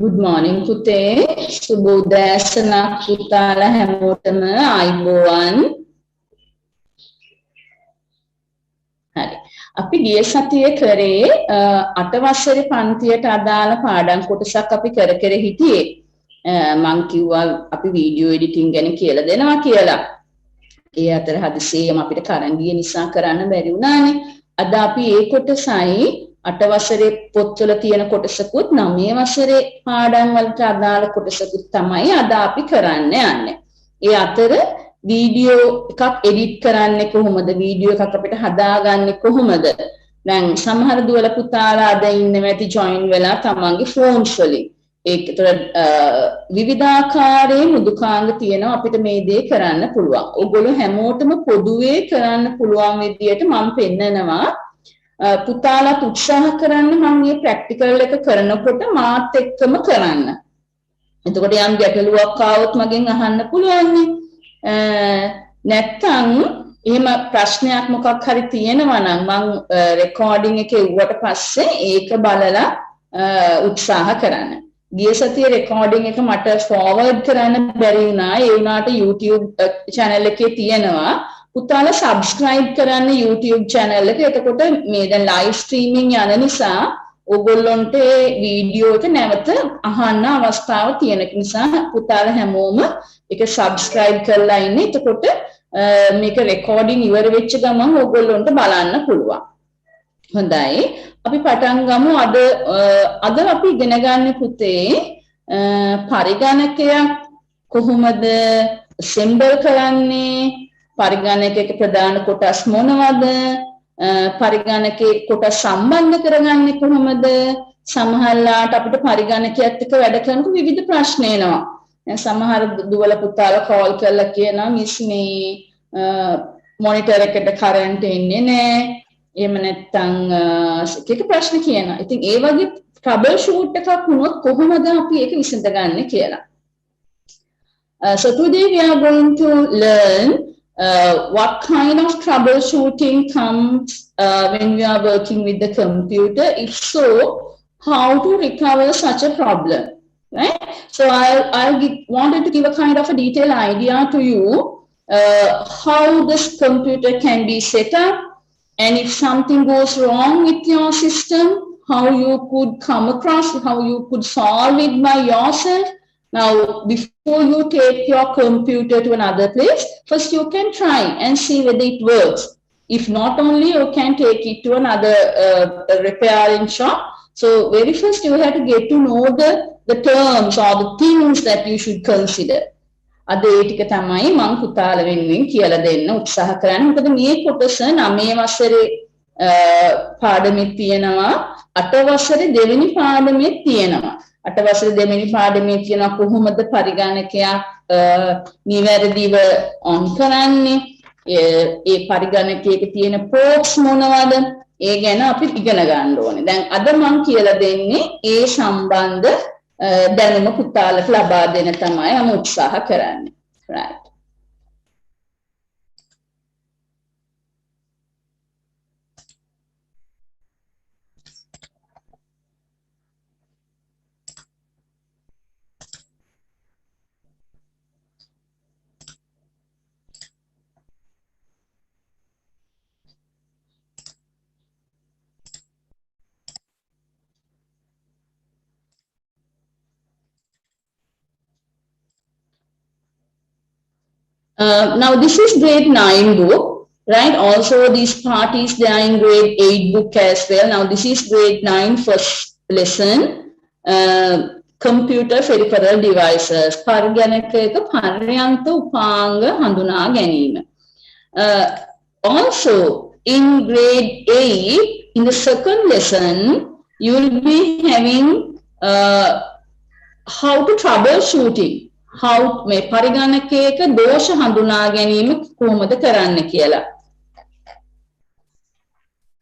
Good morning පුතේ සුබ උදෑසනක් පුතාලා හැමෝටම ආයුබෝවන්. හරි. අපි ගිය සතියේ කරේ 8 වසරේ පන්තියට අදාළ පාඩම් කොටසක් අපි කර හිටියේ. මම කිව්වා අපි වීඩියෝ එඩිටින් ගැන කියලා දෙනවා කියලා. ඒ අතර හදිසියෙම අපිට කරන්දිය නිසා කරන්න බැරි වුණානේ. අද අපි ඒ කොටසයි 8 වසරේ පොත්වල තියෙන කොටසකුත් 9 වසරේ පාඩම් වලට අදාළ කොටසකුත් තමයි අද අපි කරන්න යන්නේ. ඒ අතර වීඩියෝ එකක් එඩිට් කරන්නේ කොහොමද? වීඩියෝ එකක් අපිට හදාගන්නේ කොහොමද? දැන් සමහර දුවල පුතාලා අද ඉන්නවා ඇති ජොයින් වෙලා තමන්ගේ ෆෝන්ස් වලින්. ඒකට විවිධාකාරයේ මෘදුකාංග තියෙනවා අපිට මේ දේ කරන්න පුළුවන්. ඔයගොල්ලෝ හැමෝටම පොදුවේ කරන්න පුළුවන් විදියට මම පෙන්නනවා. පුතාලා උත්සාහ කරන්න මම මේ ප්‍රැක්ටිකල් එක කරනකොට මාත් එක්කම කරන්න. එතකොට යම් ගැටලුවක් ආවොත් මගෙන් අහන්න පුළුවන්. නැත්තම් එහෙම ප්‍රශ්නයක් මොකක් හරි තියෙනවා නම් මම රෙකෝඩින් එක එව්වට පස්සේ ඒක බලලා උත්සාහ කරන්න. ගිය සතියේ රෙකෝඩින් එක මට ෆෝවර්ඩ් කරන්න බැරි වුණා. ඒ වුණාට YouTube channel එකේ තියෙනවා. පුතාලා subscribe කරන්න YouTube channel එක. එතකොට මේ දැන් live streaming යන නිසා ඕගොල්ලොන්ට වීඩියෝ එක නැවත අහන්න අවස්ථාව තියෙන නිසා පුතාලා හැමෝම ඒක subscribe කරලා ඉන්න. එතකොට මේක රෙකෝඩින් ඉවර වෙච්ච ගමන් ඕගොල්ලොන්ට බලන්න පුළුවන්. හොඳයි. අපි පටන් ගමු. අද අපි ඉගෙන ගන්න පුතේ පරිගණකයක් කොහොමද assemble කරන්නේ, පරිගණකයක ප්‍රධාන කොටස් මොනවද, පරිගණකයේ කොටස් සම්බන්ධ කරගන්නේ කොහොමද, සමහරලාට අපිට පරිගණකයත් එක්ක වැඩ කරනකොට විවිධ ප්‍රශ්න එනවා. දැන් සමහර දුවල පුතාලා කෝල් කරලා කියනවා මිස් මේ මොනිටර් එකට කරන්ට් එන්නේ නැහැ. එහෙම නැත්නම් එක ප්‍රශ්න කියනවා. ඉතින් ඒ වගේ trouble shoot එකක් වුණොත් කොහොමද අපි ඒක විසඳගන්නේ කියලා. So today we are going to learn what kind of troubleshooting comes when we are working with the computer. If so, how to recover such a problem, right? So wanted to give a kind of a detailed idea to you how this computer can be set up. And if something goes wrong with your system, how you could come across, how you could solve it by yourself. Now, before you take your computer to another place, first you can try and see whether it works. If not, only you can take it to another repairing shop. So very first you have to get to know the terms or the things that you should consider. අද ඒ ටික තමයි මම පුතාල වෙනුවෙන් කියලා දෙන්න උත්සාහ කරන්නේ. මොකද මේ කොටස 9 වසරේ පාඩමේ තියෙනවා, 8 වසරේ දෙවෙනි පාඩමේ තියෙනවා. 8 වසරේ දෙවෙනි පාඩමේ තියෙනවා කොහොමද පරිගණකයක් නිවැරදිව ඔන් කරන්නේ, ඒ පරිගණකයක තියෙන පෝට්ස් මොනවද, ඒ ගැන අපි ඉගෙන ගන්න ඕනේ. දැන් අද මම කියලා දෙන්නේ ඒ සම්බන්ධ දැනුම පුතාලට ලබා දෙන තමයි මම උත්සාහ කරන්නේ. Right. Now this is grade 9 book, right? Also these parties they are in grade 8 book as well. Now this is grade 9 first lesson, computer peripheral devices, පරිගණකයක පර්යන්ත උපාංග හඳුනා ගැනීම. Also in grade 8 in the second lesson you will be having how to troubleshooting, how මේ පරිගණකයක දෝෂ හඳුනා ගැනීම කොහොමද කරන්න කියලා.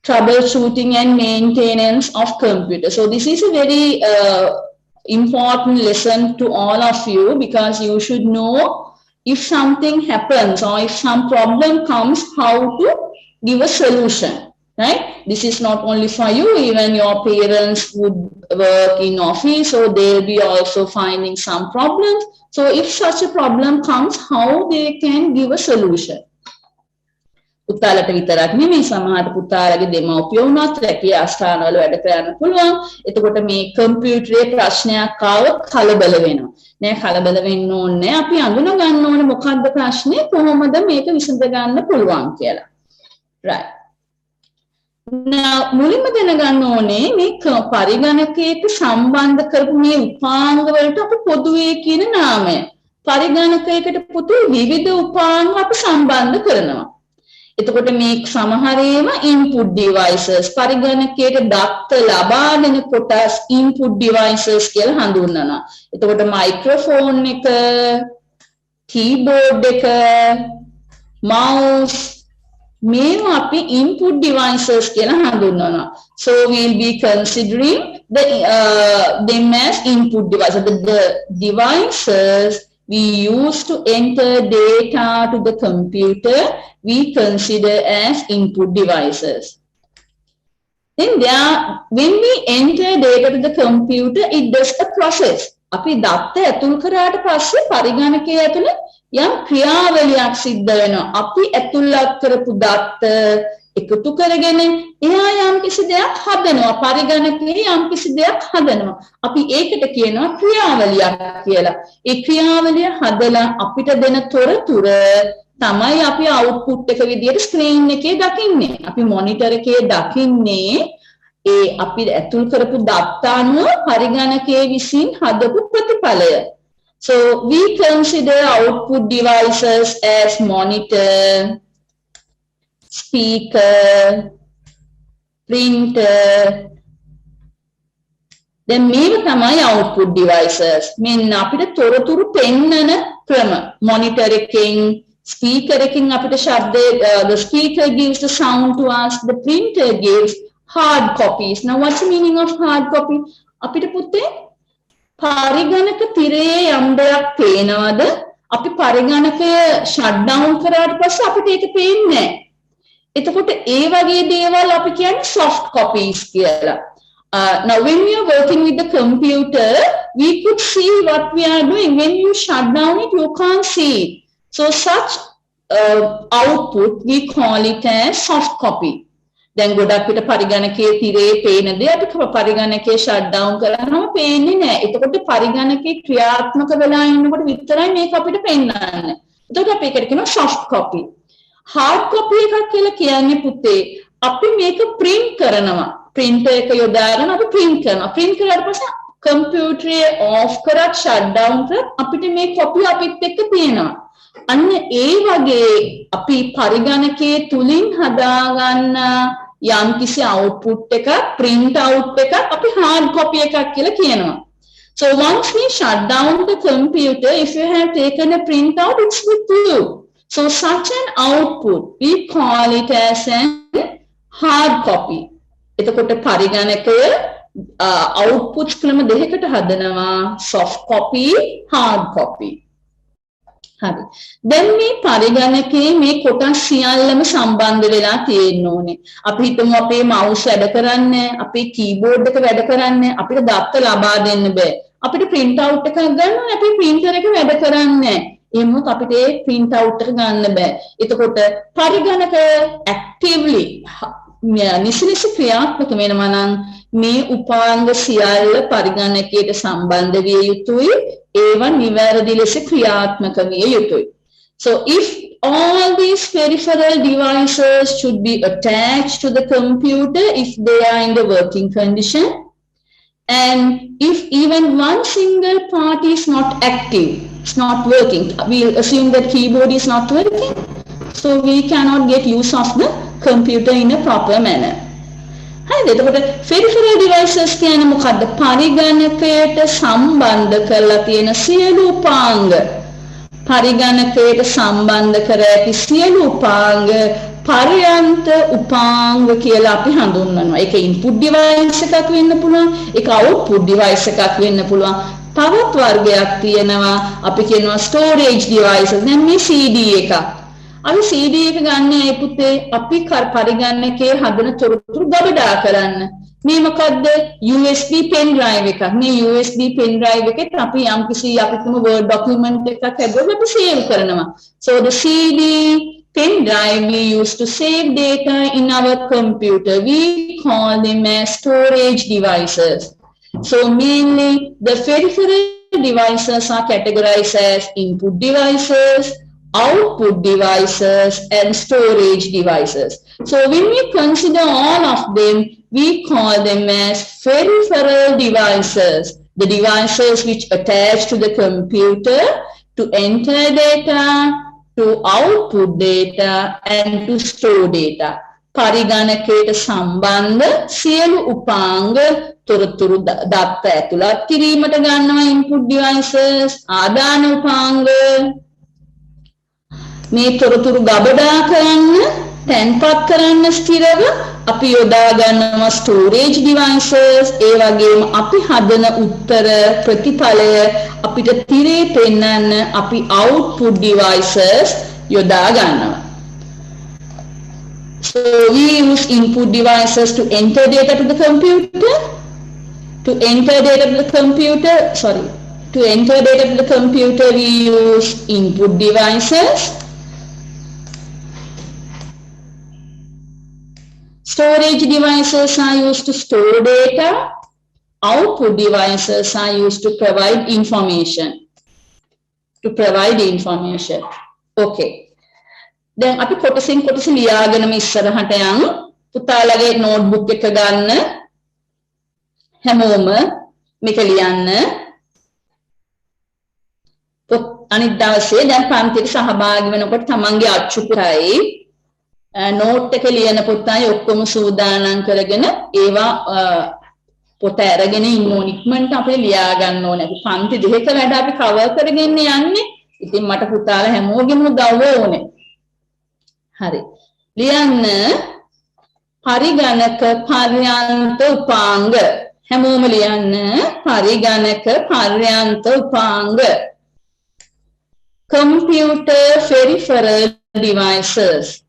Troubleshooting and maintenance of computer. So this is a very important lesson to all of you, because you should know if something happens or if some problem comes, how to give a solution, right? This is not only for you, even your parents would work in office, so they'll be also finding some problems. So if such a problem comes, how they can give a solution? පුතාලට විතරක් නෙමෙයි සමහර පුතාලගේ දෙමව්පියෝ උනත් රැකියා ස්ථානවල වැඩ කරන්න පුළුවන්. එතකොට මේ කම්පියුටරේ ප්‍රශ්නයක් ආවොත් කලබල වෙනවා. නෑ කලබල වෙන්න ඕනේ. අපි අඳුන ගන්න ඕනේ මොකක්ද ප්‍රශ්නේ, කොහොමද මේක විසඳ ගන්න පුළුවන් කියලා. right. now මුලින්ම දැනගන්න ඕනේ මේ පරිගණකයට සම්බන්ධ කරපු මේ උපාංග වලට අපි පොදුවේ කියන නාමය. පරිගණකයකට පුතේ විවිධ උපාංග අපි සම්බන්ධ කරනවා. එතකොට මේ සමහර ඒවා input devices, පරිගණකයට දත්ත ලබා දෙන කොටස් input devices කියලා හඳුන්වනවා. එතකොට මයික්‍රොෆෝන් එක, keyboard එක, mouse මේවා අපි input devices කියලා හඳුන්වනවා. So we'll be considering them as input devices. The devices we use to enter data to the computer, we consider as input devices. Then when we enter data to the computer, it does a process. අපි දත්ත ඇතුල් කරාට පස්සේ පරිගණකයේ ඇතුළේ යම් ක්‍රියාවලියක් සිද්ධ වෙනවා. අපි ඇතුළත් කරපු දත්ත එකතු කරගෙන එයා යම් කිසි දෙයක් හදනවා. පරිගණකයේ යම් කිසි දෙයක් හදනවා. අපි ඒකට කියනවා ක්‍රියාවලියක් කියලා. ඒ ක්‍රියාවලිය හදලා අපිට දෙන තොරතුර තමයි අපි output එක විදියට screen එකේ දකින්නේ. අපි monitor එකේ දකින්නේ ඒ අපි ඇතුල් කරපු දත්ත අනුව පරිගණකයේ විසින් හදපු ප්‍රතිඵලය. So we consider output devices as monitor, speaker, printer. Then මේව තමයි output devices. මෙන්න අපිට තොරතුරු පෙන්වන ක්‍රම. monitor එකෙන්, speaker එකෙන් අපිට ශබ්දය, the speaker gives the sound to us, the printer gives hard copies. Now what's the meaning of hard copy? අපිට පුතේ පරිගණක තිරේ යම් දෙයක් පේනවද? අපි පරිගණකය shut down කරාට පස්සේ අපිට ඒක පේන්නේ නැහැ. එතකොට ඒ වගේ දේවල් අපි කියන්නේ soft copies කියලා. Now when we are working with the computer, we could see what we are doing. When you shut down it, you can't see it. So such output, we call it as soft copy. දැන් ගොඩක් පිට පරිගණකයේ තිරේ පේන දේ අපි පරිගණකයේ shut down කරනම පේන්නේ නැහැ. එතකොට පරිගණකේ ක්‍රියාත්මක වෙලා ඉන්නකොට විතරයි මේක අපිට පෙන්වන්නේ. එතකොට අපි ඒකට කියනවා soft copy. hard copy එකක් කියලා කියන්නේ පුතේ අපි මේක print කරනවා. printer එක යොදාගෙන අපි print කරනවා. print කරාට පස්සේ කම්පියුටරේ off කරත් shut down කරත් අපිට මේ copy අපිත් එක්ක තියෙනවා. අන්න ඒ වගේ අපි පරිගණකයේ තුලින් හදාගන්න යම් කිසි output එකක්, print out එකක් අපි hard copy එකක් කියලා කියනවා. So once we shut down the computer, if you have taken a print out, it's with you. So such an output, we call it as an hard copy. එතකොට පරිගණකය outputs ක්‍රම දෙකකට හදනවා, soft copy, hard copy. හරි. දැන් මේ පරිගණකයේ මේ කොටස් සියල්ලම සම්බන්ධ වෙලා තියෙන්න ඕනේ. අපි හිතමු අපේ mouse වැඩ කරන්නේ, අපේ keyboard එක වැඩ කරන්නේ, අපිට දත්ත ලබා දෙන්න බෑ. අපිට print out එකක් ගන්න ඕනේ, අපේ printer එක වැඩ කරන්නේ. එහෙමත් අපිට ඒ print out එක ගන්න බෑ. එතකොට පරිගණකය actively නිසිලෙස ක්‍රියාත්මක වෙනවා නම් මේ උපාංග සියල්ල පරිගණකයට සම්බන්ධ විය යුතුයි. ඒවා නිවැරදි ලෙස ක්‍රියාත්මක විය යුතුයි. So if all these peripheral devices should be attached to the computer if they are in the working condition, and if even one single part is not active, it's not working, we'll assume that keyboard is not working, so we cannot get use of the computer in a proper manner. හරිද? එතකොට peripheral devices කියන්නේ මොකද්ද? පරිගණකයට සම්බන්ධ කරලා තියෙන සියලු උපාංග, පරිගණකයට සම්බන්ධ කර ඇති සියලු උපාංග පර්යන්ත උපාංග කියලා අපි හඳුන්වනවා. ඒක input device එකක් වෙන්න පුළුවන්, ඒක output device එකක් වෙන්න පුළුවන්. තවත් වර්ගයක් තියෙනවා අපි කියනවා storage devices. දැන් මේ CD එකක් අපි CD එක ගන්න ඇයි පුතේ අපි පරිගණකයේ හදන තොරතුරු ගබඩා කරන්න. මේ මොකද්ද USB pen drive එකක්. මේ USB pen drive එකෙත් අපි යම්කිසි අපිටම word document එකක් හැදුවම අපි save කරනවා. So the CD pen drive we use to save data in our computer. We call them as storage devices. So mainly the peripheral devices are categorized as input devices, output devices, and storage devices. So when we consider all of them, we call them as peripheral devices, the devices which attach to the computer to enter data, to output data, and to store data. පරිගණකයට සම්බන්ධ සියලු උපාංග තොරතුරු දත්ත ඇතුළත් කිරීමට ගන්නවා input devices ආදාන උපාංග මේ තොරතුරු ගබඩා කරන්න තැන්පත් කරන්න ස්ථිරව අපි යොදා ගන්නවා storage devices ඒ වගේම අපි හදන උත්තර ප්‍රතිඵලය අපිට තිරේ පෙන්වන්න අපි output devices යොදා ගන්නවා. So we use input devices to enter data to the computer. To enter data to the computer, we use input devices. Storage devices are used to store data. Output devices are used to provide information. Okay. දැන් අපි කොටසින් කොටස ලියාගෙනම ඉස්සරහට යමු. පුතාලගේ notebook එක ගන්න. හැමෝම මේක ලියන්න. අනිත් දවසේ දැන් පන්තිට සහභාගී වෙනකොට තමන්ගේ අච්චු පුතයි නෝට් එක ලියන පුතයි ඔක්කොම සූදානම් කරගෙන ඒවා පොත අරගෙන ඉන්න ඕන ඉක්මනට අපි ලියා ගන්න ඕනේ. අපි පන්ති දෙකක වැඩ අපි කවර් කරගෙන යන්නේ. ඉතින් මට පුතාලා හැමෝගෙම උදව්ව ඕනේ. හරි. ලියන්න පරිගණක පර්යන්ත උපාංග. හැමෝම ලියන්න පරිගණක පර්යන්ත උපාංග. Computer peripheral devices.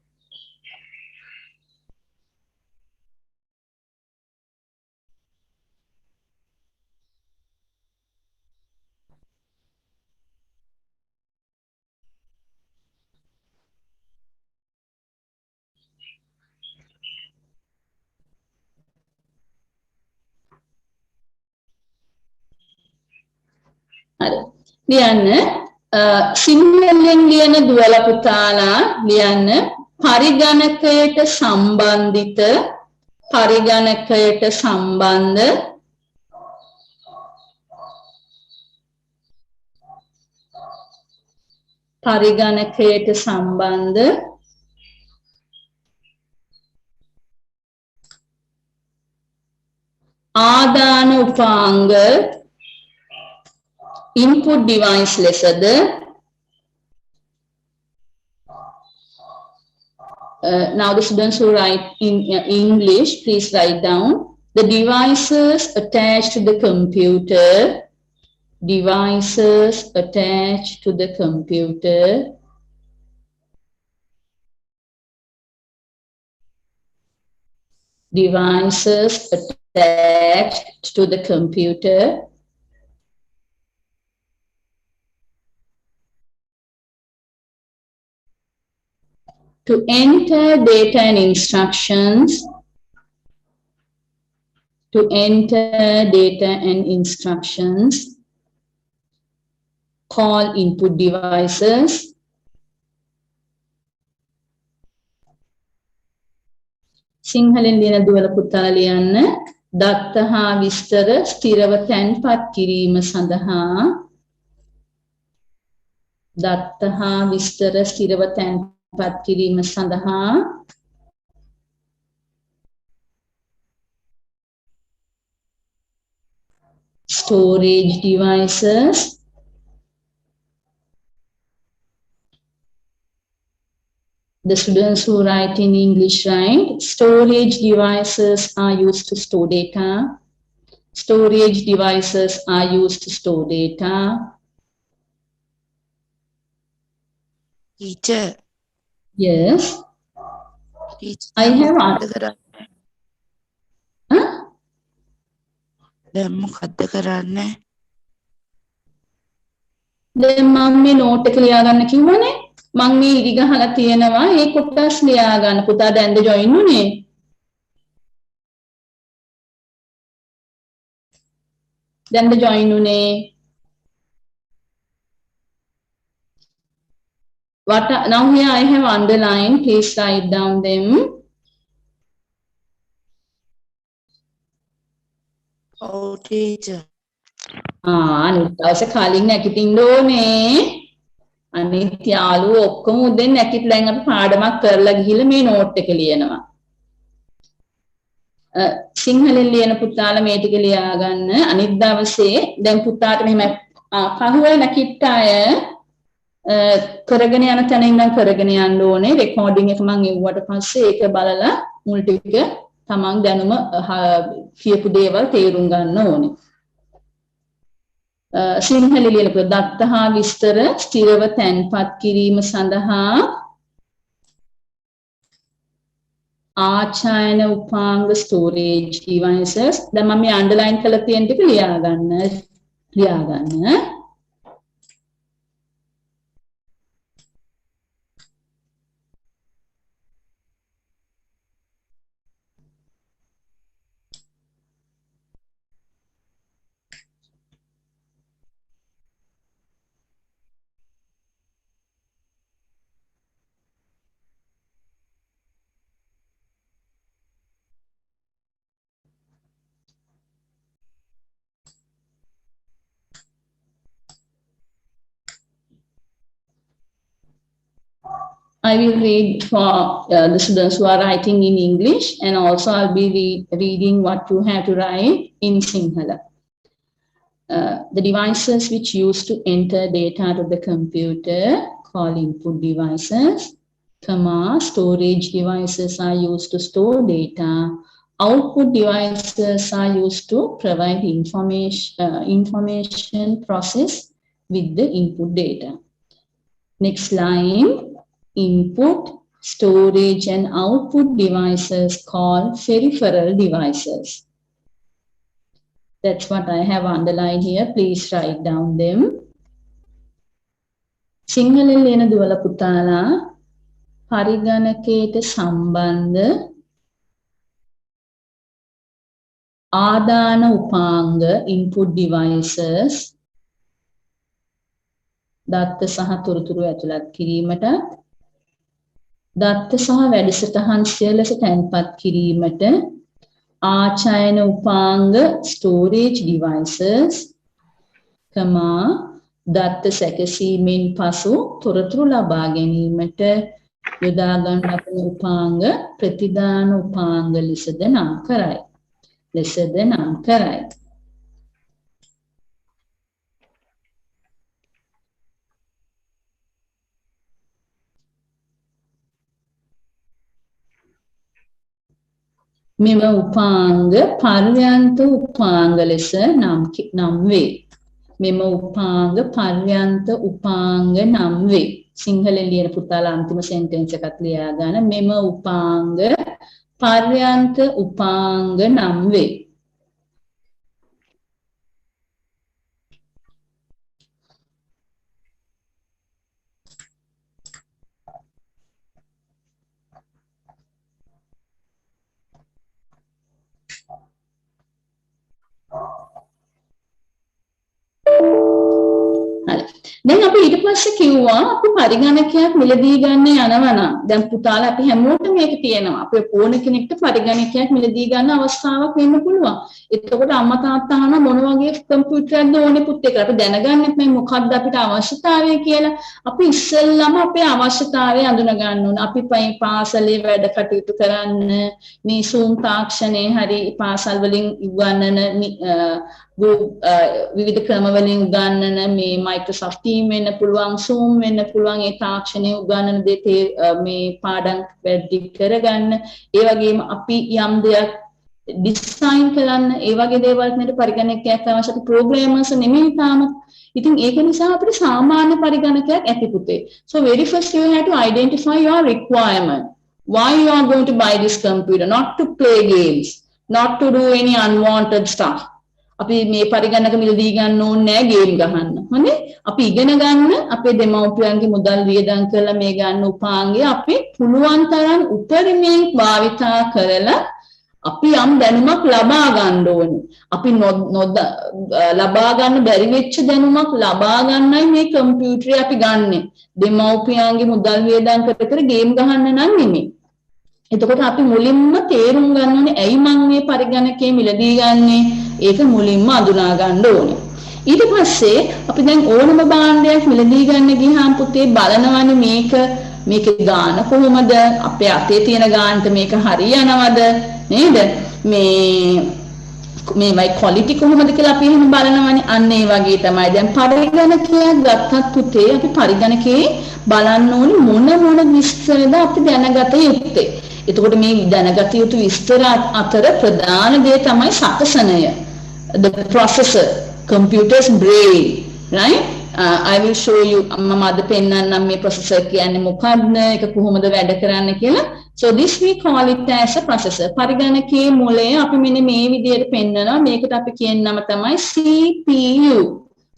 ලියන්න සිංහලෙන් ලියන දුවල පුතාලා ලියන්න පරිගණකයට සම්බන්ධිත පරිගණකයට සම්බන්ධ ආදාන උපාංග input device ලෙසද now the students who write in English please write down the devices attached to the computer devices attached to the computer devices attached to the computer to enter data and instructions call input devices සිංහලෙන් ලියන දුවල පුතාලා ලියන්න දත්ත හා විස්තර ස්ථිරව තැන්පත් කිරීම සඳහා storage devices the students who write in English write storage devices are used to store data Teacher Yes. I have දැන් මොකද්ද කරන්නේ? දැන් මම මේ නෝට් එක ලියා ගන්න කිව්වනේ. මම මේ ඉරි ගහලා තියෙනවා. ඒ කොටස් ලියා ගන්න. පුතා දැන්ද ජොයින් උනේ? දැන්ද ජොයින් උනේ? What now here I have underlined. Please write down them. Oh, teacher. අනිත් දවසේ කලින් නැගිටින්න ඕනේ. අනිත් යාළුවෝ ඔක්කොම උදෙන් නැගිටලා දැන් අපි පාඩමක් කරලා ගිහිල්ලා මේ නෝට් එක ලියනවා. සිංහලෙන් ලියන පුතාලා මේ ටික ලියා ගන්න. අනිත් දවසේ දැන් පුතාට මෙහෙම පහුවෙ නැගිට්ට අය කරගෙන යන තැන ඉඳන් කරගෙන යන්න ඕනේ. රෙකෝඩින් එක මම එව්වට පස්සේ ඒක බලලා මුල් ටික තමන් දැනුම කියපු දේවල් තේරුම් ගන්න ඕනේ. සිංහල ලියනකොට දත්ත හා විස්තර ස්ථිරව තැන්පත් කිරීම සඳහා ආචායන උපාංග ස්ටෝරේජ් ඩිවයිසස් දැන් මම මේ අන්ඩර්ලයින් කරලා තියෙන ටික ලියා ගන්න. I will read for the students who are writing in English, and also I'll be reading what you have to write in Sinhala. The devices which used to enter data to the computer, called input devices, storage devices are used to store data. Output devices are used to provide information process with the input data. Next line. Input, storage and output devices called peripheral devices. That's what I have underlined here. Please write down them. සිංහලෙන් ලියන දුවල පුතාලා පරිගණකයට සම්බන්ධ ආදාන උපාංග input devices දත්ත සහ තොරතුරු ඇතුළත් කිරීමට දත්ත සහ වැඩසටහන් සියලස තැන්පත් කිරීමට ආචායන උපාංග storage devices දත්ත සැකසීමෙන් පසු තොරතුරු ලබා ගැනීමට යොදා ගන්නට උපාංග ප්‍රතිදාන උපාංග ලෙසද නම් කරයි. මෙම උපාංග පර්යන්ත උපාංග ලෙස නම් වේ. මෙම උපාංග පර්යන්ත උපාංග නම් වේ. සිංහලෙන් ලියන පුතාලා අන්තිම සෙන්ටෙන්ස් එකත් ලියා ගන්න. මෙම උපාංග පර්යන්ත උපාංග නම් වේ. දැන් අපි ඊට පස්සේ කිව්වා අපි පරිගණකයක් මිලදී ගන්න යනවා නම් දැන් පුතාලා අපි හැමෝටම මේක තියෙනවා. අපේ ඕන කෙනෙක්ට පරිගණකයක් මිලදී ගන්න අවස්ථාවක් වෙන්න පුළුවන්. එතකොට අම්මා තාත්තා අහන මොන වගේ කම්පියුටරයක්ද ඕනේ පුතේ කියලා. අපි දැනගන්නෙත් මේ මොකක්ද අපිට අවශ්‍යතාවය කියලා. අපි ඉස්සෙල්ලාම අපේ අවශ්‍යතාවය අඳුන ගන්න ඕනේ. අපි පාසලේ වැඩ කටයුතු කරන්න මේ Zoom තාක්ෂණේ හරි පාසල් වලින් උගන්වන විවිධ ක්‍රම වලින් උගන්වන මේ Microsoft Team වෙන්න පුළුවන් Zoom වෙන්න පුළුවන් ඒ තාක්ෂණයේ උගන්වන දේ මේ පාඩම් වැඩි කරගන්න ඒ වගේම අපි යම් දෙයක් ඩිසයින් කරන්න ඒ වගේ දේවල් නේද පරිගණකයක් අවශ්‍ය අපි ප්‍රෝග්‍රෑමර්ස් නෙමෙයි තාම ඉතින් ඒක නිසා අපිට සාමාන්‍ය පරිගණකයක් ඇති පුතේ. So very first you have to identify your requirement. Why you are going to buy this computer? Not to play games, not to do any unwanted stuff. අපි මේ පරිගණක මිලදී ගන්න ඕනේ නෑ ගේම් ගහන්න. හොඳේ? අපි ඉගෙන ගන්න අපේ දෙමව්පියන්ගේ මුදල් වියදම් කරලා මේ ගන්න උපාංගය අපි පුළුවන් තරම් උපරිමයෙන් භාවිතා කරලා අපි යම් දැනුමක් ලබා ගන්න ඕනේ. අපි ලබා ගන්න බැරි වෙච්ච දැනුමක් ලබා ගන්නයි මේ කම්පියුටරේ අපි ගන්නෙ. දෙමව්පියන්ගේ මුදල් වියදම් කර ගේම් ගහන්න නම් නෙමෙයි. එතකොට අපි මුලින්ම තේරුම් ගන්න ඕනේ ඇයි මම මේ පරිගණකයේ මිලදී ගන්නෙ? ඒක මුලින්ම අඳුනා ගන්න ඕනේ. ඊට පස්සේ අපි දැන් ඕනම භාණ්ඩයක් මිලදී ගන්න ගියාම පුතේ බලනවනේ මේකේ ගාන කොහොමද? අපේ අතේ තියෙන ගානට මේක හරියනවද? නේද? මේවයි ක්වොලිටි කොහොමද කියලා අපි එහෙම බලනවනේ. අන්න ඒ වගේ තමයි. දැන් පරිගණකයක් ගත්තත් පුතේ අපි පරිගණකේ බලන්න ඕනේ මොන විස්තරද අපි දැනගත යුත්තේ. එතකොට මේ දැනගත යුතු විස්තර අතර ප්‍රධාන දේ තමයි සකසනය. The processor, computer's brain, right? I will show you මම අද පෙන්නන්නම් මේ processor කියන්නේ මොකක්ද, ඒක කොහොමද වැඩ කරන්නේ කියලා. So this we call it as a processor. පරිගණකයේ මොළය අපි මෙන්න මේ විදිහට පෙන්නනවා. මේකට අපි කියන නම තමයි CPU,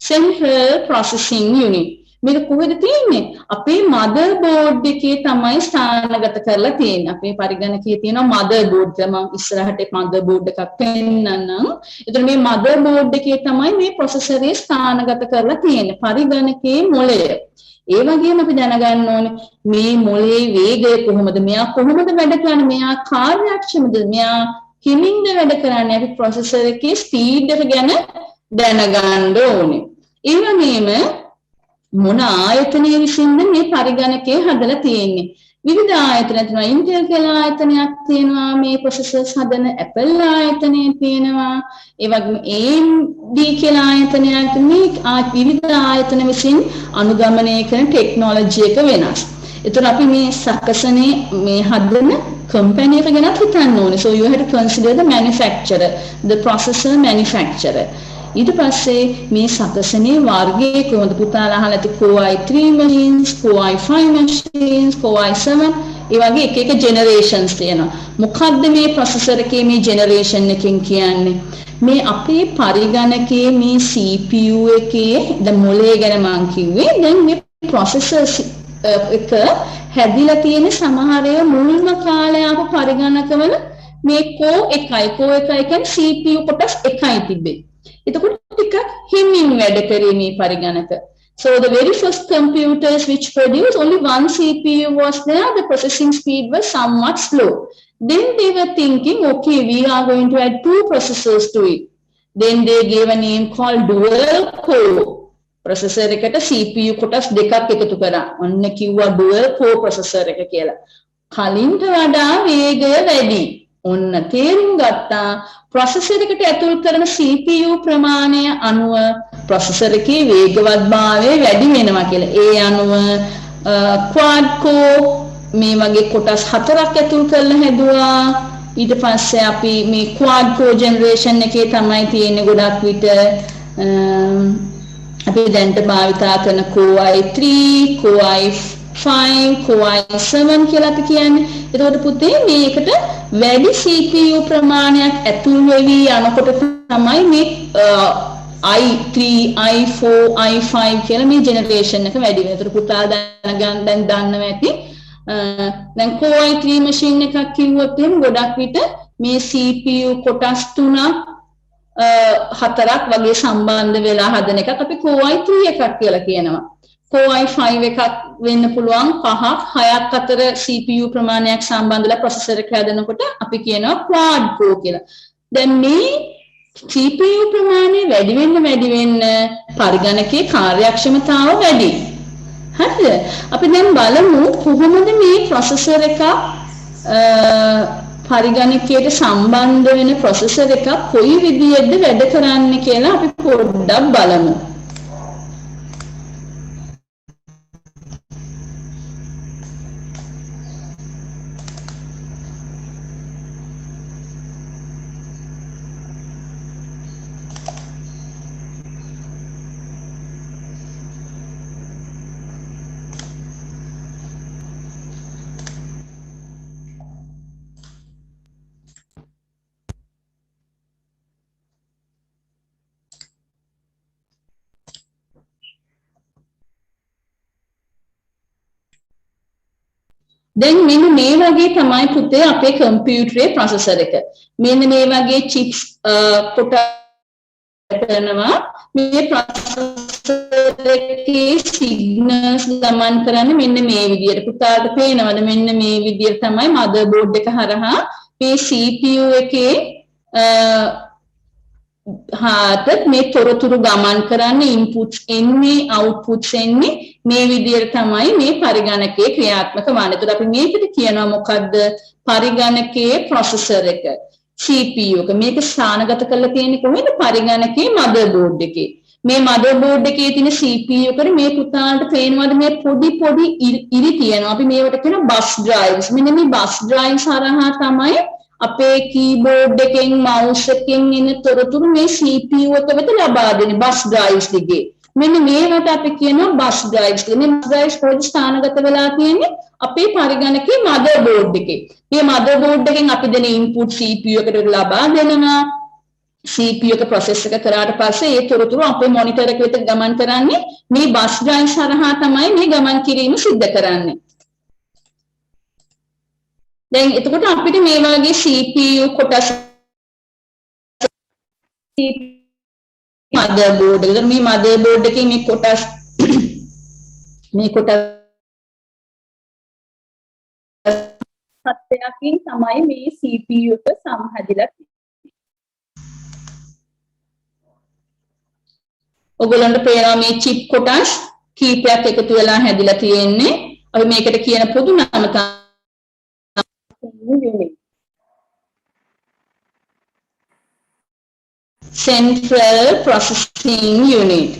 Central Processing Unit. මේක කොහෙද තියෙන්නේ? අපේ මදර් බෝඩ් එකේ තමයි ස්ථානගත කරලා තියෙන්නේ. අපේ පරිගණකයේ තියෙනවා මදර් බෝඩ් එක. මම ඉස්සරහට මදර් බෝඩ් එකක් පෙන්නන්නම්. එතකොට මේ මදර් බෝඩ් එකේ තමයි මේ ප්‍රොසෙසරේ ස්ථානගත කරලා තියෙන්නේ. පරිගණකයේ මොළය. ඒ වගේම අපි දැනගන්න ඕනේ මේ මොළයේ වේගය කොහොමද? මෙයා කොහොමද වැඩ කරන්නේ? මෙයා කාර්යක්ෂමද? මෙයා හිමින්ද වැඩ කරන්නේ? අපි ප්‍රොසෙසර් එකේ ස්පීඩ් එක ගැන දැනගන්න ඕනේ. ඒ වගේම මොන ආයතනයේ විසින්ද මේ පරිගණකය හදලා තියෙන්නේ? විවිධ ආයතන තියෙනවා. Intel කියලා ආයතනයක් තියෙනවා මේ ප්‍රොසෙසර්ස් හදන. Apple ආයතනය තියෙනවා. ඒ වගේම AMD කියලා ආයතනයක් මේ විවිධ ආයතන විසින් අනුගමනය කරන ටෙක්නොලොජි එක වෙනස්. ඒතර අපි මේ සකසනේ මේ හදන කම්පැනි එක ගැන හිතන්න ඕනේ. So you have to consider the manufacturer, the processor manufacturer. ඊට පස්සේ මේ සකසනේ වර්ගයේ කොහොමද පුතාලා අහලා ඇති Core i3 machines, Core i5 machines, Core i7 ඒ වගේ එක ජෙනරේෂන්ස් තියෙනවා. මොකක්ද මේ ප්‍රොසෙසර් එකේ මේ ජෙනරේෂන් එකකින් කියන්නේ? මේ අපේ පරිගණකයේ මේ CPU එකේ දැන් මොලේ ගැන මම කිව්වේ. දැන් මේ ප්‍රොසෙසර් එක හැදිලා තියෙන සමහර ඒවා මුල්ම කාලේ ආපු පරිගණකවල මේ Core 1යි. Core 1 කියන්නේ CPU කොටස් 1යි තිබ්බේ. එතකොට ටිකක් හිමින් වැඩ කරේ මේ පරිගණක. So the very first computers which produced only one CPU was there. The processing speed was somewhat slow. Then they were thinking, okay, we are going to add two processors to it. Then they gave a name called dual core. Processor එකට CPU කොටස් දෙකක් එකතු කරා. ඔන්න කිව්වා dual core processor එක කියලා. කලින්ට වඩා වේගය වැඩි. ඔන්න තේරුම් ගත්තා ප්‍රොසෙසර් එකට ඇතුල් කරන CPU ප්‍රමාණය අනුව ප්‍රොසෙසර් එකේ වේගවත්භාවය වැඩි වෙනවා කියලා. ඒ අනුව quad core මේ වගේ කොටස් හතරක් ඇතුල් කරලා හැදුවා. ඊට පස්සේ අපි මේ quad core generation එකේ තමයි තියෙන්නේ ගොඩක් විට අපි දැන්ට භාවිතා කරන Core i3, Core i5, Core i7 කියලා අපි කියන්නේ. එතකොට පුතේ මේකට වැඩි CPU ප්‍රමාණයක් ඇතුල් වෙවි යනකොට තමයි මේ i3, i4, i5 කියලා මේ ජෙනරේෂන් එක වැඩි වෙනවා. ඒතර පුතා දැන් දන්නවා ඇති. දැන් Core i3 මැෂින් එකක් කිව්වොත් එහෙනම් ගොඩක් විට මේ CPU කොටස් 3ක් 4ක් වගේ සම්බන්ධ වෙලා හදන එකක් අපි Core i3 එකක් කියලා කියනවා. Core i5 එකක් වෙන්න පුළුවන් 5ක් 6ක් අතර CPU ප්‍රමාණයක් සම්බන්ධලා ප්‍රොසෙසර් එක හදනකොට අපි කියනවා quad core කියලා. දැන් මේ CPU ප්‍රමාණය වැඩි වෙන්න පරිගණකයේ කාර්යක්ෂමතාව වැඩි. හරිද? අපි දැන් බලමු කොහොමද මේ ප්‍රොසෙසර් එක පරිගණකයට සම්බන්ධ වෙන ප්‍රොසෙසර් එක කොයි විදිහටද වැඩ කරන්නේ කියලා අපි පොඩ්ඩක් බලමු. දැන් මෙන්න මේ වගේ තමයි පුතේ අපේ කම්පියුටරේ ප්‍රොසෙසර් එක. මෙන්න මේ වගේ චිප්ස් කොට කරනවා. මේ ප්‍රොසෙසර් එකේ සිග්නල්ස් ගමන් කරන්නේ මෙන්න මේ විදියට. පුතාට පේනවද? මෙන්න මේ විදියට තමයි මදර්බෝඩ් එක හරහා මේ CPU එකේ හාට මේ තොරතුරු ගමන් කරන්නේ ඉන්පුට්ස් එන්නේ අවුට්පුට්ස් එන්නේ මේ විදියට තමයි මේ පරිගණකයේ ක්‍රියාත්මක වන්නේ. ඒතර අපි මේකට කියනවා මොකද්ද? පරිගණකයේ ප්‍රොසෙසර් එක CPU එක. මේක ස්ථානගත කරලා තියෙන්නේ කොහේද? පරිගණකයේ මදර්බෝඩ් එකේ. මේ මදර්බෝඩ් එකේ තියෙන CPU එකට මේ පුතාට පේනවද මේ පොඩි පොඩි ඉරි තියෙනවා. අපි මේවට කියනවා බස් ඩ්‍රයිව්ස්. මෙන්න මේ බස් ඩ්‍රයිව්ස් හරහා තමයි අපේ කීබෝඩ් එකෙන් මවුස් එකෙන් එන තොරතුරු මේ CPU එක වෙත ලබා දෙන්නේ බස් ඩ්‍රයිව්ස් දිගේ. මෙන්න මේවට අපි කියනවා බස් ඩ්‍රයිව්ස් කියලා. මේ බස් ඩ්‍රයිව්ස් කොහෙද ස්ථානගත වෙලා තියෙන්නේ? අපේ පරිගණකයේ මදර්බෝඩ් එකේ. මේ මදර්බෝඩ් එකෙන් අපි දෙන ඉන්පුට් CPU එකට ලබා දෙනවා. CPU එක ප්‍රොසෙස් එක කරාට පස්සේ ඒ තොරතුරු අපේ මොනිටර් එක වෙත ගමන් කරන්නේ මේ බස් ඩ්‍රයිව්ස් හරහා තමයි මේ ගමන් කිරීම සිද්ධ කරන්නේ. දැන් එතකොට අපිට මේ වගේ CPU කොටස් මදර්බෝඩ් එක මේ මදර්බෝඩ් එකේ මේ කොටස් සත්‍යයකින් තමයි මේ CPU එක සමහදිලා ඔයගොල්ලන්ට පේනවා මේ චිප් කොටස් කීපයක් එකතු වෙලා හැදිලා තියෙන්නේ. අපි මේකට කියන පොදු නම unit. Central Processing Unit.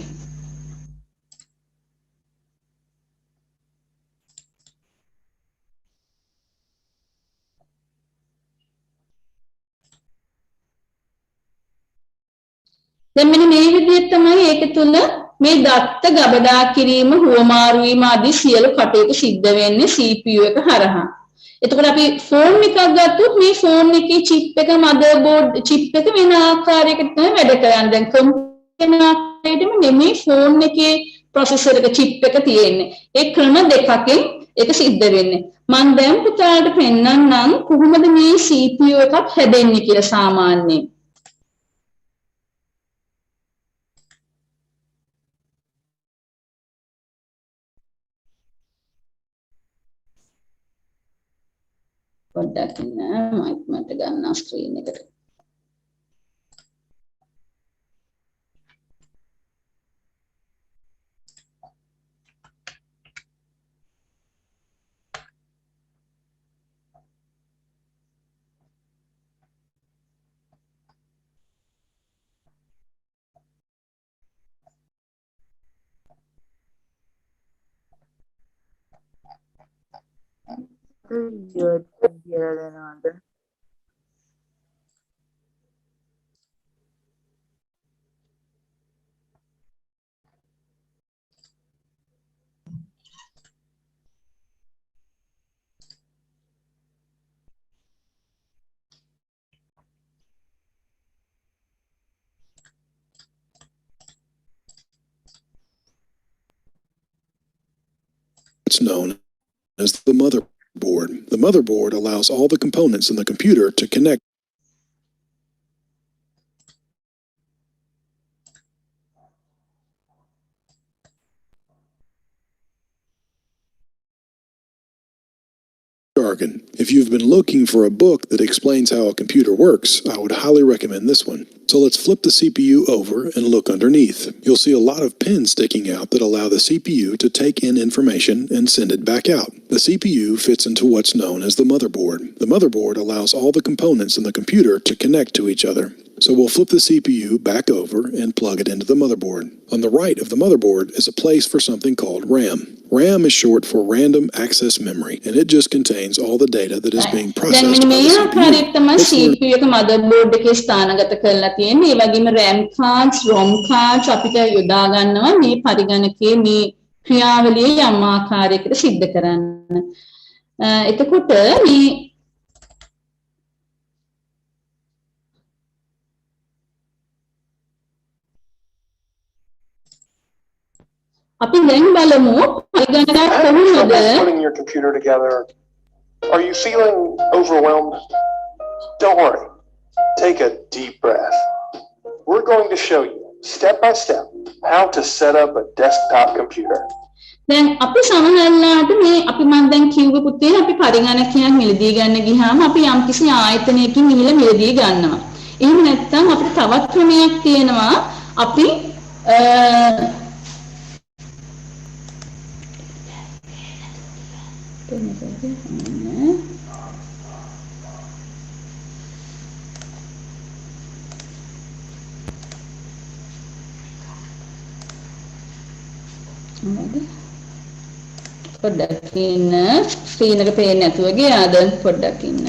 දැන් මෙන්න මේ විදිහට තමයි ඒක තුල මේ දත්ත ගබඩා කිරීම හුවමාරු වීම ආදී සියලු කටයුතු සිද්ධ වෙන්නේ CPU එක හරහා. එතකොට අපි ෆෝන් එකක් ගත්තොත් මේ ෆෝන් එකේ චිප් එක මදර්බෝඩ් චිප් එක වෙන ආකාරයකට තමයි වැඩ කරන්නේ. දැන් කම්පියුටර් ආකාරයටම නෙමෙයි ෆෝන් එකේ ප්‍රොසෙසර් එක චිප් එක තියෙන්නේ. ඒ ක්‍රම දෙකකින් ඒක සිද්ධ වෙන්නේ. මම දැන් පුතාට පෙන්නන්නම් කොහොමද මේ CPU එකක් හැදෙන්නේ කියලා සාමාන්‍යයෙන්. පොඩ්ඩක් ඉන්න මයික් මට ගන්න ස්ක්‍රීන් එකට. It's known as the motherboard. The motherboard allows all the components in the computer to connect. Jargon. If you've been looking for a book that explains how a computer works, I would highly recommend this one. So let's flip the CPU over and look underneath. You'll see a lot of pins sticking out that allow the CPU to take in information and send it back out. The CPU fits into what's known as the motherboard. The motherboard allows all the components in the computer to connect to each other. So we'll flip the CPU back over and plug it into the motherboard. On the right of the motherboard is a place for something called RAM. RAM is short for random access memory, and it just contains all the data that is being processed by the CPU එක motherboard එකේ ස්ථානගත කරලා තියෙන්නේ. ඒ වගේම RAM cards, ROM cards අපිට යොදා ගන්නවා මේ පරිගණකයේ මේ ක්‍රියාවලිය යම් ආකාරයකට සිද්ධ කරන්න. එතකොට මේ අපි දැන් බලමු පරිගණකයක් කොහොමද putting your computer together Are you feeling overwhelmed? Don't worry. Take a deep breath. We're going to show you step by step how to set up a desktop computer. දැන් අපි සමහරලාට මේ අපි මම දැන් කිව්වේ පුතේ අපි පරිගණකයක් මිලදී ගන්න ගියාම අපි යම්කිසි ආයතනයකින් මිලදී ගන්නවා. එහෙම නැත්නම් අපිට තවත් ක්‍රමයක් තියෙනවා අපි පොඩ්ඩක් ඉන්න ස්ක්‍රීන් එක පේන්නේ නැතුව ගියාද පොඩ්ඩක් ඉන්න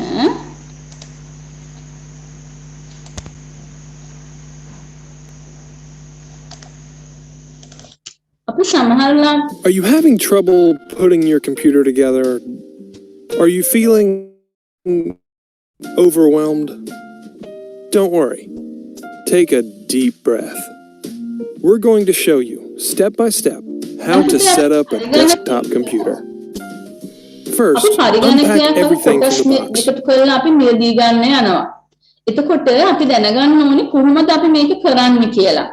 අපි සමහරලා Are you having trouble putting your computer together? Are you feeling overwhelmed? Don't worry. Take a deep breath. We're going to show you step by step how to set up a desktop computer. First, unpack everything from the box. එකතු කරලා අපි මිලදී ගන්න යනවා. එතකොට අපි දැනගන්න ඕනේ කොහොමද අපි මේක කරන්නේ කියලා.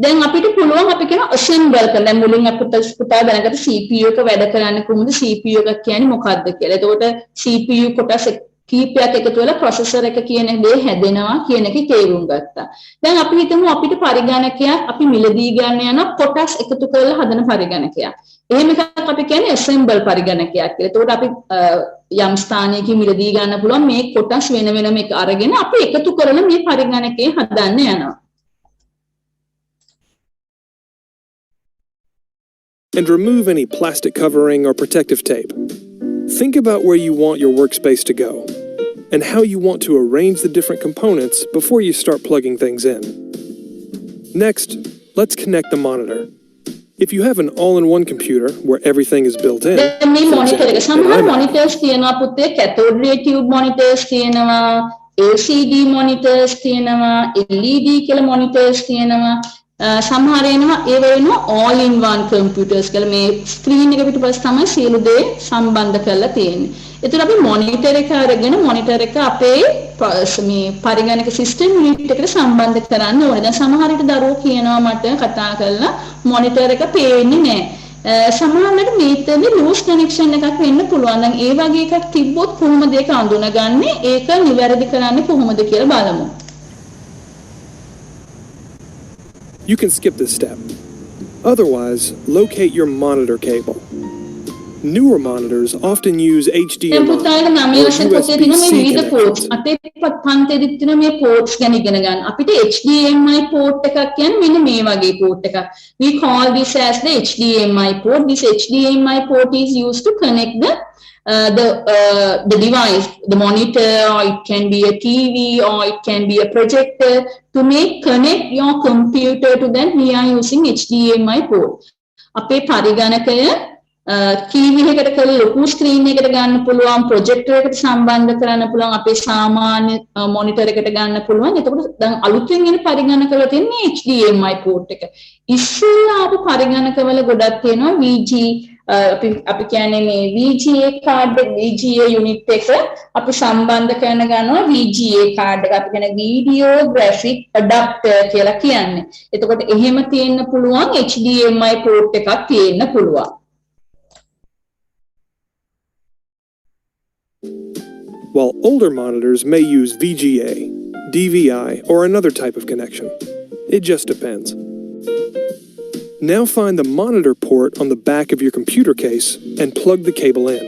දැන් අපිට පුළුවන් අපි කියන assemble කරන්න. දැන් මුලින් අපිට පුතා දැනගත්ත CPU එක වැඩ කරන්නේ කොහොමද? CPU එක කියන්නේ මොකක්ද කියලා. එතකොට CPU කොටස් කීපයක් එකතු වෙලා processor එක කියන දේ හැදෙනවා කියන එක තේරුම් ගත්තා. දැන් අපි හිතමු අපිට පරිගණකයක් අපි මිලදී ගන්න යන කොටස් එකතු කරලා හදන පරිගණකයක්. එහෙම එකක් අපි කියන්නේ assemble පරිගණකයක් කියලා. එතකොට අපි යම් ස්ථානයකින් මිලදී ගන්න පුළුවන් මේ කොටස් වෙන වෙනම එක අරගෙන අපි එකතු කරලා මේ පරිගණකේ හදන්න යනවා. And remove any plastic covering or protective tape. Think about where you want your workspace to go and how you want to arrange the different components before you start plugging things in. Next, let's connect the monitor. If you have an all-in-one computer where everything is built in, monitors තියෙනවා පුතේ cathode ray tube monitors තියෙනවා LCD monitors තියෙනවා LED කියලා monitors තියෙනවා සමහර එනවා ඒ වෙනවා all in one computers කියලා මේ ස්ක්‍රීන් එක පිටපස්ස තමයි සියලු දේ සම්බන්ධ කරලා තියෙන්නේ. ඒතර අපි මොනිටර් එක අරගෙන මොනිටර් එක අපේ මේ පරිගණක සිස්ටම් යුනිට් එකට සම්බන්ධ කරන්න ඕනේ. දැන් සමහර විට දරුවෝ කියනවා මට කතා කරලා මොනිටර් එක පේන්නේ නැහැ. සමහරවිට මේකෙදි ලූස් කනෙක්ෂන් එකක් වෙන්න පුළුවන්. දැන් ඒ වගේ එකක් තිබ්බොත් කොහොමද ඒක අඳුනගන්නේ? ඒක නිවැරදි කරන්නේ කොහොමද කියලා බලමු. You can skip this step. Otherwise, locate your monitor cable. Newer monitors often use HDMI or USB-C connections. අපේ පන්තිෙදි තියෙන මේ ports ගැන ඉගෙන ගන්න. අපිට HDMI port එකක් කියන්නේ මෙන්න මේ වගේ port එකක්. We call this as the HDMI port. This HDMI port is used to connect the device, the monitor, or it can be a TV, or it can be a projector. To connect your computer to that, we are using HDMI port. අපේ පරිගණකය TV එකකට කරලා ලොකු screen එකකට ගන්න පුළුවන්, projector එකට සම්බන්ධ කරන්න පුළුවන්, අපේ සාමාන්‍ය මොනිටර් එකට ගන්න පුළුවන්. එතකොට දැන් අලුතෙන් එන පරිගණකවල තියෙන්නේ HDMI port එක. ඉස්සෙල්ලා අපේ පරිගණකවල ගොඩක් තියෙනවා අපි කියන්නේ මේ VGA card VGA unit එක අපි සම්බන්ධ කරන ගන්නවා VGA card එක අපි කියන video graphic adapter කියලා කියන්නේ. එතකොට එහෙම තියෙන්න පුළුවන් HDMI port එකක් තියෙන්න පුළුවන්. While older monitors may use VGA, DVI, or another type of connection. It just depends. Now find the monitor port on the back of your computer case and plug the cable in.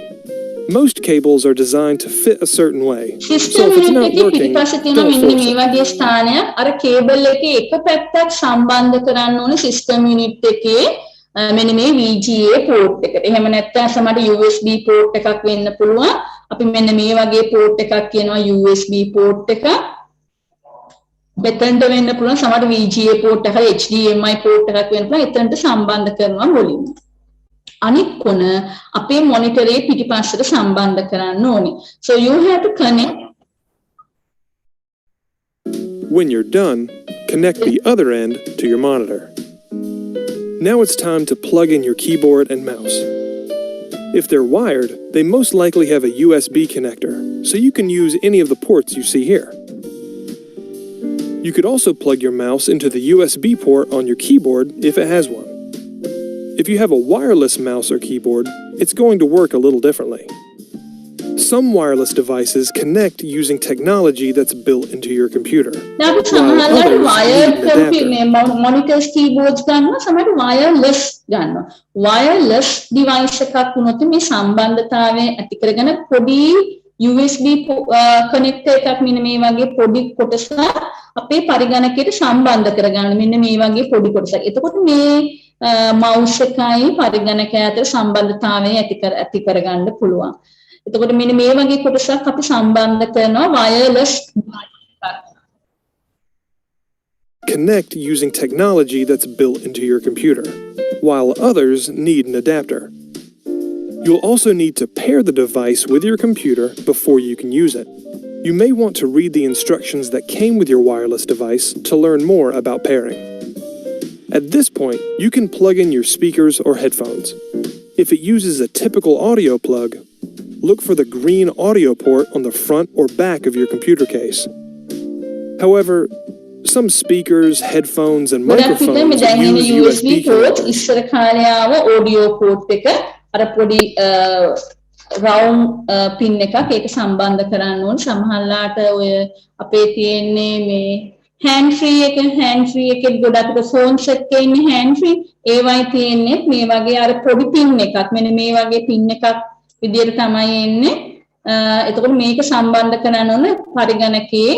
Most cables are designed to fit a certain way. So if it's not working, don't force it. අර cable එකේ එක පැත්තක් සම්බන්ධ කරන්න ඕනේ system unit එකේ මෙන්න මේ VGA port එකට. එහෙම නැත්නම් සමහර USB port එකක් වෙන්න පුළුවන්. අපි මෙන්න මේ වගේ port එකක් කියනවා USB port එක. මෙතනට වෙන්න පුළුවන් සමහර VGA port එක HDMI port එකක් වෙන්න පුළුවන්. එතනට සම්බන්ධ කරනවා මුලින්ම. අනිත් කොන අපේ මොනිටරේ පිටිපස්සට සම්බන්ධ කරන්න ඕනේ. So you have to connect. When you're done, connect the other end to your monitor. Now it's time to plug in your keyboard and mouse. If they're wired, they most likely have a USB connector, so you can use any of the ports you see here. You could also plug your mouse into the USB port on your keyboard if it has one. If you have a wireless mouse or keyboard, it's going to work a little differently. Some wireless devices connect using technology that's built into your computer. Now, while others wired need an adapter. monitors, keyboards ගන්නවා, සමහර wireless ගන්නවා. Wireless device එකක් වුණොත් මේ සම්බන්ධතාවය ඇති කරගෙන පොඩි USB connector එකක් මෙන්න මේ වගේ පොඩි කොටසක් අපේ පරිගණකයට සම්බන්ධ කරගන්න. මෙන්න මේ වගේ පොඩි කොටසක්. එතකොට මේ mouse එකයි පරිගණකය අතර සම්බන්ධතාවය ඇති කරගන්න පුළුවන්. එතකොට මෙන්න මේ වගේ කොටසක් අපි සම්බන්ධ කරනවා wireless connect using technology that's built into your computer, while others need an adapter. You'll also need to pair the device with your computer before you can use it. You may want to read the instructions that came with your wireless device to learn more about pairing. At this point, you can plug in your speakers or headphones. If it uses a typical audio plug, look for the green audio port on the front or back of your computer case. However, some speakers, headphones, and microphones use USB connectors. ඉස්සර කාලේ ආව audio port එක අර පොඩි round pin එකක් ඒක සම්බන්ධ කරන්න ඕන. සමහරලාට ඔය අපේ තියෙන්නේ මේ hand free එකේ ගොඩක් phones එකේ ඉන්නේ hand free ඒවයි තියෙන්නේ මේ වගේ අර පොඩි pin එකක්. මෙන්න මේ වගේ pin එකක් විදියට තමයි එන්නේ. එතකොට මේක සම්බන්ධ කරන්න ඕන පරිගණකයේ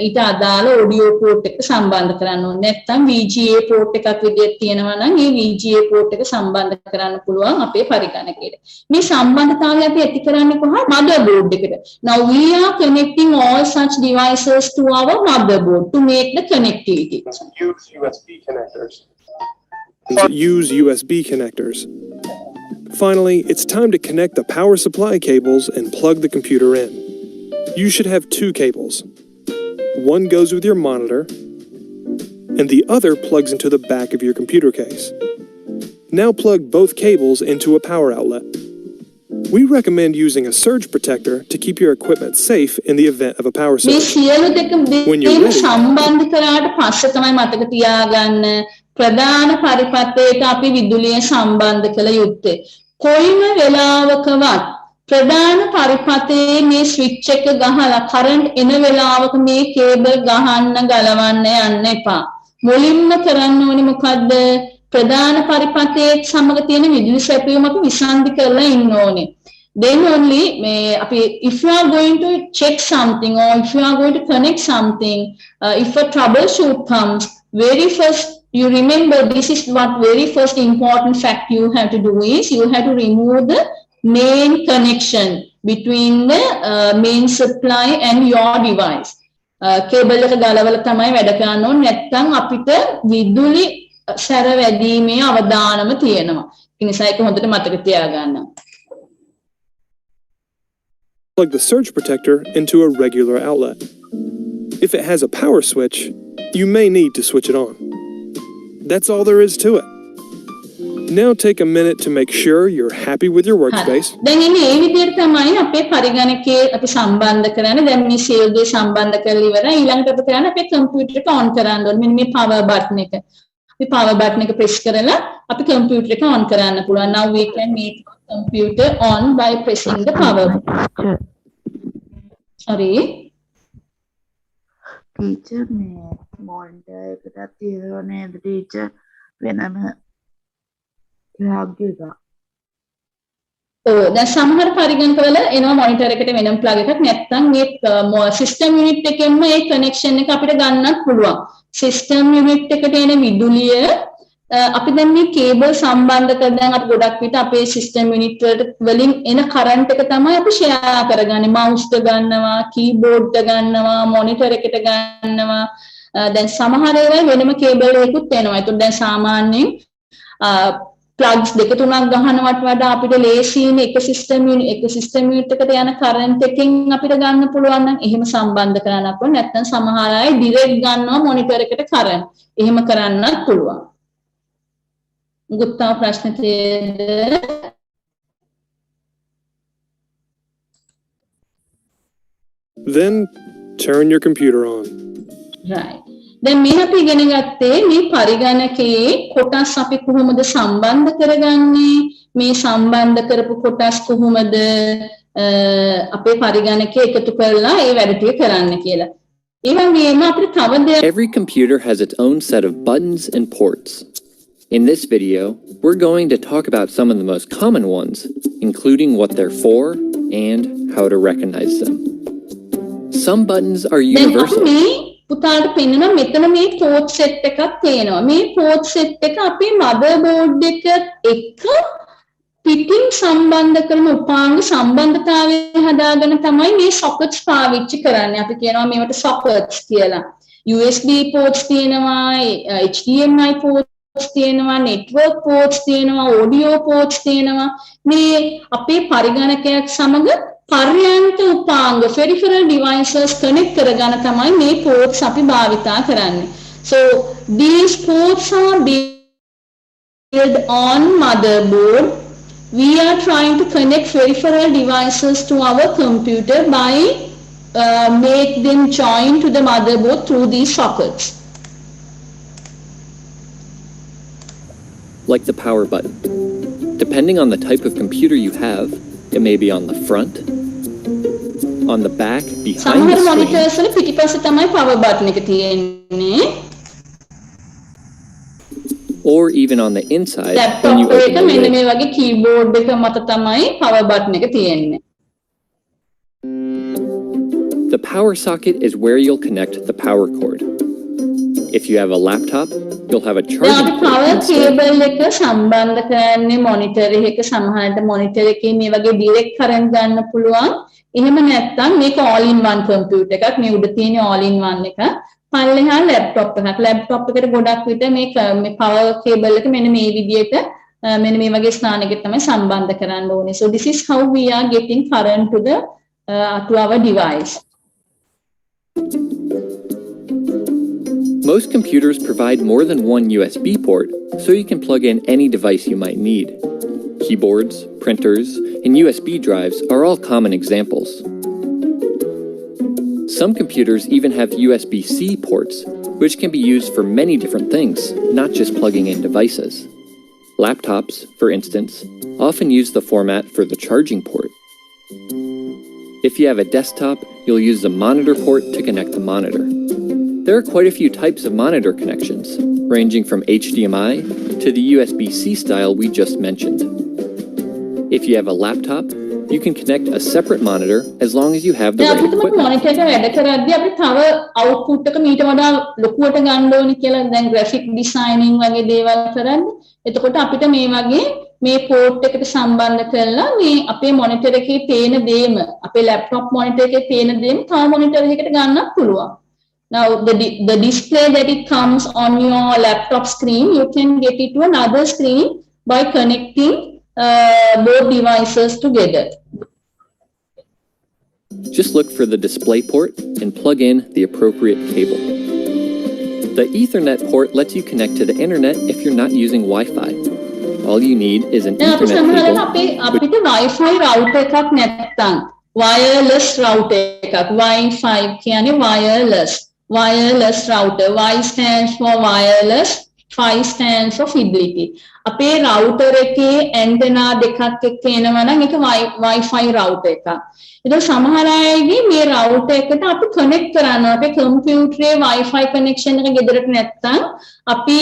ඊට අදාළ audio port එක සම්බන්ධ කරන්න ඕන. නැත්නම් VGA port එකක් විදියට තියෙනවා නම් ඒ VGA port එක සම්බන්ධ කරන්න පුළුවන් අපේ පරිගණකයට. මේ සම්බන්ධතාවය අපි ඇති කරන්නේ කොහොමද? motherboard එකට. Now we are connecting all such devices to our motherboard to make the connectivity. Use USB connectors. Finally, it's time to connect the power supply cables and plug the computer in. You should have two cables. One goes with your monitor, and the other plugs into the back of your computer case. Now plug both cables into a power outlet. We recommend using a surge protector to keep your equipment safe in the event of a power surge. When you're ready, ප්‍රධාන පරිපත්වයට අපි විදුලිය සම්බන්ධ කළ යුත්තේ. කොයිම වෙලාවකවත් ප්‍රධාන පරිපතේ මේ switch එක ගහලා කරන්ට් එන වෙලාවක මේ කේබල් ගහන්න ගලවන්න යන්න එපා. මුලින්ම කරන්න ඕනේ මොකද්ද? ප්‍රධාන පරිපතේ සමග තියෙන විදුලි සැපයුම අපි විසන්ධි කරලා ඉන්න ඕනේ. Then only if you are going to check something or if you are going to connect something, if a troubleshoot comes, very first you remember this is what very first important fact you have to do is you have to remove the main connection between the main supply and your device. Cable එක ගලවලා තමයි වැඩ කරන්න ඕනේ. නැත්නම් අපිට විදුලි සැර වැඩිීමේ අවදානම තියෙනවා. ඒ නිසා ඒක හොඳට මතක තියාගන්න. Plug the surge protector into a regular outlet. If it has a power switch, you may need to switch it on. That's all there is to it. Now take a minute to make sure you're happy with your workspace. දැන් ඉන්නේ මේ විදිහට තමයි අපේ පරිගණකයේ අපි සම්බන්ධ කරන්නේ. දැන් මේ shield එක සම්බන්ධ කරලා ඉවරයි. ඊළඟට අපි කරන්නේ අපේ කම්පියුටර් එක on කරන්න ඕනේ. මෙන්න මේ power button එක. අපි power button එක press කරලා අපි කම්පියුටර් එක on කරන්න පුළුවන්. Now we can make computer on by pressing the power button. Sorry. Teacher මේ monitor එකටත් තියෙනවා නේද teacher වෙනම plug එක. දැන් සමහර පරිගණකවල එනවා monitor එකට වෙනම plug එකක් නැත්නම් මේ system unit එකෙන්ම ඒ connection එක අපිට ගන්නත් පුළුවන්. System unit එකට එන විදුලිය අපි දැන් මේ cable සම්බන්ධ කරලා දැන් අපි ගොඩක් විට අපේ system unit වලින් එන current එක තමයි අපි share කරගන්නේ. mouse එක ගන්නවා, keyboard එක ගන්නවා, monitor එකට ගන්නවා. දැන් සමහර ඒවා වෙනම cable එකකුත් එනවා. ඒතකොට දැන් සාමාන්‍යයෙන් plugs දෙක තුනක් ගහනවට වඩා අපිට ලේසියෙන් එක system unit එකට යන current එකකින් අපිට ගන්න පුළුවන් නම් එහෙම සම්බන්ධ කරන්නත් පුළුවන්. නැත්නම් සමහර අය direct ගන්නවා monitor එකට current. එහෙම කරන්නත් පුළුවන්. गुप्ता प्रश्न थे Then, turn your computer on. right. දැන් මේ අපි ඉගෙන ගත්තේ මේ පරිගණකයේ කොටස් අපි කොහොමද සම්බන්ධ කරගන්නේ, මේ සම්බන්ධ කරපු කොටස් කොහොමද අපේ පරිගණකයේ එකතු කරලා ඒ වැඩ ටික කරන්න කියලා. ඒ වගේම අපිට තව දෙයක් Every computer has its own set of buttons and ports. In this video, we're going to talk about some of the most common ones, including what they're for and how to recognize them. Some buttons are universal. පුතාට පෙන්නන මෙතන මේ port set එකක් තියෙනවා. මේ port set එක අපේ motherboard එක එක්ක පිටින් සම්බන්ධ කරන උපාංග සම්බන්ධතාවය හදාගෙන තමයි මේ sockets පාවිච්චි කරන්නේ. අපි කියනවා මේවට sockets කියලා. USB ports තියෙනවා, HDMI ports තියෙනවා, network ports තියෙනවා, audio ports තියෙනවා. මේ අපේ පරිගණකයක් සමග පර්යාන්ත උපාංග peripheral devices connect කරගන්න තමයි මේ ports අපි භාවිතා කරන්නේ. So these ports are built on motherboard. We are trying to connect peripheral devices to our computer by make them join to the motherboard through these sockets. Like the power button. Depending on the type of computer you have, it may be on the front, on the back, behind සමහර the monitors screen, වල පිටිපස්සේ තමයි power button එක තියෙන්නේ. or even on the inside when Laptop you open එක the මෙන්න lid. මේ වගේ keyboard එක මත තමයි power button එක තියෙන්නේ. The power socket is where you'll connect the power cord. If you have a laptop, you'll have a දැන් charging අපි port power instead. cable එක සම්බන්ධ කරන්නේ monitor එක සමහරට monitor එකේ මේ වගේ direct current ගන්න පුළුවන්. එහෙම නැත්නම් මේක all in one computer එකක්. මේ උඩ තියෙන all in one එක. පල්ලෙහා laptop එකක්. laptop එකට ගොඩක් විට මේ power cable එක මෙන්න මේ විදිහට මෙන්න මේ වගේ ස්ථානයකට තමයි සම්බන්ධ කරන්න ඕනේ. So this is how we are getting current to our device. Most computers provide more than one USB port, so you can plug in any device you might need. Keyboards, printers, and USB drives are all common examples. Some computers even have USB-C ports, which can be used for many different things, not just plugging in devices. Laptops, for instance, often use the format for the charging port. If you have a desktop, you'll use the monitor port to connect the monitor. There are quite a few types of monitor connections, ranging from HDMI to the USB-C style we just mentioned. If you have a laptop, you can connect a separate monitor as long as you have the දැන් right අපිට equipment. monitor එක වැඩ කරද්දී අපි තව output එක මීට වඩා ලොකුවට ගන්න ඕනේ කියලා දැන් graphic designing වගේ දේවල් කරන්නේ. එතකොට අපිට මේ වගේ මේ port එකට සම්බන්ධ කරලා මේ අපේ monitor එකේ පේන දේම අපේ laptop monitor එකේ පේන දේම තව monitor එකකට ගන්නත් පුළුවන්. Now the display that it comes on your laptop screen, you can get it to another screen by connecting both devices together. Just look for the display port and plug in the appropriate cable. The Ethernet port lets you connect to the internet if you're not using Wi-Fi. All you need is an දැන් අපි Ethernet සමහරවිට cable. අපිට Wi-Fi router එකක් නැත්නම් wireless router එකක් Wi-Fi කියන්නේ wireless router. Y stands for wireless, Fi stands for fidelity. අපේ router එකේ antenna දෙකක් එක්ක එනවා නම් ඒක Wi-Fi router එකක්. ඒක සමහර අයගේ මේ router එකට අපි connect කරනවා. අපේ computer Wi-Fi connection එක ගෙදරට නැත්නම් අපි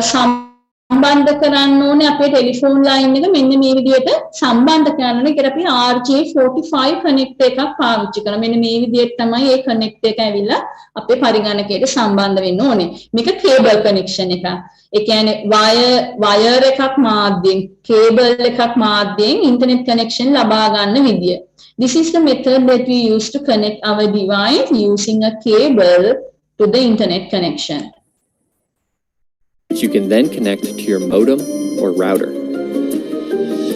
සම්බන්ධ කරන්න ඕනේ අපේ ටෙලිෆෝන් ලයින් එක මෙන්න මේ විදිහට සම්බන්ධ කරන්න ඕනේ. ඒකට අපි RJ45 connector එකක් පාවිච්චි කරනවා. මෙන්න මේ විදිහට තමයි මේ connector එක ඇවිල්ලා අපේ පරිගණකයට සම්බන්ධ වෙන්න ඕනේ. මේක cable connection එකක්. ඒ කියන්නේ wire එකක් මාධ්‍යයෙන් cable එකක් මාධ්‍යයෙන් internet connection ලබා ගන්න විදිය. This is the method that we use to connect our device using a cable to the internet connection. Which you can then connect to your modem or router.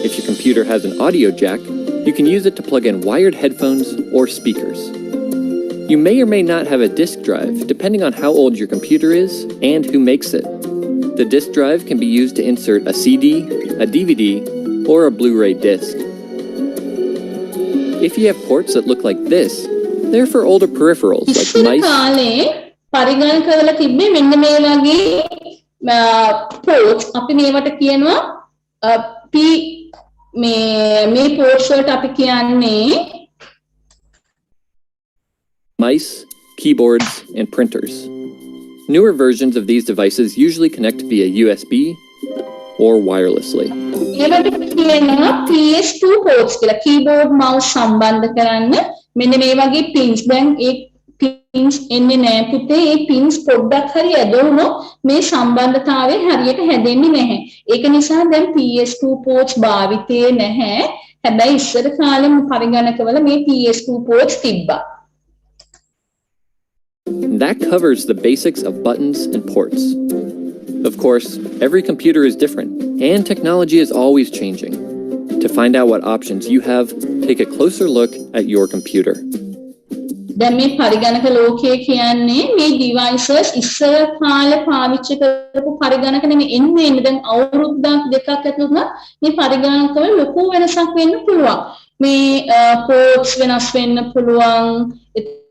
If your computer has an audio jack, you can use it to plug in wired headphones or speakers. You may or may not have a disk drive, depending on how old your computer is and who makes it. The disk drive can be used to insert a CD, a DVD, or a Blu-ray disc. If you have ports that look like this, They're for older peripherals like ඉස්සර mice, කාලේ පරිගණක වල තිබ්බේ මෙන්න මේ වගේ ports අපි මේවට කියනවා P මේ ports වලට අපි කියන්නේ mice, keyboards, and printers. Newer versions of these devices usually connect via USB or wirelessly. ඒවට කියනවා PS2 ports කියලා. keyboard mouse සම්බන්ධ කරන්න මෙන්න මේ වගේ pins. දැන් ඒ pins එන්නේ නැහැ පුතේ. ඒ pins පොඩ්ඩක් හරි ඇදුණොත් මේ සම්බන්ධතාවය හරියට හැදෙන්නේ නැහැ. ඒක නිසා දැන් PS2 ports භාවිතේ නැහැ. හැබැයි ඉස්සර කාලේ පරිගණකවල මේ PS2 ports තිබ්බා. That covers the basics of buttons and ports. Of course, every computer is different, and technology is always changing. To find out what options you have, take a closer look at your computer. දැන් මේ පරිගණක ලෝකයේ කියන්නේ මේ devices ඉස්සර කාලේ පාවිච්චි කරපු පරිගණක නෙමෙයි එන්නේ දැන් අවුරුද්දක් දෙකක් ඇතුළත මේ පරිගණකවල ලොකු වෙනසක් වෙන්න පුළුවන්. මේ ports වෙනස් වෙන්න පුළුවන්.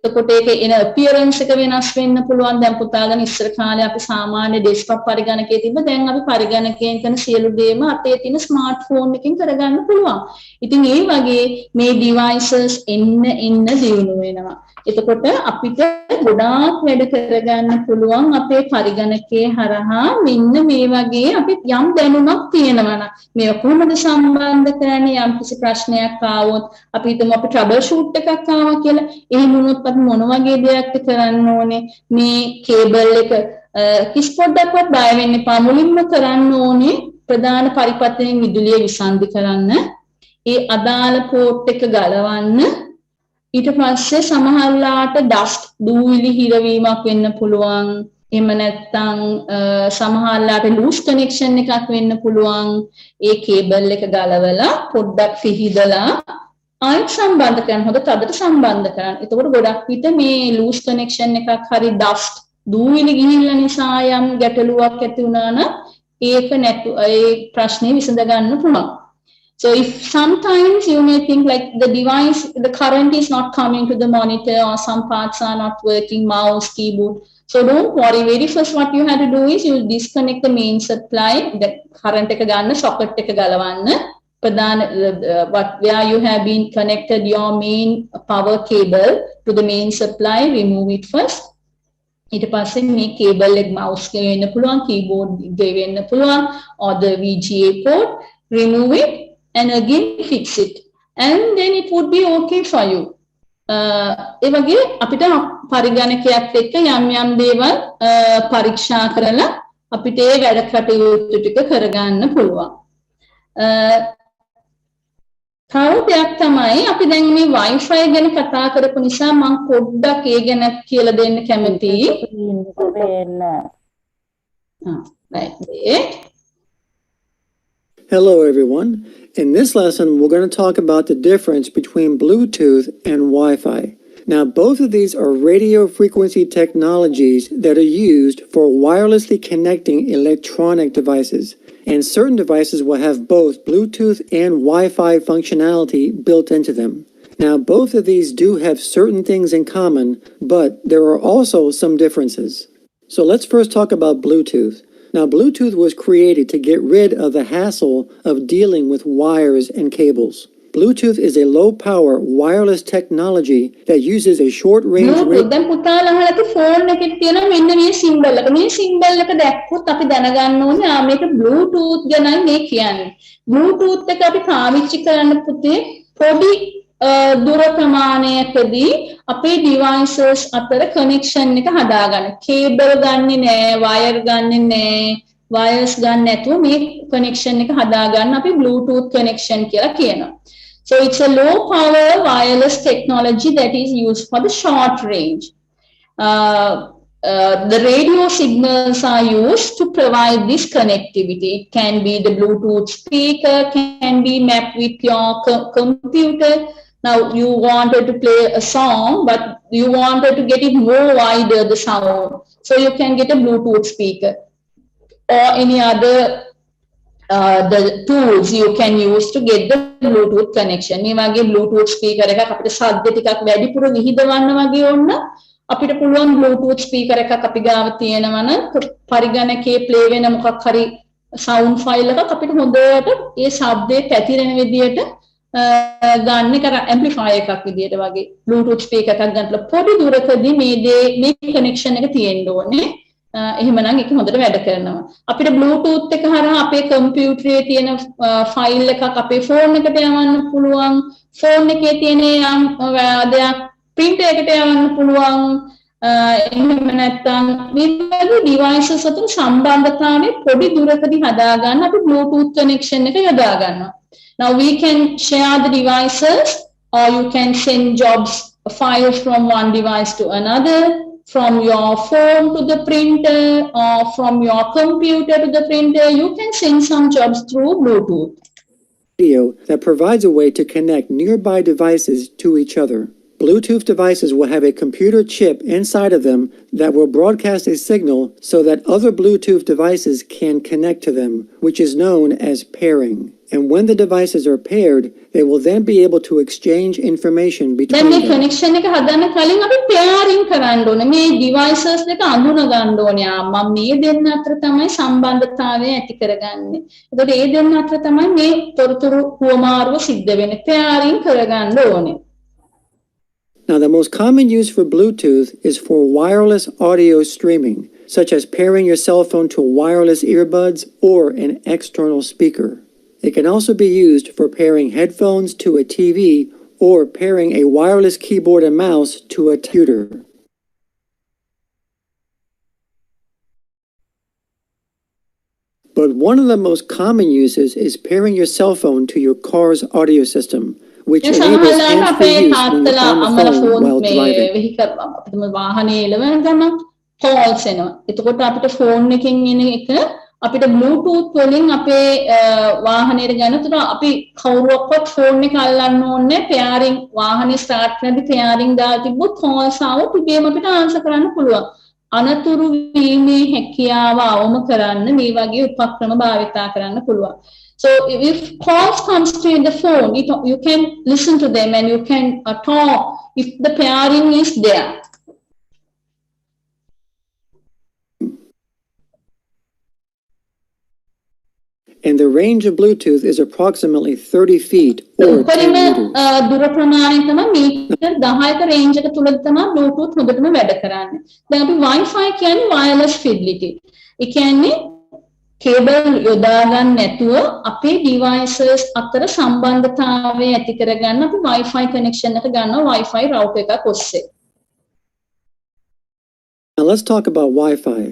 එතකොට ඒකේ එන appearance එක වෙනස් වෙන්න පුළුවන්. දැන් පුතාගෙන ඉස්සර කාලේ අපි සාමාන්‍ය desktop පරිගණකයේ තිබ්බ දැන් අපි පරිගණකයෙන් කරන සියලු දේම අතේ තියෙන smartphone එකකින් කරගන්න පුළුවන්. ඉතින් ඒ වගේ මේ devices එන්න දියුණු වෙනවා. එතකොට අපිට ගොඩාක් වැඩ කරගන්න පුළුවන් අපේ පරිගණකයේ හරහා මෙන්න මේ වගේ අපි යම් දැනුමක් තියෙනවා නම් මේක කොහොමද සම්බන්ධ කරන්නේ යම් කිසි ප්‍රශ්නයක් ආවොත් අපි හිතමු අපි trouble shoot එකක් ආවා කියලා එහෙම වුණොත් අපි මොන වගේ දෙයක්ද කරන්න ඕනේ මේ කේබල් එක කිසි පොඩ්ඩක්වත් බය වෙන්න එපා මුලින්ම කරන්න ඕනේ ප්‍රධාන පරිපථයෙන් විදුලිය විසන්ධි කරන්න ඒ අදාළ පෝට් එක ගලවන්න ඊට පස්සේ සමහරලාට ඩස්ට් දූවිලි හිරවීමක් වෙන්න පුළුවන් එහෙම නැත්නම් සමහරලාට ලූස් කනෙක්ෂන් එකක් වෙන්න පුළුවන් ඒ කේබල් එක ගලවලා පොඩ්ඩක් පිහිදලා ආයෙත් සම්බන්ධ කරන්න හොඳ තදට සම්බන්ධ කරන්න. එතකොට ගොඩක් විට මේ ලූස් කනෙක්ෂන් එකක් හරි ඩස්ට් දූවිලි ගිහිල්ලා නිසා යම් ගැටලුවක් ඇති වුණා නම් ඒක නැතු ඒ ප්‍රශ්නේ විසඳ ගන්න පුළුවන්. So if sometimes you may think like the device, the current is not coming to the monitor or some parts are not working, mouse, keyboard. So don't worry. Very first what you have to do is you disconnect the main supply, the current එක ගන්න, socket එක ගලවන්න. Where you have been connected your main power cable to the main supply, remove it first. ඊට පස්සේ මේ cable එක mouse එක වෙන්න පුළුවන්, keyboard එක වෙන්න පුළුවන්, or the VGA port, remove it. And again fix it and then it would be okay for you. ඒ වගේ අපිට පරිගණකයක් එක්ක යම් දේවල් පරීක්ෂා කරලා අපිට ඒ වැඩ කටයුතු ටික කරගන්න පුළුවන්. තව දෙයක් තමයි අපි දැන් මේ Wi-Fi ගැන කතා කරපු නිසා මම පොඩ්ඩක් ඒ ගැන කියලා දෙන්න කැමතියි. Right. Hello everyone. In this lesson, we're going to talk about the difference between Bluetooth and Wi-Fi. Now, both of these are radio frequency technologies that are used for wirelessly connecting electronic devices. And certain devices will have both Bluetooth and Wi-Fi functionality built into them. Now, both of these do have certain things in common, but there are also some differences. So let's first talk about Bluetooth. Now, Bluetooth was created to get rid of the hassle of dealing with wires and cables. Bluetooth is a low-power wireless technology that uses a short-range radio. දැන් පුතාලා අහලා තියෙ phone එකේ තියෙන මෙන්න මේ symbol එක. මේ symbol එක දැක්කොත් අපි දැනගන්න ඕනේ මේක Bluetooth ගැනයි මේ කියන්නේ. Bluetooth එක අපි පාවිච්චි කරන්න පුතේ පොඩි දුර ප්‍රමාණයකදී අපේ devices අතර connection එක හදාගන්න. Cable ගන්නෙ නෑ, wire ගන්නෙ නෑ, wires ගන්න නැතුව මේ connection එක හදාගන්න අපි Bluetooth connection කියලා කියනවා. So it's a low power wireless technology that is used for the short range. The radio signals are used to provide this connectivity. It can be the Bluetooth speaker, can be mapped with your computer. Now you wanted to play a song, but you wanted to get it more wider, the sound. So you can get a Bluetooth speaker or any other the tools you can use to get the Bluetooth connection. මේ වගේ Bluetooth speaker එකක් අපිට ශබ්ද ටිකක් වැඩිපුර විහිදවන්න වගේ ඕන අපිට පුළුවන් Bluetooth speaker එකක් අපි ගාව තියෙනවා නම් පරිගණකයේ play වෙන මොකක් හරි sound file එකක් අපිට හොඳට ඒ ශබ්දේ පැතිරෙන විදියට ගන්න කර amplifier එකක් විදියට වගේ Bluetooth speaker එකක් ගන්නලා පොඩි දුරකදී මේ connection එක තියෙන්න ඕනේ. එහෙමනම් ඒක හොඳට වැඩ කරනවා. අපිට Bluetooth එක හරහා අපේ කම්පියුටරේ තියෙන ෆයිල් එකක් අපේ ෆෝන් එකට යවන්න පුළුවන්. ෆෝන් එකේ තියෙන යම් දෙයක් printer එකට යවන්න පුළුවන්. එහෙම නැත්නම් මේ වගේ devices අතර සම්බන්ධතාවය පොඩි දුරකදී හදා ගන්න අපි Bluetooth connection එක යොදා ගන්නවා. Now we can share the devices or you can send jobs files from one device to another. From your phone to the printer or from your computer to the printer, you can send some jobs through Bluetooth. Radio that provides a way to connect nearby devices to each other. Bluetooth devices will have a computer chip inside of them that will broadcast a signal so that other Bluetooth devices can connect to them, which is known as pairing. And when the devices are paired, they will then be able to exchange information between them. Then connection එක හදන්න කලින් අපි pairing කරන්න ඕනේ. මේ devices දෙක අඳුන ගන්න ඕනේ. මම මේ දෙන්න අතර තමයි සම්බන්ධතාවය ඇති කරගන්නේ. ඒකට ඒ දෙන්න අතර තමයි මේ තොරතුරු හුවමාරුව සිද්ධ වෙන්නේ. pairing කරගන්න ඕනේ. Now, the most common use for Bluetooth is for wireless audio streaming, such as pairing your cell phone to wireless earbuds or an external speaker. It can also be used for pairing headphones to a TV or pairing a wireless keyboard and mouse to a computer. But one of the most common uses is pairing your cell phone to your car's audio system, which enables hands-free use when you're on the phone while driving. අපිට Bluetooth වලින් අපේ වාහනේට ගන්න තුන අපි කවුරුවක්වත් phone එක අල්ලන්න ඕනේ pairing වාහනේ ස්ටාර්ට් කරද්දී pairing දාලා තිබ්බොත් calls ආවොත් ඉබේම අපිට answer කරන්න පුළුවන්. අනතුරු වීමේ හැකියාව අවම කරන්න මේ වගේ උපක්‍රම භාවිතා කරන්න පුළුවන්. So if calls comes to the phone, you can listen to them and you can talk if the pairing is there. And the range of Bluetooth is approximately 30 feet or 10 meters. දුර ප්‍රමාණය තමයි metre 10ක Range එක තුල තමයි Bluetooth හොඳටම වැඩ කරන්නේ. දැන් අපි Wi-Fi කියන්නේ wireless fidelity. ඒ කියන්නේ කේබල් යොදා ගන්න නැතුව අපේ devices අතර සම්බන්ධතාවය ඇති කරගන්න අපි Wi-Fi connection එක ගන්නවා Wi-Fi router එකක් ඔස්සේ. Now let's talk about Wi-Fi.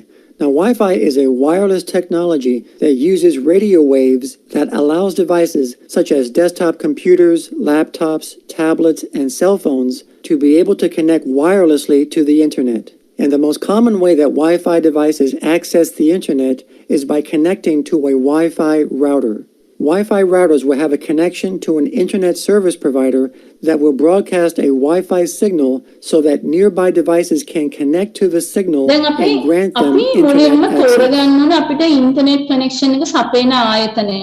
Now, Wi-Fi is a wireless technology that uses radio waves that allows devices such as desktop computers, laptops, tablets, and cell phones to be able to connect wirelessly to the internet. And the most common way that Wi-Fi devices access the internet is by connecting to a Wi-Fi router. Wi-Fi routers will have a connection to an internet service provider that will broadcast a Wi-Fi signal so that nearby devices can connect to the signal and grant them internet access. අපිට internet connection එක සපයන ආයතනය.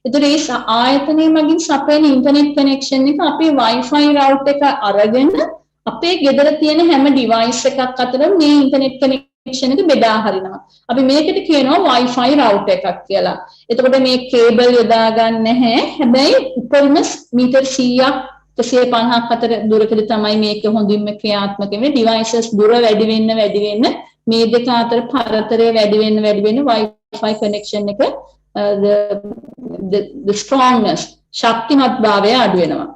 ඒතර ඒ ආයතනය මගින් සපයන internet connection එක අපේ Wi-Fi router එක අරගෙන අපේ ගෙදර තියෙන හැම device එකක් අතර මේ internet connection එක බෙදා හරිනවා. අපි මේකට කියනවා Wi-Fi router එකක් කියලා. එතකොට මේ කේබල් යොදා ගන්න නැහැ. හැබැයි උපරිම මීටර් 100ක් 150ක් අතර දුරකදී තමයි මේක හොඳින්ම ක්‍රියාත්මක වෙන්නේ. devices දුර වැඩි වෙන්න මේ දෙක අතර පරතරය වැඩි වෙන්න Wi-Fi connection එක the strongness ශක්තිමත් භාවය අඩු වෙනවා.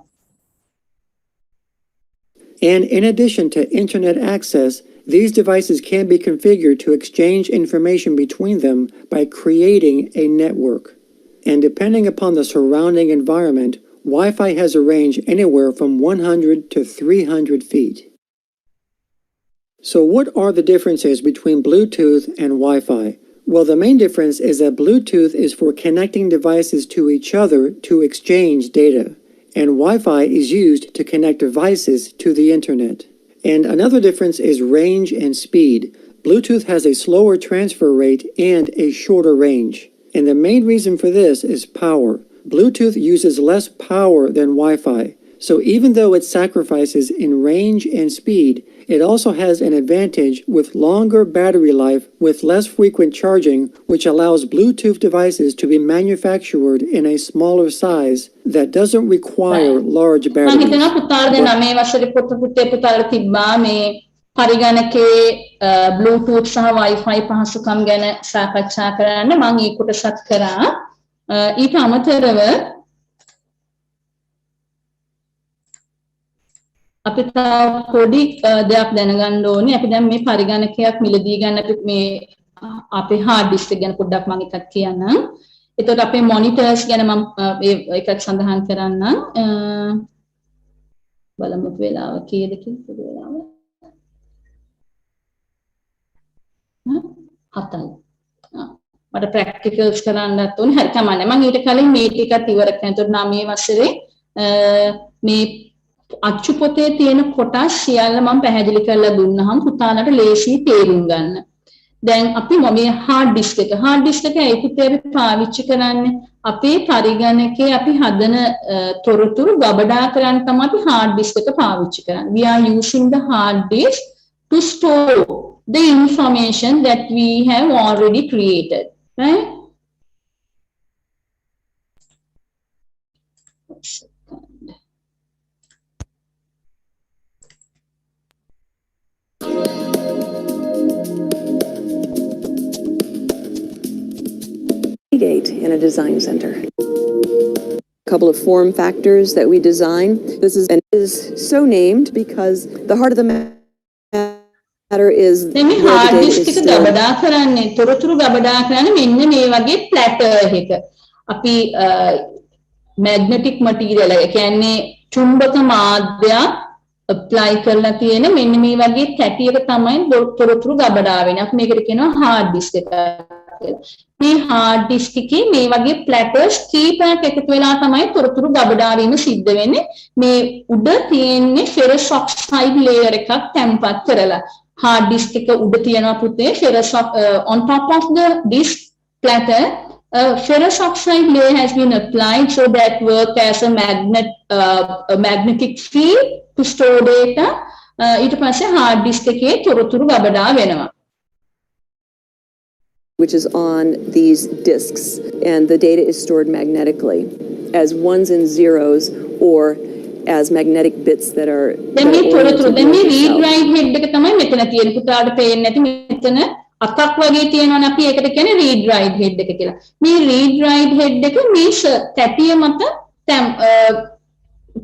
And in addition to internet access, these devices can be configured to exchange information between them by creating a network. And depending upon the surrounding environment, Wi-Fi has a range anywhere from 100 to 300 feet. So what are the differences between Bluetooth and Wi-Fi? Well, the main difference is that Bluetooth is for connecting devices to each other to exchange data, and Wi-Fi is used to connect devices to the internet. And another difference is range and speed. Bluetooth has a slower transfer rate and a shorter range. And the main reason for this is power. Bluetooth uses less power than Wi-Fi. So even though it sacrifices in range and speed, it also has an advantage with longer battery life with less frequent charging, which allows Bluetooth devices to be manufactured in a smaller size that doesn't require large batteries. පරිගණකයේ Bluetooth සහ Wi-Fi පහසුකම් ගැන සාකච්ඡා කරන්න මම ඒ කොටසත් කරා. ඊට අමතරව අපි පොඩි දෙයක් දැනගන්න ඕනේ. අපි දැන් මේ පරිගණකයක් මිලදී ගන්න අපි මේ අපේ hard disk එක ගැන පොඩ්ඩක් මම එකක් කියන්නම්. එතකොට අපේ monitors ගැන මම එකක් සඳහන් කරන්නම්. බලමු වෙලාව කීයද කියලා වෙලාව. 7යි. මට practicals කරන්නත් ඕනේ. හරි කමන්නේ. මම ඊට කලින් මේ ටිකත් ඉවර කරනවා. එතකොට 9 වසරේ මේ අච්චු පොතේ තියෙන කොටස් සියල්ල මම පැහැදිලි කරලා දුන්නාම පුතාලට ලේසි තේරුම් ගන්න. දැන් අපි මේ hard disk එක ඒකත් අපි පාවිච්චි කරන්නේ අපේ පරිගණකයේ අපි හදන තොරතුරු ගබඩා කරන්න තමයි අපි hard disk එක පාවිච්චි කරන්නේ. We are using the hard disk to store the information that we have already created, right? In a design center. A couple of form factors that we design. This is so named because the heart of the matter is hard disk එක ගබඩා කරන්නේ තොරතුරු ගබඩා කරන්නේ මෙන්න මේ වගේ platter එක. අපි magnetic material එක කියන්නේ චුම්බක මාධ්‍යයක් apply කරලා තියෙන මෙන්න මේ වගේ තැටියක තමයි තොරතුරු ගබඩා වෙන්නේ. අපි මේකට කියනවා hard disk එක. මේ hard disk එකේ මේ වගේ platters කීපයක් එකතු වෙලා තමයි තොරතුරු ගබඩා වීම සිද්ධ වෙන්නේ. මේ උඩ තියෙන්නේ ferrous oxide layer එකක් තැම්පත් කරලා. hard disk එක උඩ තියෙනවා පුතේ ferrous on top of the disk platter ferrous oxide layer has been applied so that work as a magnetic field to store data. ඊට පස්සේ hard disk එකේ තොරතුරු ගබඩා වෙනවා. Which is on these disks, and the data is stored magnetically as ones and zeros or as magnetic bits that are. Then we read write head එක තමයි මෙතන තියෙන පුතාට පේන්නේ නැති මෙතන අතක් වගේ තියෙනවනේ අපි ඒකට කියන්නේ read write head එක කියලා. මේ read write head එක මේ තැටිය මත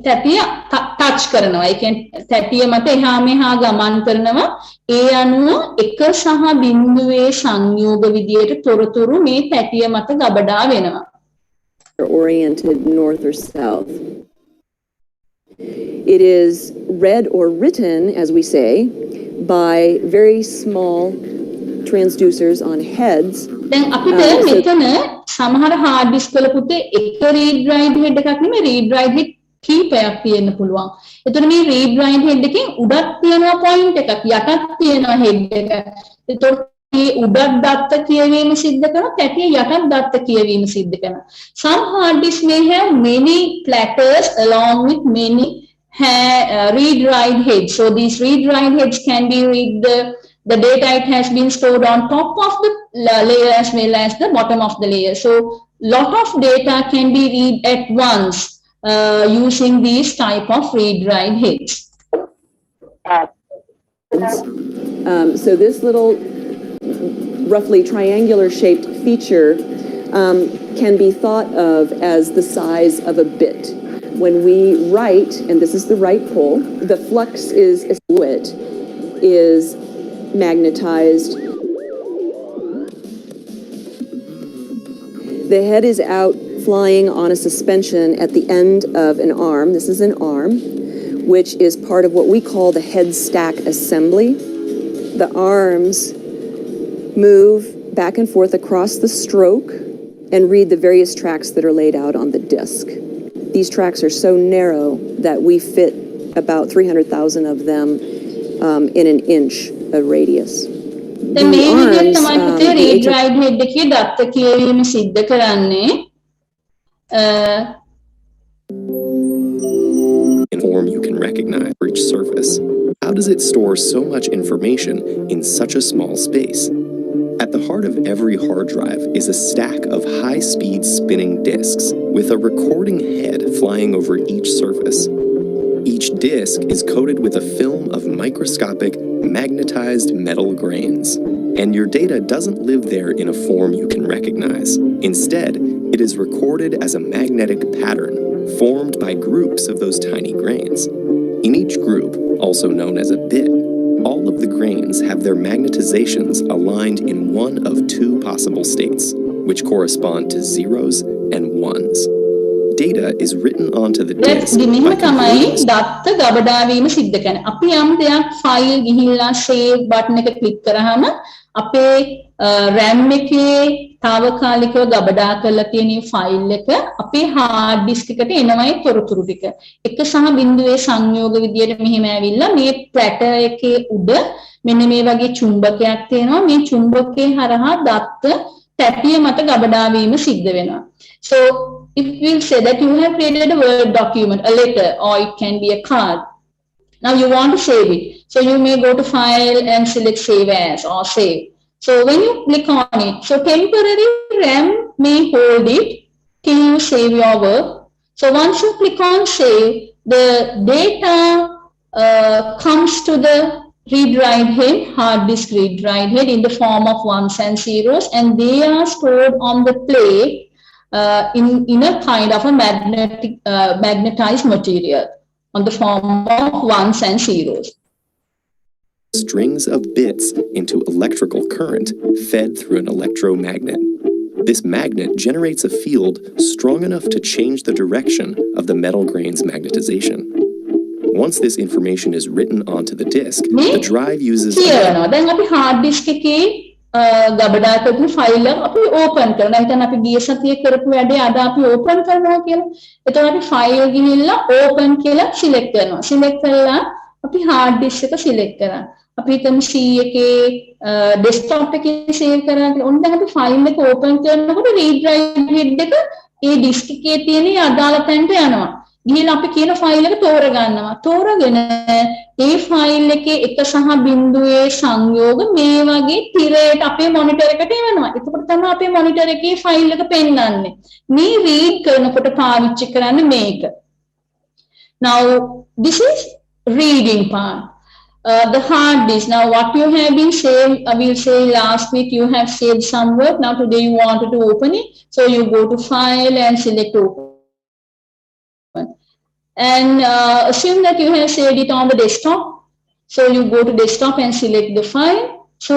තැටිය touch කරනවා. ඒ කියන්නේ තැටිය මත එහා මෙහා ගමන් කරනවා. ඒ අනුව එක සහ බිඳුවේ සංයෝග විදියට තොරතුරු මේ තැටිය මත ගබඩා වෙනවා. Oriented north or south. It is read or written, as we say, by very small transducers on heads. දැන් අපිට මෙතන සමහර hard disk වල පුතේ එක read write head එකක් නෙමෙයි read write head කීපයක් තියෙන්න පුළුවන්. එතකොට මේ read write head එකෙන් උඩක් තියෙනවා point එකක් යටත් තියෙනවා head එක. එතකොට මේ උඩක් දත්ත කියවීම සිද්ධ කරනවා තැටිය යටත් දත්ත කියවීම සිද්ධ කරනවා. Some hard disks may have many platters along with many read write heads. So these read write heads can be read the data it has been stored on top of the layer as well as the bottom of the layer. So lot of data can be read at once. Using these type of read-write heads. So this little roughly triangular shaped feature can be thought of as the size of a bit. When we write, and this is the right pole, the flux is magnetized. The head is out flying on a suspension at the end of an arm. This is an arm, which is part of what we call the head stack assembly. The arms move back and forth across the stroke and read the various tracks that are laid out on the disc. These tracks are so narrow that we fit about 300,000 of them in an inch of radius. the arms, the read write head එකේ දත්ත කියවීම සිද්ධ කරන්නේ form you can recognize for each surface. How does it store so much information in such a small space? At the heart of every hard drive is a stack of high-speed spinning disks with a recording head flying over each surface. Each disk is coated with a film of microscopic, magnetized metal grains. And your data doesn't live there in a form you can recognize. Instead, it is recorded as a magnetic pattern formed by groups of those tiny grains. In each group, also known as a bit, all of the grains have their magnetizations aligned in one of two possible states, which correspond to zeros and ones. Data is written onto the disk by converting දත්ත ගබඩාවීම සිද්ධ කරන්නේ. අපි යම් දෙයක් file ගිහිල්ලා save button එක click කරාම අපේ RAM එකේ తాවකාලිකව ගබඩා කරලා තියෙන ෆයිල් එක අපේ hard disk එකට එනවයි තොරතුරු ටික. 1 සහ බිඳුවේ සංයෝග විදියට මෙහෙම ඇවිල්ලා මේ platter එකේ උඩ මෙන්න මේ වගේ චුම්බකයක් තියෙනවා. මේ චුම්බකයේ හරහා දත්ත තැටිය මත ගබඩා වීම සිද්ධ වෙනවා. So if we'll say that you have created a Word document, a letter, or it can be a card. Now you want to save it. So you may go to File and select Save As or Save. So when you click on it, so temporary RAM may hold it till you save your work. So once you click on Save, the data comes to the read-write head, hard disk read-write head in the form of ones and zeros, and they are stored on the plate in a kind of a magnetized material on the form of ones and zeros. Strings of bits into electrical current fed through an electromagnet. This magnet generates a field strong enough to change the direction of the metal grain's magnetization. Once this information is written onto the disk, the drive uses then අපි hard disk එකේ ගබඩා කරපු file එක අපි open කරනවා. නැත්නම් අපි ගිය සතියේ කරපු වැඩේ අද අපි ඕපන් කරනවා කියලා. එතකොට අපි ෆයිල් ගිහිල්ලා ඕපන් කියලා සිලෙක්ට් කරනවා. සිලෙක්ට් කරලා අපි hard disk එක සිලෙක්ට් කරා. අපි හිතමු C එකේ desktop එකේ save කරා කියලා. ඔන්න දැන් අපි ෆයිල් එක ඕපන් කරනකොට read write head එක ඒ disk එකේ තියෙන අදාළ තැනට යනවා. ගිහිල්ලා අපි කියන ෆයිල් එක තෝරගන්නවා. තෝරගෙන ඒ ෆයිල් එකේ 1 සහ බිඳුවේ සංයෝග මේ වගේ තිරයට අපේ මොනිටර් එකට එවනවා. එතකොට තමයි අපේ මොනිටර් එකේ ෆයිල් එක පෙන්වන්නේ. මේ රීඩ් කරනකොට පාවිච්චි කරන්නේ මේක. Now this is reading part. The hard disk. Now what you have been saved, we'll say last week you have saved some work. Now today you wanted to open it. So you go to File and select Open. And assume that you have saved it on the desktop. So you go to desktop and select the file. So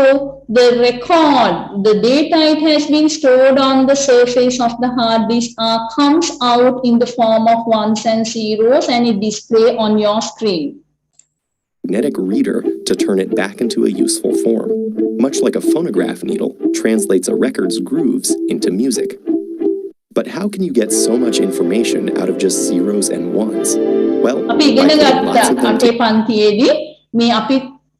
the record, the data it has been stored on the surface of the hard disk comes out in the form of ones and zeros, and it displays on your screen. Magnetic reader to turn it back into a useful form, much like a phonograph needle translates a record's grooves into music. But how can you get so much information out of just zeros and ones? Well, අපි ඉගෙන ගත්තා අපේ පන්තියේදී මේ අපි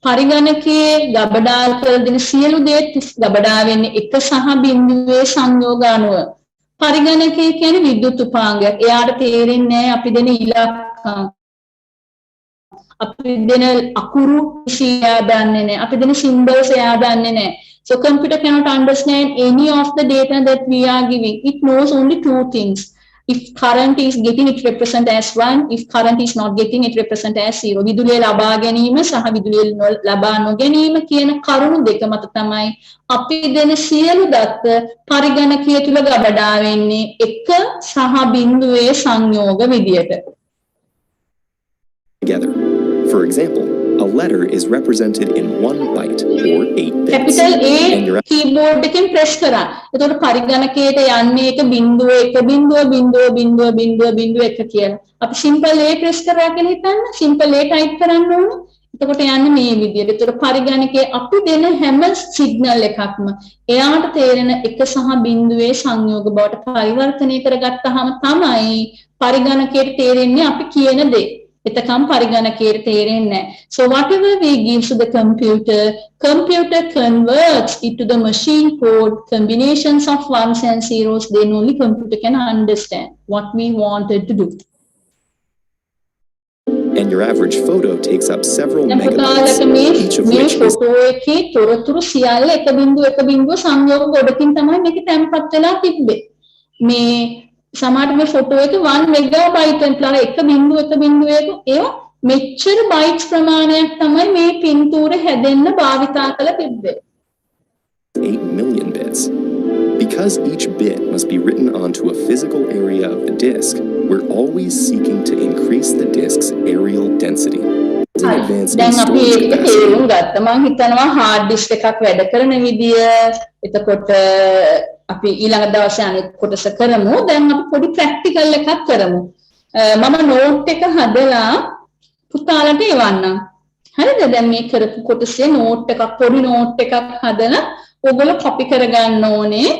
පරිගණකයේ ගබඩා කරලා දෙන සියලු දේ ගබඩා වෙන්නේ 1 සහ බිඳුවේ සංයෝග අනුව. පරිගණකය කියන්නේ විද්‍යුත් උපාංගයක්. එයාට තේරෙන්නේ නැහැ අපි දෙන ඉලක්කම්. අපි දෙන අකුරු සියා දන්නේ නැහැ. අපි දෙන symbols එයා දන්නේ නැහැ. So computer cannot understand any of the data that we are giving. It knows only two things. If current is getting, it represent as 1. If current is not getting, it represent as 0. විදුලිය ලබා ගැනීම සහ විදුලිය ලබා නොගැනීම කියන කරුණු දෙක මත තමයි අපි දෙන සියලු දත්ත පරිගණකය තුල ගබඩා වෙන්නේ 1 සහ බිඳුවේ සංයෝග විදියට. Together. For example, a letter is represented in 1 byte or 8 bits. Capital A keyboard එකෙන් press කරා. එතකොට පරිගණකයට යන්නේ එක බිඳුව 1 කියලා. අපි simple A press කරා කියලා හිතන්න. simple A type කරන්න ඕනේ. එතකොට යන්නේ මේ විදියට. එතකොට පරිගණකයේ අපි දෙන හැම signal එකක්ම එයාට තේරෙන 1 සහ බිඳුවේ සංයෝග බවට පරිවර්තනය කරගත්තාම තමයි පරිගණකයට තේරෙන්නේ අපි කියන දේ. එතකම් පරිගණකයට තේරෙන්නේ නැහැ. So whatever we give to the computer converts it to the machine code, combinations of ones and zeros, then only computer can understand what we wanted to do. And your average photo takes up several megabytes, each of which is photo එකේ තොරතුරු සියල්ල 1.1 සංයෝග ගොඩකින් තමයි මේක තැම්පත් වෙලා තිබ්බේ. මේ සමහර මේ ෆොටෝ එක 1 මෙගාබයිට් වල 1.1 ඒවා මෙච්චර බයිට්ස් ප්‍රමාණයක් තමයි මේ පින්තූර හැදෙන්න භාවිතා කළ තිබ්බේ. 8 million bits. Because each bit must be written onto a physical area of the disk, we're always seeking to increase the disk's areal density. දැන් අපි ඒක තේරුම් ගත්තා. මම හිතනවා hard disk එකක් වැඩ කරන විදිය. එතකොට අපි ඊළඟ දවසේ අනිත් කොටස කරමු. දැන් අපි පොඩි ප්‍රැක්ටිකල් එකක් කරමු. මම නෝට් එක හදලා පුතාලට එවන්නම්. හරිද? දැන් මේ කරපු කොටසේ නෝට් එකක් පොඩි නෝට් එකක් හදලා ඔයගොල්ලෝ කොපි කරගන්න ඕනේ.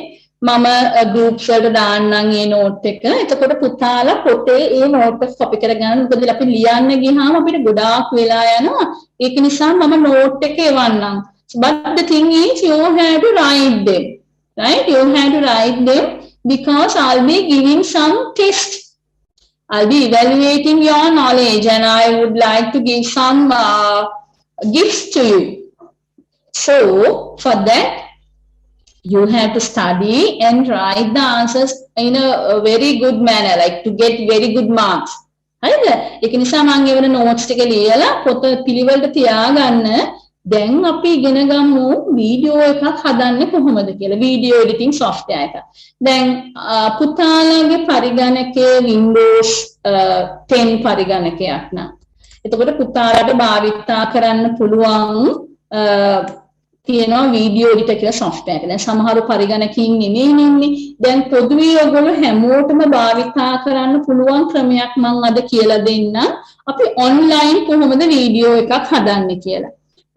මම groups වලට දාන්නම් මේ නෝට් එක. එතකොට පුතාලා පොතේ මේ නෝට් එක කොපි කරගන්න. මොකද අපි ලියන්න ගියාම අපිට ගොඩාක් වෙලා යනවා. ඒක නිසා මම නෝට් එක එවන්නම්. But the thing is you have to write them. Right? You have to write them because I'll be giving some tests. I'll be evaluating your knowledge and I would like to give some gifts to you. So, for that, you have to study and write the answers in a very good manner, like to get very good marks. හරිද? ඒක නිසා මම එවන notes ටික ලියලා පොත පිළිවෙලට තියාගන්න. දැන් අපි ඉගෙන ගමු වීඩියෝ එකක් හදන්නේ කොහොමද කියලා. වීඩියෝ එඩිටින් software එක. දැන් පුතාලගේ පරිගණකයේ Windows 10 පරිගණකයක් නා. එතකොට පුතාලට භාවිතා කරන්න පුළුවන් තියෙනවා වීඩියෝ එඩිටර් කියලා software එක. දැන් සමහර පරිගණකකින් නෙමෙයි ඉන්නේ. දැන් පොදුවේ ඔයගොල්ලෝ හැමෝටම භාවිතා කරන්න පුළුවන් ක්‍රමයක් මම අද කියලා දෙන්නම්. අපි online කොහොමද වීඩියෝ එකක් හදන්නේ කියලා.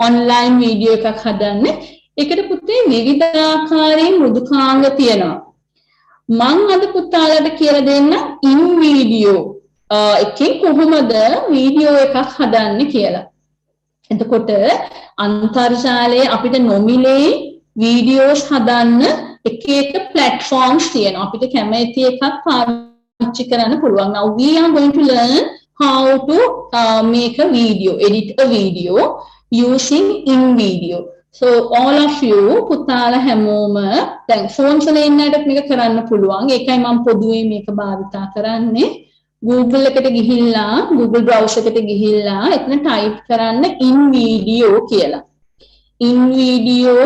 online වීඩියෝ එකක් හදන්නේ. ඒකට පුතේ විවිධාකාරයේ මෘදුකාංග තියෙනවා. මම අද පුතාලට කියලා දෙන්න in වීඩියෝ එකෙන් කොහොමද වීඩියෝ එකක් හදන්නේ කියලා. එතකොට අන්තර්ජාලයේ අපිට නොමිලේ වීඩියෝස් හදන්න එක එක platforms තියෙනවා. අපිට කැමති එකක් පාවිච්චි කරන්න පුළුවන්. Now we are going to learn how to make a video, edit a video using InVideo. So all of you පුතාලා හැමෝම දැන් ෆෝන්ස් වල ඉන්නකට මේක කරන්න පුළුවන්. ඒකයි මම පොදුවේ මේක භාවිතා කරන්නේ. Google එකට ගිහිල්ලා Google browser එකට ගිහිල්ලා එතන type කරන්න InVideo කියලා. InVideo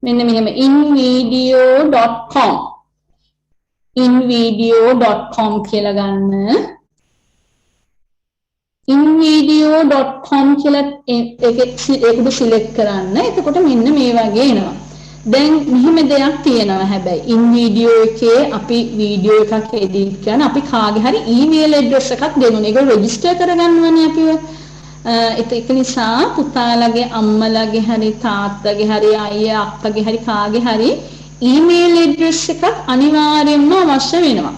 මෙන්න මෙහෙම invideo.com invideo.com කියලා ගන්න. invideo.com කියලා ඒකෙත් select කරන්න. එතකොට මෙන්න මේ වගේ එනවා. දැන් මෙහෙම දෙයක් තියෙනවා හැබැයි InVideo එකේ අපි වීඩියෝ එකක් edit කරන අපි කාගේ හරි email address එකක් දෙනුනේ. ඒක register කරගන්නවනේ අපිව. ඒක නිසා පුතාලගේ අම්මලාගේ හරි තාත්තගේ හරි අයියා අක්කගේ හරි කාගේ හරි email address එකක් අනිවාර්යයෙන්ම අවශ්‍ය වෙනවා.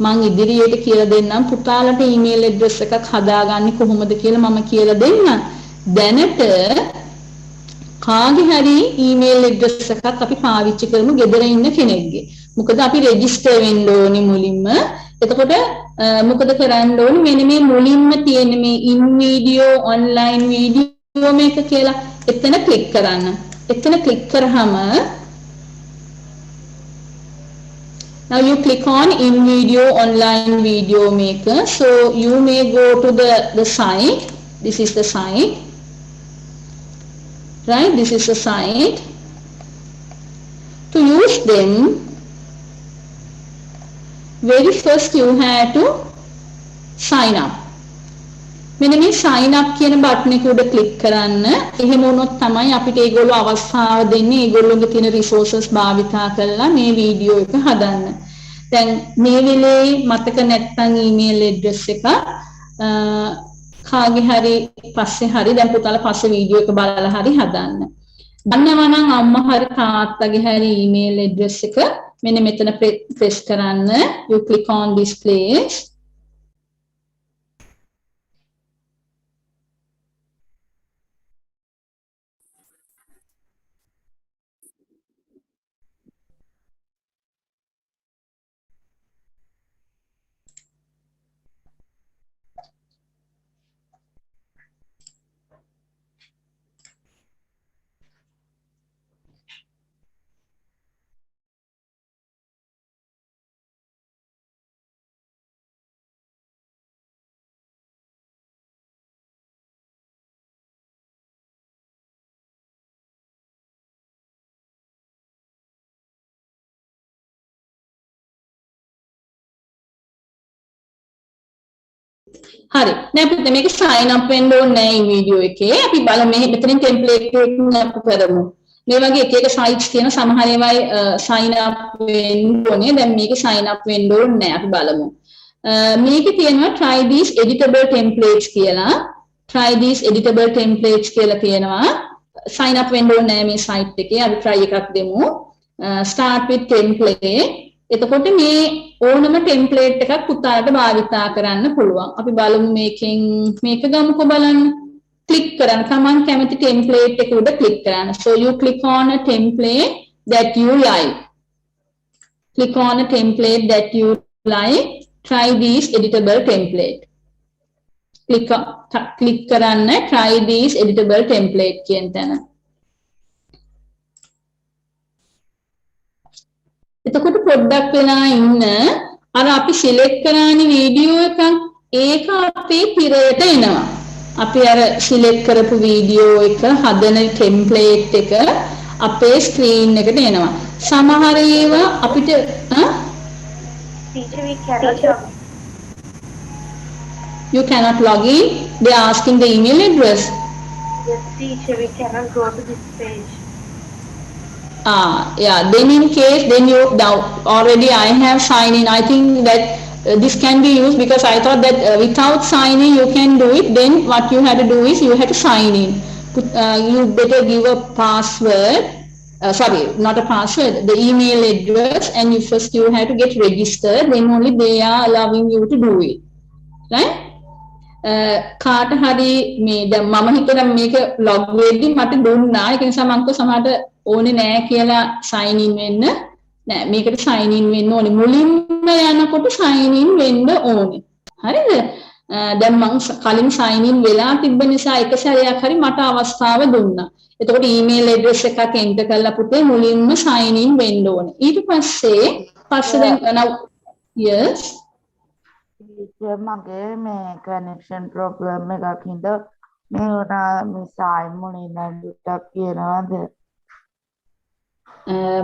මම ඉදිරියට කියලා දෙන්නම් පුතාලට email address එකක් හදාගන්නේ කොහොමද කියලා මම කියලා දෙන්නම්. දැනට කාගේ හරි email address එකක් අපි පාවිච්චි කරමු ගෙදර ඉන්න කෙනෙක්ගේ. මොකද අපි register වෙන්න ඕනි මුලින්ම. එතකොට මොකද කරන්න ඕනි මෙන්න මේ මුලින්ම තියෙන මේ InVideo online video මේක කියලා එතන click කරන්න. එතන click කරාම now you click on InVideo online video maker. So you may go to the site. This is the site. Right, this is a site. To use them, very first you have to sign up. මෙන්න මේ sign up කියන button එක උඩ click කරන්න. එහෙම වුණොත් තමයි අපිට ඒගොල්ලෝ අවස්ථාව දෙන්නේ ඒගොල්ලෝගේ තියෙන resources භාවිතා කරලා මේ වීඩියෝ එක හදන්න. දැන් මේ වෙලේ මතක නැත්නම් email address එක කාගේ හරි පස්සේ හරි දැන් පුතාලා පස්සේ වීඩියෝ එක බලලා හරි හදන්න. දන්නවා නම් අම්මා හරි තාත්තගේ හරි email address එක මෙන්න මෙතන press කරන්න. You click on this place. හරි. දැන් අපිට මේක sign up වෙන්න ඕනේ නැහැ මේ වීඩියෝ එකේ. අපි බලමු මෙතනින් ටෙම්ප්ලේට් එකකින් අපි කරමු. මේ වගේ එක එක sites තියෙන සමහර ඒවායි sign up වෙන්න ඕනේ. දැන් මේක sign up වෙන්න ඕනේ නැහැ. අපි බලමු. මේකේ තියෙනවා try these editable templates කියලා. try these editable templates කියලා තියෙනවා. sign up වෙන්න ඕනේ නැහැ මේ site එකේ. අපි try එකක් දෙමු. start with template. එතකොට මේ ඕනම ටෙම්ප්ලේට් එකක් පුතාලට භාවිතා කරන්න පුළුවන්. අපි බලමු මේකෙන් මේක ගමුකෝ බලන්න. ක්ලික් කරන්න. තමන් කැමති ටෙම්ප්ලේට් එක උඩ ක්ලික් කරන්න. So you click on a template that you like. Click on a template that you like. Try these editable template. Click කරන්න try these editable template කියන තැන. එතකොට පොඩ්ඩක් වෙලා ඉන්න අර අපි සිලෙක්ට් කරානි වීඩියෝ එකක් ඒක අපේ පිරයට එනවා. අපි අර සිලෙක්ට් කරපු වීඩියෝ එක හදන ටෙම්ප්ලේට් එක අපේ ස්ක්‍රීන් එකට එනවා. සමහර ඒවා අපිට You cannot log in. They are asking the email address. Yes, teacher, we cannot go to this page. Yeah, then in case, then you now already I have signed in. I think that this can be used because I thought that without signing you can do it. Then what you have to do is you have to sign in. You better give a password. Sorry, not a password. The email address, and you first you have to get registered. Then only they are allowing you to do it, right? කාට හරි මේ දැන් මම හිතන මේක log වෙද්දි මට දුන්නා ඒක නිසා මම කො සමහරට ඕනේ නෑ කියලා sign in වෙන්න නෑ මේකට sign in වෙන්න ඕනේ මුලින්ම යනකොට sign in වෙන්න ඕනේ හරිද දැන් මම කලින් sign in වෙලා තිබ්බ නිසා එක සැරයක් හරි මට අවස්ථාව දුන්නා එතකොට email address එකක් enter කරලා පුතේ මුලින්ම sign in වෙන්න ඕනේ ඊට පස්සේ දැන් yes මගේ මේ කනෙක්ෂන් ප්‍රොබ්ලම් එකක් හින්දා මේ උනා මේ සායි මුලින්ම දුට්ටක් කියනවාද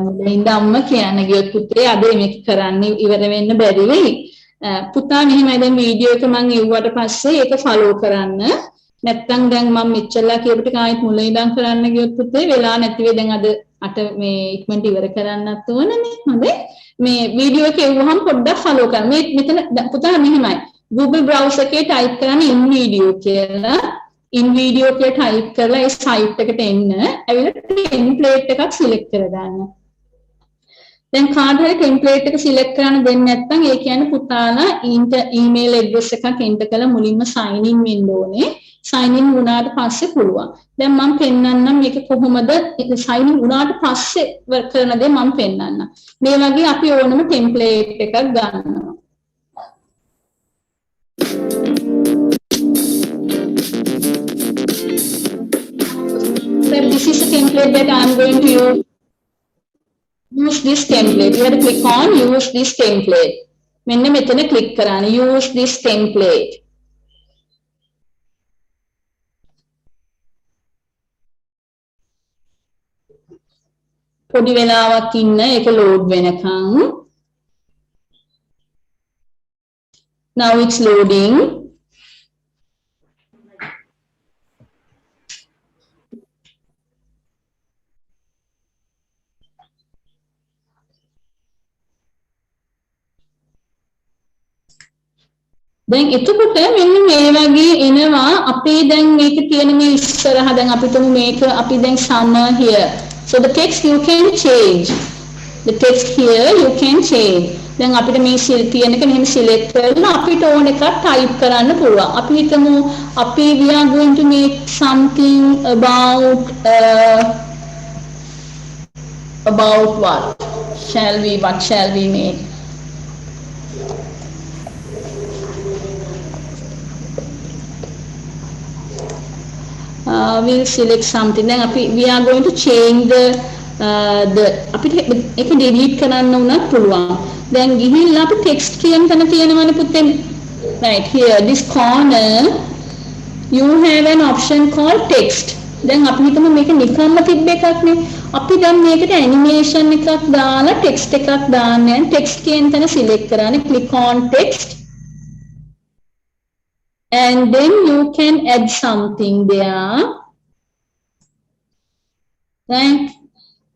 මුලින්ම අම්ම කියන්න ගියොත් පුතේ අද මේක කරන්න ඉවර වෙන්න බැරි වෙයි පුතා මෙහෙමයි දැන් වීඩියෝ එක මම ඉවුවට පස්සේ ඒක ෆලෝ කරන්න නැත්තම් දැන් මම මෙච්චරලා කියපු ටික ආයෙත් මුලින් ඉඳන් කරන්න ගියොත් පුතේ වෙලා නැති වෙයි දැන් අද අට මේ ඉක්මනට ඉවර කරන්නත් ඕනනේ හොඳයි මේ වීඩියෝ එක එවුවහම පොඩ්ඩක් ෆලෝ කරන්න. මේ මෙතන පුතා මෙහෙමයි. Google browser එකේ type කරන්න in video කියලා. in video කියලා type කරලා ඒ site එකට එන්න. ඇවිල්ලා template එකක් select කරගන්න. දැන් කාට හරි template එක select කරන්න දෙන්නේ නැත්නම් ඒ කියන්නේ පුතාලා email address එකක් enter කරලා මුලින්ම sign in වෙන්න ඕනේ. sign in වුණාට පස්සේ පුළුවන්. දැන් මම පෙන්නන්නම් මේක කොහොමද sign in වුණාට පස්සේ කරන දේ මම පෙන්නන්නම්. මේ වගේ අපි ඕනම template එකක් ගන්නවා. So this is a template that I am going to use this template. You have to click on use this template. මෙන්න මෙතන click කරන්න use this template. පොඩි වෙලාවක් ඉන්න ඒක load වෙනකන්. Now it's loading. දැන් එතකොට මෙන්න මේ වගේ එනවා අපි දැන් මේක තියෙන මේ ඉස්සරහ දැන් අපිට මේක අපි දැන් summer here. So the text you can change. The text here you can change. දැන් අපිට මේ තියෙන එක මෙහෙම select කරලා අපිට ඕන එකක් type කරන්න පුළුවන්. අපි හිතමු අපි we are going to make something about what shall we make? We'll select something. Then we are going to change the අපිට ඒක delete කරන්න උනත් පුළුවන්. දැන් ගිහිල්ලා අපි text කියන තැන තියෙනවනේ පුතේ. Right here this corner you have an option called text. දැන් අපි හිතමු මේක නිකම්ම තිබ්බ එකක් නේ. අපි දැන් මේකට animation එකක් දාලා text එකක් දාන්න යන text කියන තැන select කරන්නේ click on text. and then you can add something there. Right?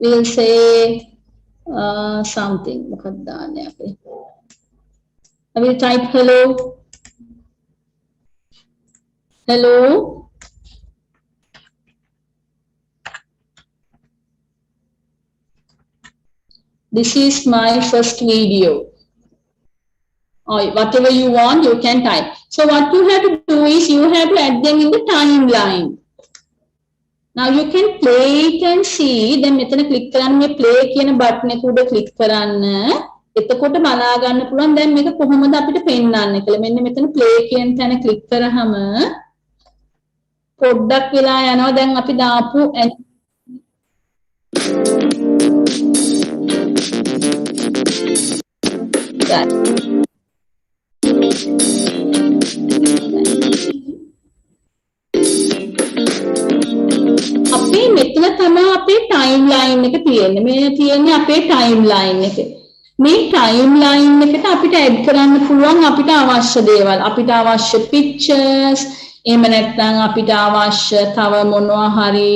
We'll say something. I will type hello. Hello. This is my first video. Or whatever you want, you can type. So what you have to do is you have to add them in the timeline. Now you can play it and see. Then මෙතන click කරන්න මේ play කියන button එක උඩ click කරන්න. එතකොට බලා ගන්න පුළුවන් දැන් මේක කොහොමද අපිට පෙන්වන්නේ කියලා. මෙන්න මෙතන play කියන තැන click කරාම පොඩ්ඩක් වෙලා යනවා. දැන් අපි දාපු අපේ මෙතන තමයි අපේ ටයිම්ලයින් එක තියෙන්නේ. මේ තියෙන්නේ අපේ ටයිම්ලයින් එක. මේ ටයිම්ලයින් එකට අපිට ඇඩ් කරන්න පුළුවන් අපිට අවශ්‍ය දේවල්. අපිට අවශ්‍ය pictures, එහෙම නැත්නම් අපිට අවශ්‍ය තව මොනවා හරි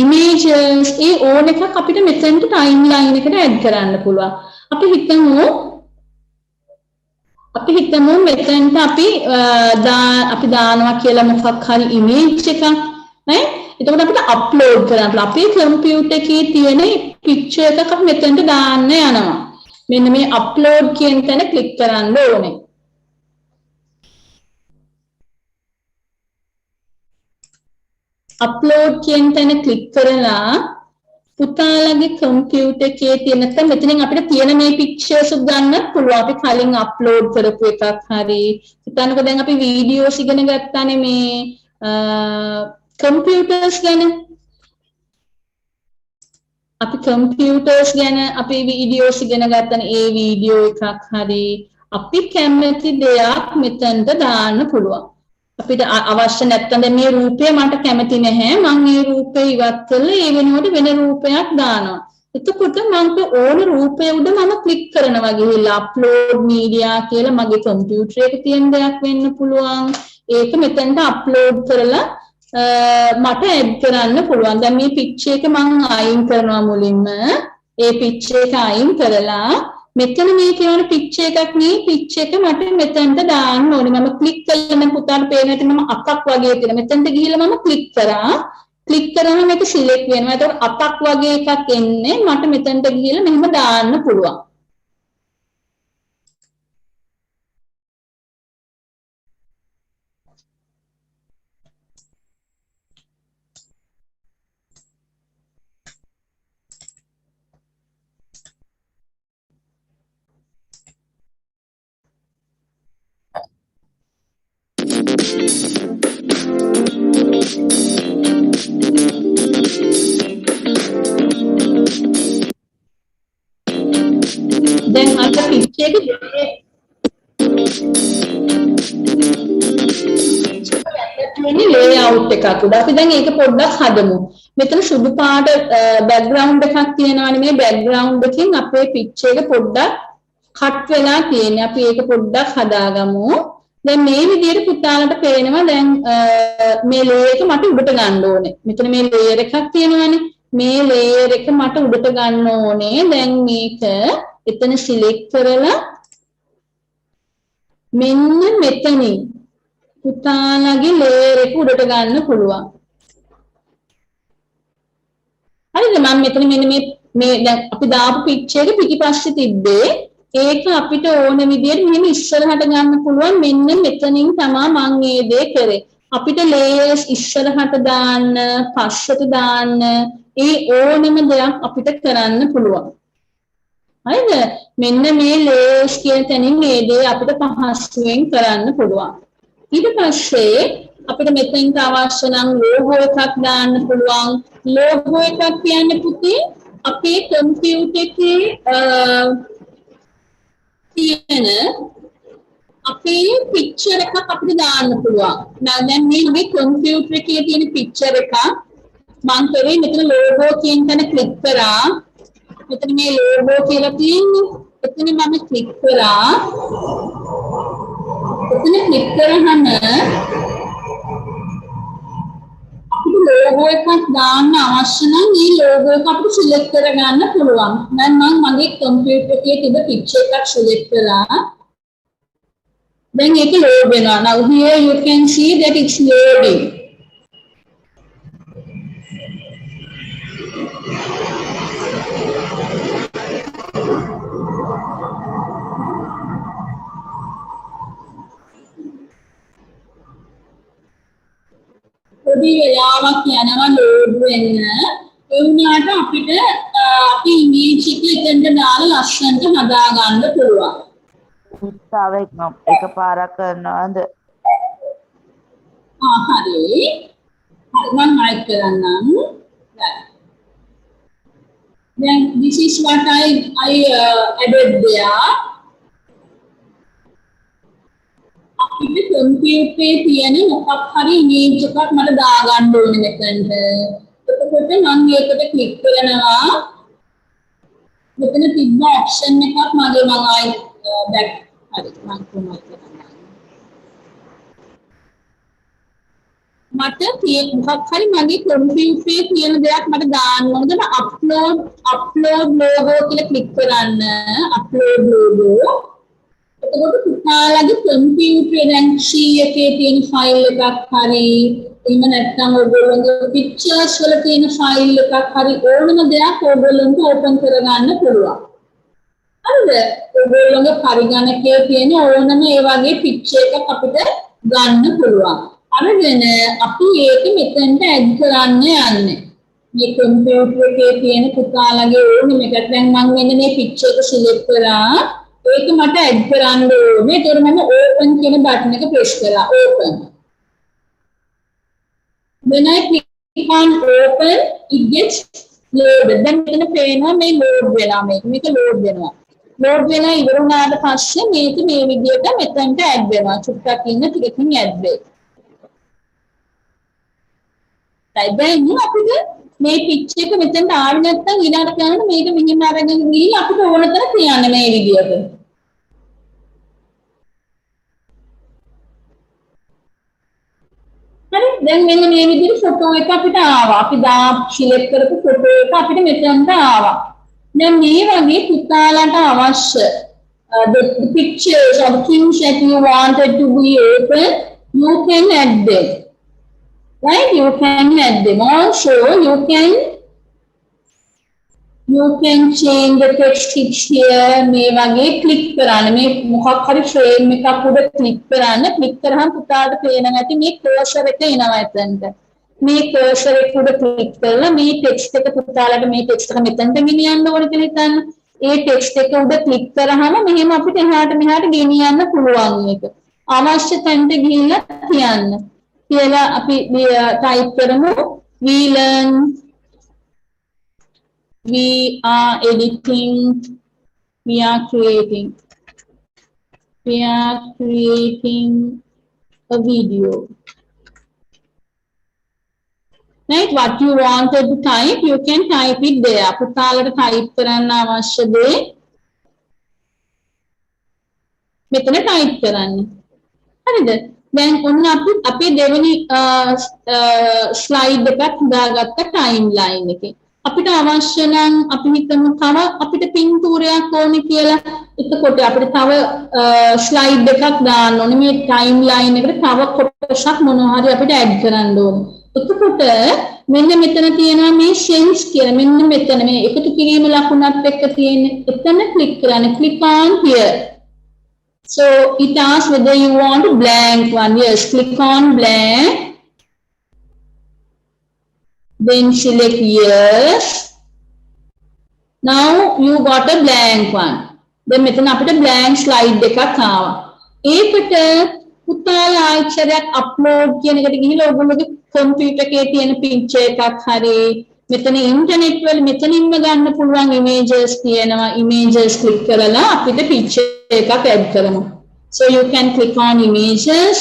images, ඒ ඕන එකක් අපිට මෙතනට ටයිම්ලයින් එකට ඇඩ් කරන්න පුළුවන්. අපි හිතමු මෙතනට අපි දානවා කියලා මොකක් හරි image එකක් නේ. එතකොට අපිට අප්ලෝඩ් කරන්න පුළුවන්. අපේ කම්පියුටර් එකේ තියෙන picture එකක් අපි මෙතනට දාන්න යනවා. මෙන්න මේ අප්ලෝඩ් කියන තැන ක්ලික් කරන්න ඕනේ. අප්ලෝඩ් කියන තැන ක්ලික් කරලා පුතාලගේ කම්පියුටර් එකේ තියෙන නැත්නම් මෙතනින් අපිට තියෙන මේ pictures ගන්න පුළුවන්. අපි කලින් අප්ලෝඩ් කරපු එකක් හරි. හිතන්නකෝ දැන් අපි වීඩියෝස් ඉගෙන ගත්තානේ මේ computers ගැන. අපි computers ගැන අපි වීඩියෝස් ඉගෙන ගන්න ඒ වීඩියෝ එකක් හරි අපි කැමති දෙයක් මෙතනට දාන්න පුළුවන්. අපිට අවශ්‍ය නැත්නම් දැන් මේ රූපය මට කැමති නැහැ. මම මේ රූපය ඉවත් කරලා ඒ වෙනුවට වෙන රූපයක් දානවා. එතකොට මට ඕන රූපය උඩ මම ක්ලික් කරනවා ගිහිල්ලා අප්ලෝඩ් මීඩියා කියලා මගේ කම්පියුටර් එකේ තියෙන දෙයක් වෙන්න පුළුවන්. ඒක මෙතනට අප්ලෝඩ් කරලා මට ඇඩ් කරන්න පුළුවන්. දැන් මේ පික්චර් එක මම අයින් කරනවා මුලින්ම. ඒ පික්චර් එක අයින් කරලා මෙතන මේ තියෙන පික්චර් එකක් නේ පික්චර් එක මට මෙතනට දාන්න ඕනේ. මම ක්ලික් කළා නම් පුතාට පේනට මම අතක් වගේ තියෙන. මෙතනට ගිහිල්ලා මම ක්ලික් කරා. ක්ලික් කරාම මේක සිලෙක්ට් වෙනවා. ඒතකොට අතක් වගේ එකක් එන්නේ. මට මෙතනට ගිහිල්ලා මෙහෙම දාන්න පුළුවන්. දැන් අර පික්චර් එක layout එකක් උඩ අපි දැන් ඒක පොඩ්ඩක් හදමු. මෙතන සුදු පාට background එකක් තියෙනවානේ. මේ background එකෙන් අපේ පික්චර් එක පොඩ්ඩක් කට් වෙලා තියෙන්නේ. අපි ඒක පොඩ්ඩක් හදාගමු. දැන් මේ විදිහට පුතාලට පේනවා දැන් මේ layer එක මට උඩට ගන්න ඕනේ. මෙතන මේ layer එකක් තියෙනවානේ. මේ layer එක මට උඩට ගන්න ඕනේ. දැන් මේක එතන select කරලා මෙන්න මෙතනින් පුතාලගේ layer එක උඩට ගන්න පුළුවන්. හරිද? මම මෙතන මෙන්න මේ දැන් අපි දාපු picture එක පිටිපස්සේ තිබ්බේ. ඒක අපිට ඕන විදිහට මෙහෙම ඉස්සරහට ගන්න පුළුවන්. මෙන්න මෙතනින් තමයි මම මේ දේ කරේ. අපිට layers ඉස්සරහට දාන්න, පස්සට දාන්න, ඒ ඕනම දෙයක් අපිට කරන්න පුළුවන්. හරිද? මෙන්න මේ layers කියන තැනින් මේ දේ අපිට පහසුවෙන් කරන්න පුළුවන්. ඊට පස්සේ අපිට මෙතෙන්ට අවශ්‍ය නම් logo එකක් දාන්න පුළුවන්. logo එකක් කියන්නේ පුතේ අපේ කම්පියුටර් එකේ තියෙන අපේ picture එකක් අපිට දාන්න පුළුවන්. දැන් මේ කම්පියුටර් එකේ තියෙන picture එකක් මම කරේ මෙතන logo කියන තැන click කරා. මෙතන මේ logo කියලා තියෙන්නේ. එතන මම click කරා. එතන ක්ලික් කරාම අපිට ලෝගෝ එකක් දාන්න අවශ්‍ය නම් මේ ලෝගෝ එක අපිට සිලෙක්ට් කරගන්න පුළුවන්. දැන් මම මගේ කම්පියුටර් එකේ තිබ්බ පික්චර් එකක් සිලෙක්ට් කළා. Then it will load වෙනවා. Now here you can see that it's loading. පොඩි වෙලාවක් යනවා load වෙන්න. ඒ වුණාට අපිට අපි image එක එතනට දාලා ලස්සනට හදා ගන්න පුළුවන්. එක පාරක් කරනවද? හරි. මම write කරන්නම්. Then this is what I added there. අපිට කම්පියුටර් එකේ තියෙන මොකක් හරි image එකක් මට දාගන්න ඕනේ මෙතනට. එතකොට මම මේකට ක්ලික් කරනවා. මෙතන තිබ්බ option එකක් මගේ මම ආයි back හරි මම කොහොමද කරන්නේ. මට මොකක් හරි මගේ කම්පියුටර් එකේ තියෙන දෙයක් මට දාන්න ඕනද upload logo කියලා ක්ලික් කරන්න. upload logo. එතකොට පුතාලගේ කම්පියුටර් දැන් C එකේ තියෙන ෆයිල් එකක් හරි එහෙම නැත්නම් ඔයගොල්ලෝගේ පික්චර්ස් වල තියෙන ෆයිල් එකක් හරි ඕනම දෙයක් ඔයගොල්ලන්ට ඕපන් කරගන්න පුළුවන්. හරිද? ඔයගොල්ලෝගේ පරිගණකයේ තියෙන ඕනම ඒ වගේ පික්චර් එකක් අපිට ගන්න පුළුවන්. අරගෙන අපි ඒක මෙතෙන්ට ඇඩ් කරන්න යන්නේ. මේ කම්පියුටර් එකේ තියෙන පුතාලගේ ඕනම එකක් දැන් මම මෙන්න මේ පික්චර් එක සිලෙක්ට් කරා. ඒක මට ඇඩ් කරන්න ඕනේ. ඒතකොට මම open කියන බටන් එක ප්‍රෙස් කරා. open. When I click on open, it gets loaded. Then මෙතන පේනවා මේ load වෙලා මේක load වෙනවා. load වෙලා ඉවර වුණාට පස්සේ මේක මේ විදිහට මෙතනට ඇඩ් වෙනවා. චුට්ටක් ඉන්න ටිකකින් ඇඩ් වෙයි. දැන් අපිට මේ පික්චර් එක මෙතනට ආවේ නැත්නම් ඊළඟට යනකොට මේක මෙහෙම අරගෙන ගිහින් අපිට ඕන තරම් තියන්න මේ විදිහට. හරි දැන් මෙන්න මේ විදිහට ෆොටෝ එක අපිට ආවා. අපි සිලෙක්ට් කරපු ෆොටෝ එක අපිට මෙතනට ආවා. දැන් මේ වගේ පුතාලට අවශ්‍ය the pictures of things that you wanted to be open, you can add them. Right? You can add them. Also, you can change the text here. මේ වගේ click කරන්න. මේ මොකක් හරි frame එකක් උඩ click කරන්න. click කරාම පුතාට පේන නැති මේ cursor එක එනවා එතනට. මේ cursor එක උඩ click කරලා මේ text එක පුතාලට මේ text එක මෙතනට ගෙනියන්න ඕනේ කියලා හිතන්න. ඒ text එක උඩ click කරාම මෙහෙම අපිට එහාට මෙහාට ගෙනියන්න පුළුවන් මේක. අවශ්‍ය තැනට ගිහිල්ලා තියන්න. කියලා අපි type කරමු we learn, we are editing, we are creating a video. Right? What you wanted to type, you can type it there. පුතාලට type කරන්න අවශ්‍ය දේ මෙතන type කරන්න. හරිද? දැන් ඔන්න අපි අපේ දෙවෙනි ස්ලයිඩ් එකක් හදාගත්ත ටයිම්ලයින් එකේ. අපිට අවශ්‍ය නම් අපි හිතමු තව අපිට පින්තූරයක් ඕනේ කියලා. එතකොට අපිට තව ස්ලයිඩ් එකක් දාන්න ඕනේ. මේ ටයිම්ලයින් එකට තව කොටසක් මොනවා හරි අපිට ඇඩ් කරන්න ඕනේ. එතකොට මෙන්න මෙතන තියෙනවා මේ සෙන්ස් කියලා. මෙන්න මෙතන මේ එකතු කිරීම ලකුණත් එක්ක තියෙන්නේ. එතන ක්ලික් කරන්න. click on here. So it asks whether you want a blank one. Yes, click on blank. Then select yes. Now you got a blank one. Then මෙතන අපිට blank slide එකක් ආවා. ඒකට පුතාලා ආයතරයක් upload කියන එකට ගිහිල්ලා ඔයගොල්ලෝගේ කම්පියුටර් එකේ තියෙන picture එකක් හරි මෙතන ඉන්ටර්නෙට් වල මෙතනින්ම ගන්න පුළුවන් images තියෙනවා. images click කරලා අපිට picture එකක් add කරමු. So you can click on images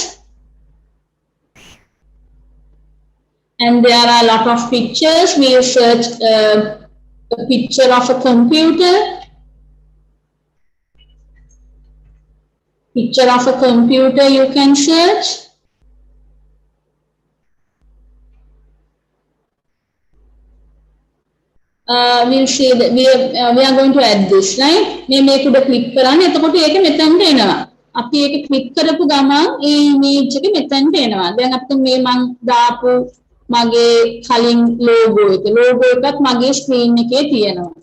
and there are a lot of pictures. We search a picture of a computer. picture of a computer you can search. We'll say that we are going to add this, right? මේ මේක උඩ click කරන්න. එතකොට ඒක මෙතනට එනවා. අපි ඒක click කරපු ගමන් ඒ image එක මෙතනට එනවා. දැන් අපිට මේ මං දාපු මගේ කලින් logo එකත් මගේ screen එකේ තියෙනවා.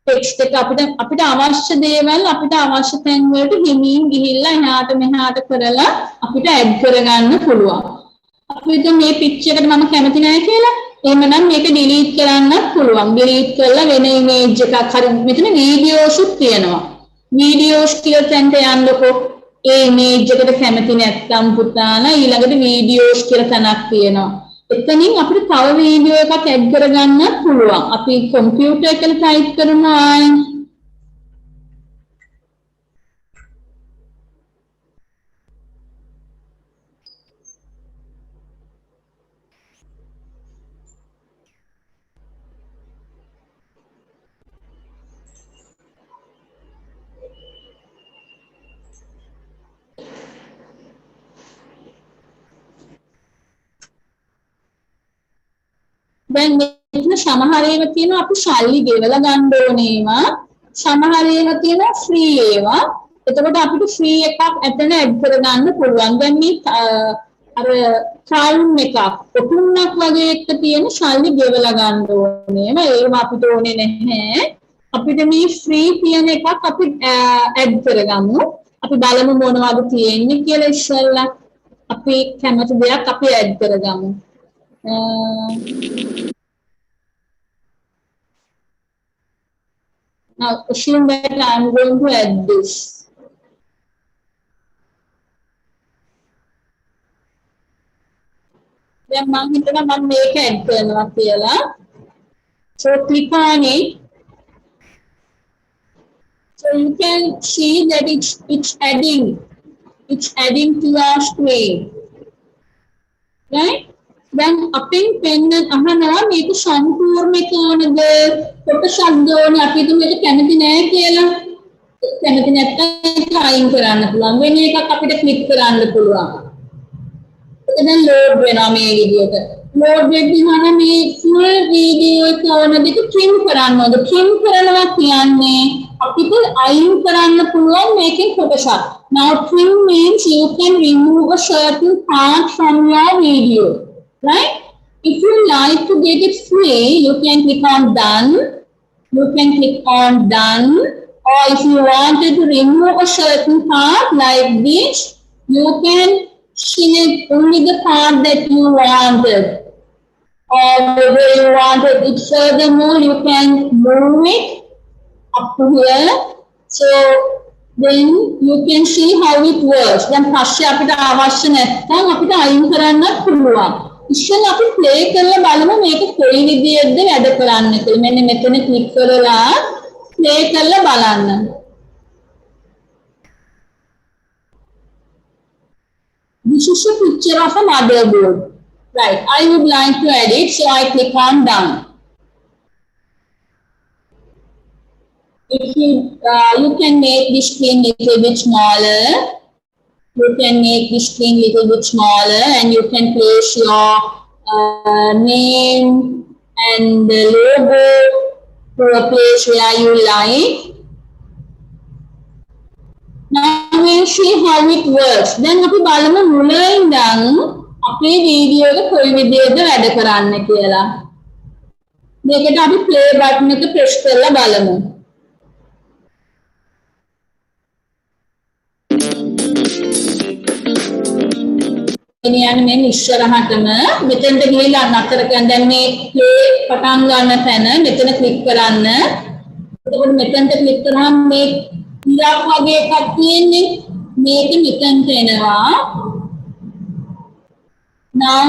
text එක අපිට අවශ්‍ය දේවල් අපිට අවශ්‍ය තැන් වලට හිමින් ගිහිල්ලා එහාට මෙහාට කරලා අපිට add කරගන්න පුළුවන්. අපිට මේ picture එකට මම කැමති නැහැ කියලා එහෙමනම් මේක delete කරන්නත් පුළුවන්. delete කරලා වෙන image එකක් හරි මෙතන videos උත් තියෙනවා. videos කියලා තැනට යන්නකො ඒ image එකට කැමති නැත්නම් පුතාලා ඊළඟට videos කියලා තැනක් තියෙනවා. එතනින් අපිට තව වීඩියෝ එකක් ඇඩ් කරගන්නත් පුළුවන්. අපි කම්පියුටර් එකේ ටයිප් කරනවා. දැන් මෙතන සමහර ඒවා තියෙනවා අපි සල්ලි ගෙවලා ගන්න ඕනේවා සමහර ඒවා තියෙනවා ෆ්‍රී ඒවා එතකොට අපිට ෆ්‍රී එකක් එතන ඇඩ් කරගන්න පුළුවන් දැන් මේ අර කාලුම් එකක් ඔතුන්නක් වගේ එක තියෙන සල්ලි ගෙවලා ගන්න ඕනේවා ඒවා අපිට ඕනේ නැහැ අපිට මේ ෆ්‍රී කියන එකක් අපි ඇඩ් කරගමු අපි බලමු මොනවද තියෙන්නේ කියලා ඉස්සෙල්ලා අපි කැමති දෙයක් අපි ඇඩ් කරගමු now assume that I'm going to add this. Then I'm going to make add so click on it. So you can see that it's adding to your screen, right? Then අපෙන් පෙන්න අහනවා මේක සම්පූර්ණ කොනද කොටසක්ද ඕනේ අපි මේක කැමති නෑ කියලා කැමති නැත්නම් අයින් කරන්න පුළුවන් වෙන එකක් අපිට ක්ලික් කරන්න පුළුවන් ඒක දැන් ලෝඩ් වෙනවා මේ විදියට ලෝඩ් වෙද්දිම මේ ෆුල් වීඩියෝ එක ඕනද ට්‍රිම් කරන්න ඕනද ට්‍රිම් කරනවා කියන්නේ අපිට අයින් කරන්න පුළුවන් මේකෙන් කොටසක් now trim means you can remove a certain part from your video right? If you like to get it free, you can click on done. You can click on done. Or if you wanted to remove a certain part like this, you can select only the part that you wanted. Or whether you wanted it furthermore, you can move it up to here. So then you can see how it works. Then පස්සේ අපිට අවශ්‍ය නැත්නම් අපිට අයින් කරන්නත් පුළුවන්. ඉස්සෙල්ලා අපි ප්ලේ කරලා බලමු මේක කොයි විදියටද වැඩ කරන්නේ කියලා. මෙන්න මෙතන ක්ලික් කරලා ප්ලේ කරලා බලන්න. This is a picture of a motherboard. Right, I would like to edit, so I click on done. If you can make this screen a little bit smaller. You can make this screen a little bit smaller and you can place your name and the logo to a place where you like. Now we'll see how it works. Then අපි බලමු මුලින් ඉඳන් අපේ video එක කොයි විදිහටද වැඩ කරන්නේ කියලා. මේකට අපි play button එක press කරලා බලමු. කියන්නේ මේ ඉස්සරහටම මෙතෙන්ට ගිහිල්ලා නතර කරන් දැන් මේ ප්ලේ පටන් ගන්න තැන මෙතන ක්ලික් කරන්න. එතකොට මෙතෙන්ට ක්ලික් කරාම මේ ඉරක් වගේ එකක් තියෙන්නේ. මේක මෙතෙන්ට එනවා. Now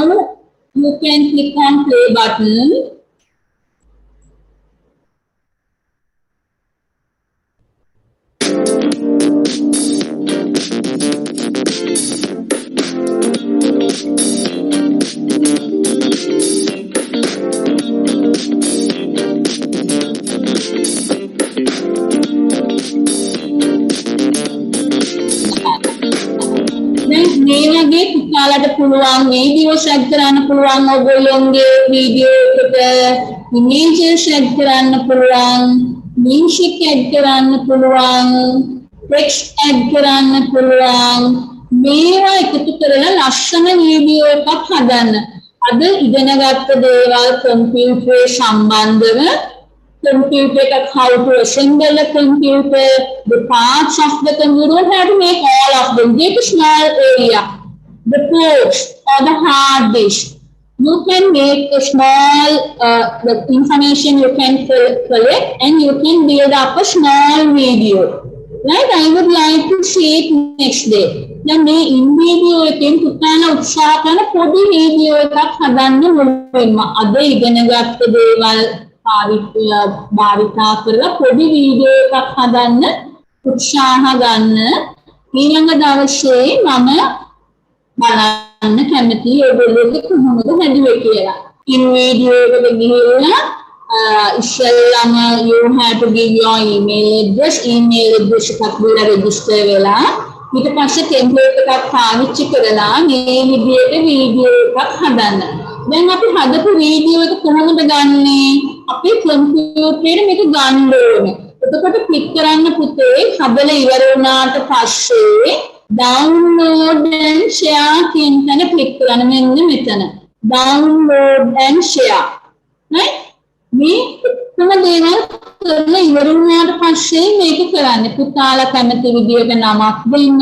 you can click on play button. මේ වගේ පුතාලට පුළුවන් වීඩියෝස් ඇඩ් කරන්න පුළුවන් ඔයගොල්ලෝගේ වීඩියෝ එකට ඉමේජස් ඇඩ් කරන්න පුළුවන් මියුසික් ඇඩ් කරන්න පුළුවන් ටෙක්ස්ට් ඇඩ් කරන්න පුළුවන් මේවා එකතු කරලා ලස්සන වීඩියෝ එකක් හදන්න. අද ඉගෙනගත්ත දේවල් කම්පියුටරේ සම්බන්ධව computer, how to assemble a computer, the parts of the computer, you don't have to make all of them. Take a small area, the ports or the hard disk. You can make a small the information you can collect and you can build up a small video. Right? I would like to see it next day. Then in video එකෙන් පුතාලා උත්සාහ කරන පොඩි video එකක් හදන්න මුලින්ම අද ඉගෙනගත්ත දේවල් භාවිතා කරලා පොඩි වීඩියෝ එකක් හදන්න උත්සාහ ගන්න. ඊළඟ දවසේ මම බලන්න කැමතියි ඔයගොල්ලෝ කොහොමද හැදුවේ කියලා. ඉන් වීඩියෝ එකට ගිහිල්ලා ඉස්සෙල්ලාම you have to give your email address එකක් දීලා register වෙලා ඊට පස්සේ template එකක් පාවිච්චි කරලා මේ විදිහට වීඩියෝ එකක් හදන්න. දැන් අපි හදපු වීඩියෝ එක කොහොමද ගන්නෙ? අපේ කම්පියුටරේ මේක ගන්න ඕනේ. එතකොට ක්ලික් කරන්න පුතේ හදලා ඉවර වුණාට පස්සේ download and share කියන තැන ක්ලික් කරන්න. මෙන්න මෙතන download and share. right? මේ කොහොම දේවල් කරලා ඉවර වුණාට පස්සේ මේක කරන්න. පුතාලා කැමති විදියට නමක් දෙන්න,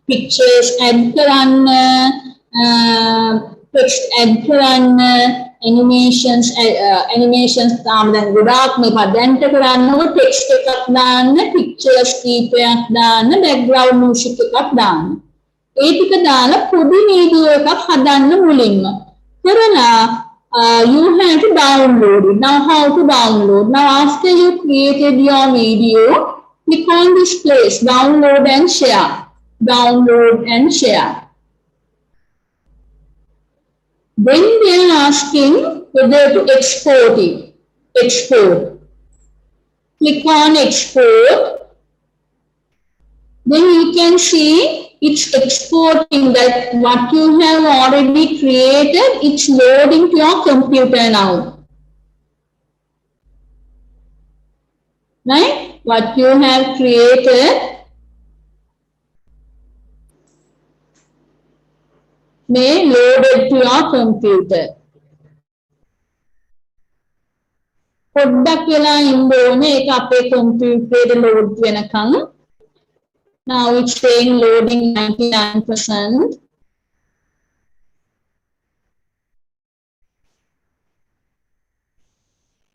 pictures add කරන්න, text add කරන්න, animations තාම දැන් ගොඩාක් මේ පදන්ට කරන්න ඕන text එකක් දාන්න, pictures කීපයක් දාන්න, background music එකක් දාන්න. ඒ ටික දාලා පොඩි වීඩියෝ එකක් හදන්න මුලින්ම. කරලා you have to download it. Now how to download? Now after you created your video, click on this place, download and share. Download and share. Then they are asking whether to export it. Export. Click on export. Then you can see it's exporting that what you have already created, it's loading to your computer now. Right? What you have created may load it to your computer. පොඩ්ඩක් වෙලා ඉන්න ඕනේ ඒක අපේ කම්පියුටරේ load වෙනකන්. Now it's saying loading 99%.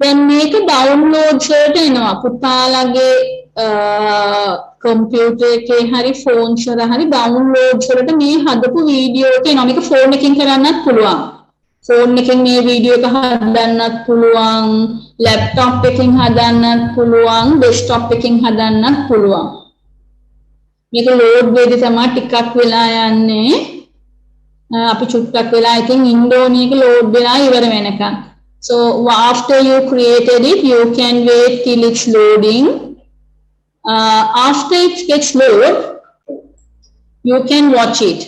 Then make a download වලට එනවා. පුතාලගේ computer එකේ හරි phones වල හරි downloads වලට මේ හදපු වීඩියෝ එක එනවා. මේක phone එකකින් කරන්නත් පුළුවන්. phone එකකින් මේ වීඩියෝ එක හදන්නත් පුළුවන්. laptop එකකින් හදන්නත් පුළුවන්. desktop එකකින් හදන්නත් පුළුවන්. මේක load වෙද්දි තමයි ටිකක් වෙලා යන්නේ. අපි චුට්ටක් වෙලා ඉතින් ඉන්ඩෝනේ එක load වෙලා ඉවර වෙනකන්. So after you created it, you can wait till it's loading. After it gets loaded, you can watch it.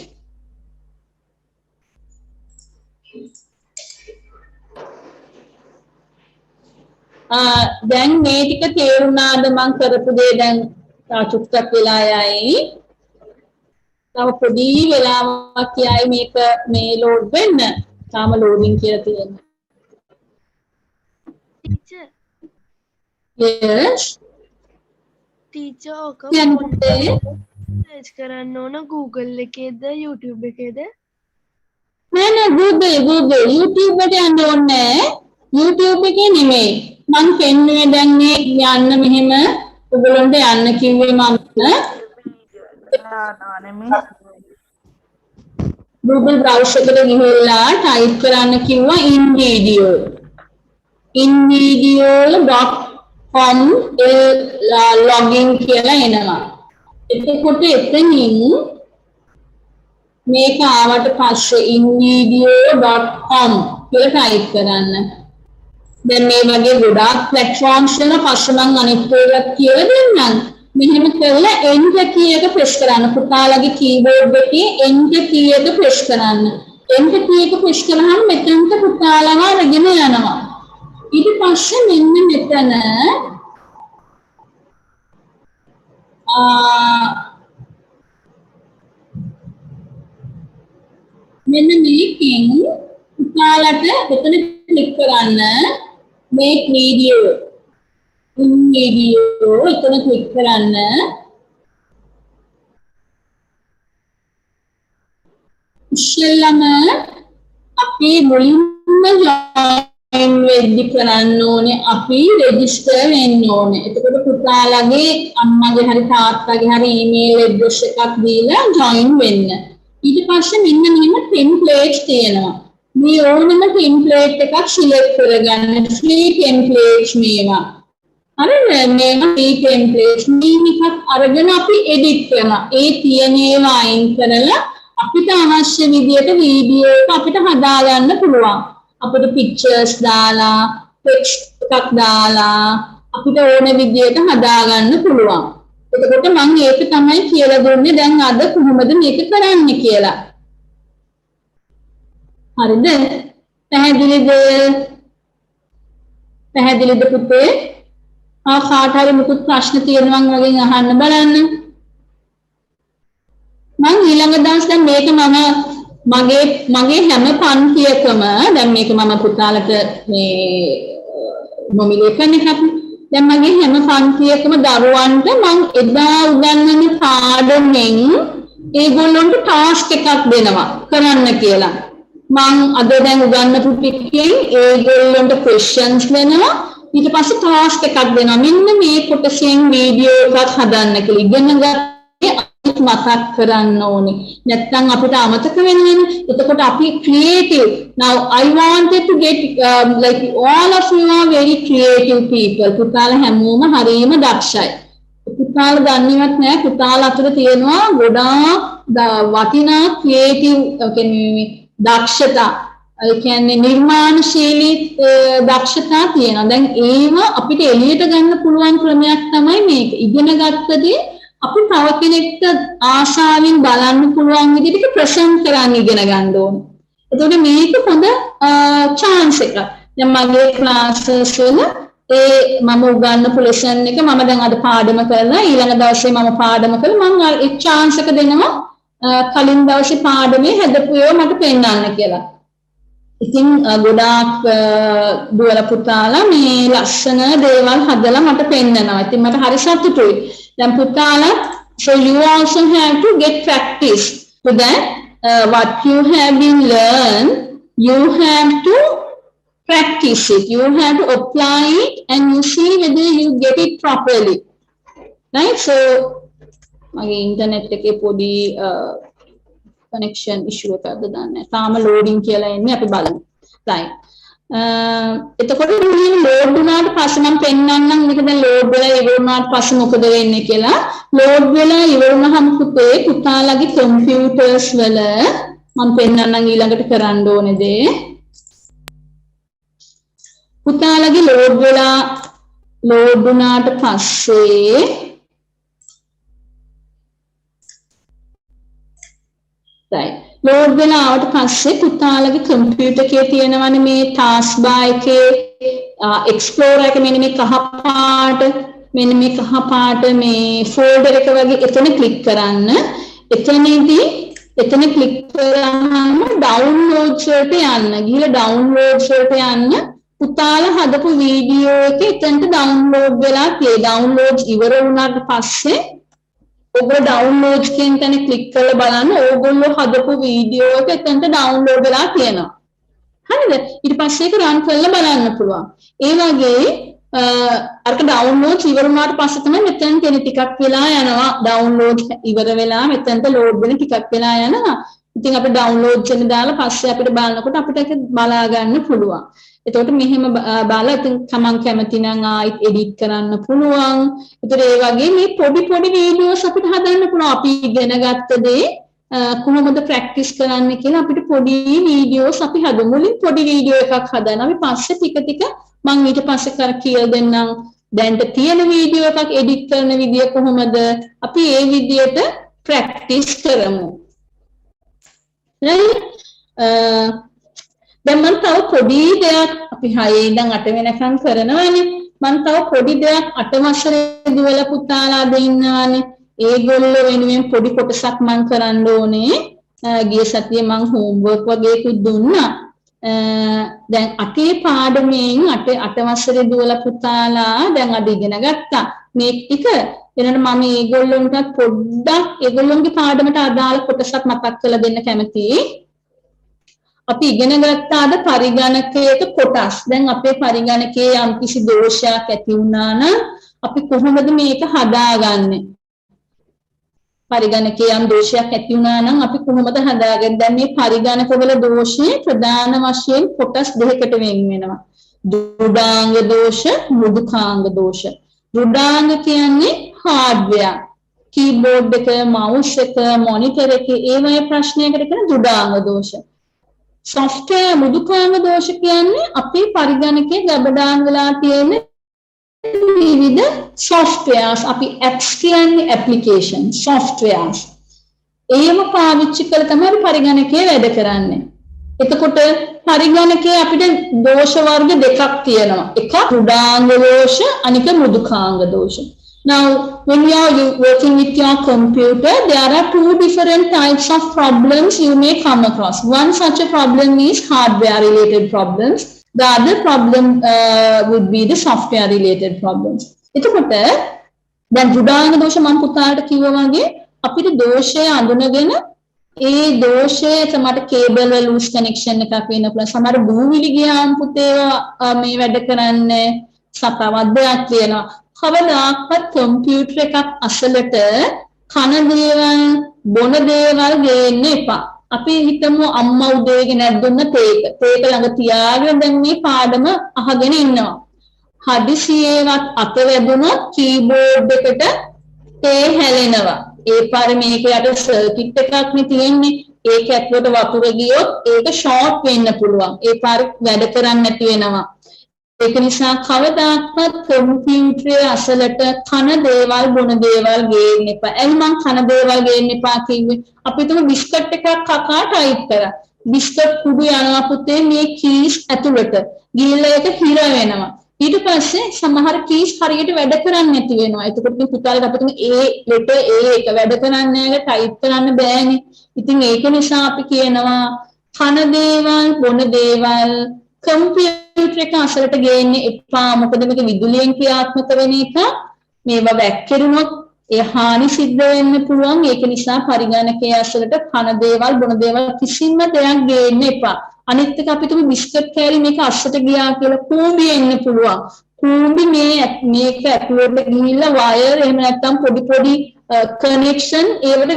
දැන් මේ ටික තේරුණාද මම කරපු දේ දැන් චුට්ටක් වෙලා යයි. තව පොඩි වෙලාවක් යයි මේක මේ load වෙන්න. තාම loading කියලා තියෙනවා. Teacher. Yes. Teacher ඔක කියන්නේ search කරන්න ඕන Google එකේද YouTube එකේද? නෑ Google YouTube එකට යන්න ඕනේ. YouTube එකේ නෙමෙයි. මම පෙන්නුවේ දැන් මේ යන්න මෙහෙම ඔයගොල්ලන්ට යන්න කිව්වේ මම. Google browser එකට ගිහිල්ලා type කරන්න කිව්වා invideo.com login කියලා එනවා. එතකොට එතනින් මේක ආවට පස්සේ invideo.com කියලා type කරන්න. දැන් මේ වගේ ගොඩාක් platforms වල පස්සේ මම අනිත් ඒවාත් කියලා දෙන්නම්. මෙහෙම කරලා enter key එක press කරන්න. පුතාලගේ keyboard එකේ enter key එක press කරන්න. enter key එක press කරාම මෙතනට පුතාලව අරගෙන යනවා. ඊට පස්සේ මෙන්න මෙතන මෙන්න මේකෙන් පුතාලට මෙතන ක්ලික් කරන්න make video එතන ක්ලික් කරන්න ඉස්සෙල්ලම අපි මුලින්ම join වෙද්දි කරන්න ඕනේ අපි register වෙන්න ඕනේ. එතකොට පුතාලගේ අම්මගේ හරි තාත්තගේ හරි email address එකක් දීලා join වෙන්න. ඊට පස්සේ මෙන්න මෙහෙම templates තියෙනවා. මේ ඕනම template එකක් select කරගන්න. free templates මේවා. හරිද? මේවා free templates මේක අරගෙන අපි edit කරනවා. ඒ තියෙන ඒවා අයින් කරලා අපිට අවශ්‍ය විදියට වීඩියෝ එක අපිට හදා ගන්න පුළුවන්. අපිට pictures දාලා text එකක් දාලා අපිට ඕන විදියට හදා ගන්න පුළුවන්. එතකොට මම ඒක තමයි කියලා දුන්නේ දැන් අද කොහොමද මේක කරන්නේ කියලා. හරිද? පැහැදිලිද පුතේ? කාට හරි මුකුත් ප්‍රශ්න තියෙනවා නම් වගේ අහන්න බලන්න. මම ඊළඟ දවස් දැන් මේක මගේ හැම පන්තියකම දැන් මේක මම පුතාලට මේ නොමිලේ කරන එකක්. දැන් මගේ හැම පන්තියකම දරුවන්ට මම එදා උගන්වන පාඩමෙන් ඒගොල්ලන්ට ටාස්ක් එකක් දෙනවා කරන්න කියලා. මම අද දැන් උගන්වපු ටිකෙන් ඒගොල්ලන්ට questions දෙනවා. ඊට පස්සේ ටාස්ක් එකක් දෙනවා. මෙන්න මේ කොටසෙන් වීඩියෝ එකක් හදන්න කියලා. ඉගෙන ගන්න මතක් කරන්න ඕනේ. නැත්නම් අපිට අමතක වෙනවනේ. එතකොට අපි creative. Now I wanted to get like all of you are very creative people. පුතාලා හැමෝම හරියම දක්ෂයි. පුතාලා දන්නේවත් නැහැ පුතාලා අතර තියෙනවා ගොඩාක් වටිනා creative කියන්නේ දක්ෂතා. ඒ කියන්නේ නිර්මාණශීලී දක්ෂතා තියෙනවා. දැන් ඒව අපිට එළියට ගන්න පුළුවන් ක්‍රමයක් තමයි මේක. ඉගෙන ගත්තදී අපි තව කෙනෙක්ට ආශාවෙන් බලන්න පුළුවන් විදිහට ප්‍රසන්ට් කරන්න ඉගෙන ගන්න ඕනේ. එතකොට මේක හොඳ chance එකක්. දැන් මගේ classes වල මම උගන්වපු lesson එක මම දැන් අද පාඩම කරලා ඊළඟ දවසේ මම පාඩම කළා මම ඒ chance එක දෙනවා කලින් දවසේ පාඩමේ හදපු ඒවා මට පෙන්නන්න කියලා. ඉතින් ගොඩාක් දුවල පුතාලා මේ ලස්සන දේවල් හදලා මට පෙන්නනවා. ඉතින් මට හරි සතුටුයි. Then putala, so you also have to get practice. So that what you have been learned, you have to practice it. You have to apply it and you see whether you get it properly. Right? So, again, internet take podi connection issue එකක්ද දන්නේ. තාම loading කියලා එන්නේ අපි බලමු. Right. එතකොට මේ load වුණාට පස්සේ මම පෙන්නන්නම් මේක දැන් load වෙලා ඉවර වුණාට පස්සේ මොකද වෙන්නේ කියලා. load වෙලා ඉවර වුණාම පුතාලගේ computers වල මම පෙන්නන්නම් ඊළඟට කරන්න ඕනේ දේ. පුතාලගේ load වෙලා load වුණාට පස්සේ right load වෙලා ආවට පස්සේ පුතාලගේ කම්පියුටර් එකේ තියෙනවනේ මේ task bar එකේ explorer එක මෙන්න මේ කහ පාට මේ folder එක වගේ එතන click කරන්න. එතන click කරාම downloads වලට යන්න. ගිහලා downloads වලට යන්න. පුතාලා හදපු වීඩියෝ එක එතනට download වෙලා තියෙයි. downloads ඉවර වුණාට පස්සේ ඔබ downloads කියන තැන click කරලා බලන්න ඕගොල්ලෝ හදපු වීඩියෝ එක එතනට download වෙලා තියෙනවා. හරිද? ඊට පස්සේ ඒක run කරලා බලන්න පුළුවන්. ඒ වගේ අරක downloads ඉවර වුණාට පස්සේ තමයි මෙතන තියෙන ටිකක් වෙලා යනවා. downloads ඉවර වෙලා මෙතනට load වෙන ටිකක් වෙලා යනවා. ඉතින් අපි downloads එක දාලා පස්සේ අපිට බලනකොට අපිට ඒක බලා ගන්න පුළුවන්. එතකොට මෙහෙම බලලා ඉතින් තමන් කැමති නම් ආයිත් එඩිට් කරන්න පුළුවන්. ඒතර ඒ වගේ මේ පොඩි වීඩියෝස් අපිට හදන්න පුළුවන්. අපි ඉගෙන ගත්ත දේ කොහොමද ප්‍රැක්ටිස් කරන්න කියලා අපිට පොඩි වීඩියෝස් අපි හදමු. මුලින් පොඩි වීඩියෝ එකක් හදන්න. අපි පස්සේ ටික මම ඊට පස්සේ කියලා දෙන්නම් දැන්ට තියෙන වීඩියෝ එකක් එඩිට් කරන විදිය කොහොමද? අපි ඒ විදියට ප්‍රැක්ටිස් කරමු. දැන් මම තව පොඩි දෙයක් අපි 6 ඉඳන් 8 වෙනකම් කරනවානේ. මම තව පොඩි දෙයක් 8 වසරේ දුවල පුතාලා දෙන්නවානේ. ඒගොල්ලෝ වෙනුවෙන් පොඩි කොටසක් මම කරන්න ඕනේ. ගිය සතියේ මම හෝම්වර්ක් වගේකුත් දුන්නා. දැන් 8 පාඩමෙන් 8 වසරේ දුවල පුතාලා දැන් අද ඉගෙන ගත්තා. මේ ටික එනනම් මම ඒගොල්ලන්ට පොඩ්ඩක් ඒගොල්ලන්ගේ පාඩමට අදාළ කොටසක් මතක් කරලා දෙන්න කැමතියි. අපි ඉගෙන ගත්තා අද පරිගණකයක කොටස්. දැන් අපේ පරිගණකයේ යම්කිසි දෝෂයක් ඇති වුණා නම් අපි කොහොමද මේක හදාගන්නේ? පරිගණකයේ යම් දෝෂයක් ඇති වුණා නම් අපි කොහොමද හදාගන්නේ? දැන් මේ පරිගණකවල දෝෂේ ප්‍රධාන වශයෙන් කොටස් දෙකකට වෙන් වෙනවා. දෘඩාංග දෝෂ, මෘදුකාංග දෝෂ. දෘඩාංග කියන්නේ හાર્ඩ්වෙයාර්. කීබෝඩ් එක, මවුස් එක, මොනිටර් එකේ ඒ වගේ ප්‍රශ්නයකට කියන දෘඩාංග දෝෂ. software මෘදුකාංග දෝෂ කියන්නේ අපේ පරිගණකයේ ගබඩාන් වෙලා තියෙන විවිධ softwares. අපි apps කියන්නේ application softwares. ඒව පාවිච්චි කරලා තමයි පරිගණකයේ වැඩ කරන්නේ. එතකොට පරිගණකයේ අපිට දෝෂ වර්ග දෙකක් තියෙනවා. එකක් දෘඩාංග දෝෂ, අනික මෘදුකාංග දෝෂ. Now, when you are working with your computer, there are two different types of problems you may come across. One such a problem is hardware-related problems. The other problem would be the software-related problems. එතකොට දැන් දෘඩාංග දෝෂ මම පුතාට කිව්වා වගේ අපිට දෝෂය අඳුනගෙන ඒ දෝෂය තමයි cable වල ලූස් කනෙක්ෂන් එකක් වෙන්න පුළුවන්. සමහර බූවිලි ගියාම පුතේ මේ වැඩ කරන්නේ සතවත් දෙයක් තියෙනවා. කවදාකවත් කම්පියුටර් එකක් අසලට කන දේවල් බොන දේවල් ගේන්න එපා. අපි හිතමු අම්මා උදේ ගෙනත් දුන්න තේක ළඟ තියාගෙන දැන් මේ පාඩම අහගෙන ඉන්නවා. හදිසියෙවත් අත වැදුනොත් කීබෝඩ් එකට තේ හැලෙනවා. ඒ පාරේ මේක යට සර්කිට් එකක් නේ තියෙන්නේ. ඒක ඇතුලට වතුර ගියොත් ඒක ෂෝට් වෙන්න පුළුවන්. ඒ පාරේ වැඩ කරන්නේ නැති වෙනවා. ඒක නිසා කවදාකවත් කම්පියුටරේ අසලට කන දේවල් බොන දේවල් ගේන්න එපා. එයි මං කන දේවල් ගේන්න එපා කිව්වේ. අපි තුමු බිස්කට් එකක් කකා ටයිප් කරා. බිස්කට් කුඩු යනවා පුතේ මේ කීස් ඇතුළට. ගිහිල්ලා ඒක හිර වෙනවා. ඊට පස්සේ සමහර කීස් හරියට වැඩ කරන්නේ නැති වෙනවා. එතකොට මේ පුතාලට අපි තුමු ඒ ලෙටර් ඒක වැඩ කරන්නේ නැහැ ටයිප් කරන්න බෑනේ. ඉතින් ඒක නිසා අපි කියනවා කන දේවල් බොන දේවල් කම්පියුටර් එක අසලට ගේන්න එපා. මොකද මේක විදුලියෙන් ක්‍රියාත්මක වෙන එක. මේවා වැක්කිරුණොත් ඒ හානි සිද්ධ වෙන්න පුළුවන්. ඒක නිසා පරිගණකයේ අසලට කන දේවල් බොන දේවල් කිසිම දෙයක් ගේන්න එපා. අනිත් එක අපි තුමු බිස්කට් කෑලි මේක අස්සට ගියා කියලා කූඹි එන්න පුළුවන්. කූඹි මේක ඇතුළට ගිහිල්ලා වයර් එහෙම නැත්නම් පොඩි කනෙක්ෂන් ඒවට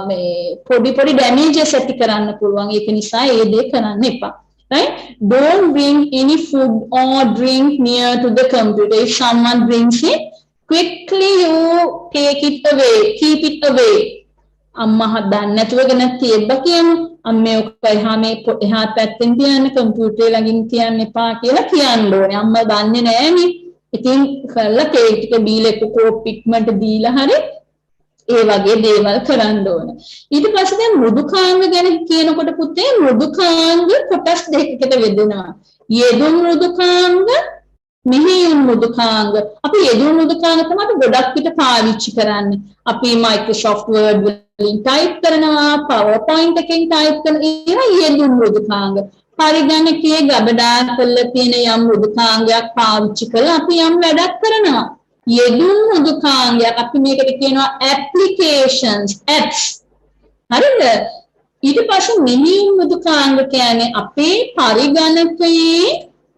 මේ පොඩි ඩැමේජස් ඇති කරන්න පුළුවන්. ඒක නිසා ඒ දේ කරන්න එපා. Right? Don't bring any food or drink near to the computer. If someone brings it, quickly you take it away, keep it away. Amma hadan නැතුව ගෙන තියබ්බ කියමු. අම්මේ ඔක්කොයි හැමේ එහා පැත්තෙන් තියන්න කම්පියුටර් ළඟින් තියන්න එපා කියලා කියන්න ඕනේ. අම්මා දන්නේ නැහැනේ. ඉතින් කරලා කේක් ටික බීලා එක කොප්පික්මන්ට දීලා හරි ඒ වගේ දේවල් කරන්න ඕන. ඊට පස්සේ දැන් මෘදුකාංග ගැන කියනකොට පුතේ මෘදුකාංග කොටස් දෙකකට බෙදෙනවා. යෙදුම් මෘදුකාංග, මෙහෙයුම් මෘදුකාංග. අපි යෙදුම් මෘදුකාංග තමයි අපි ගොඩක් විට පාවිච්චි කරන්නේ. අපි Microsoft Word වලින් ටයිප් කරනවා, PowerPoint එකෙන් ටයිප් කරන ඒවා යෙදුම් මෘදුකාංග. පරිගණකයේ ගබඩා කරලා තියෙන යම් මෘදුකාංගයක් පාවිච්චි කරලා අපි යම් වැඩක් කරනවා. යෙදුම් මෘදුකාංගයක් අපි මේකට කියනවා applications, apps. හරිද? ඊට පස්සේ මෙහෙයුම් මෘදුකාංග කියන්නේ අපේ පරිගණකයේ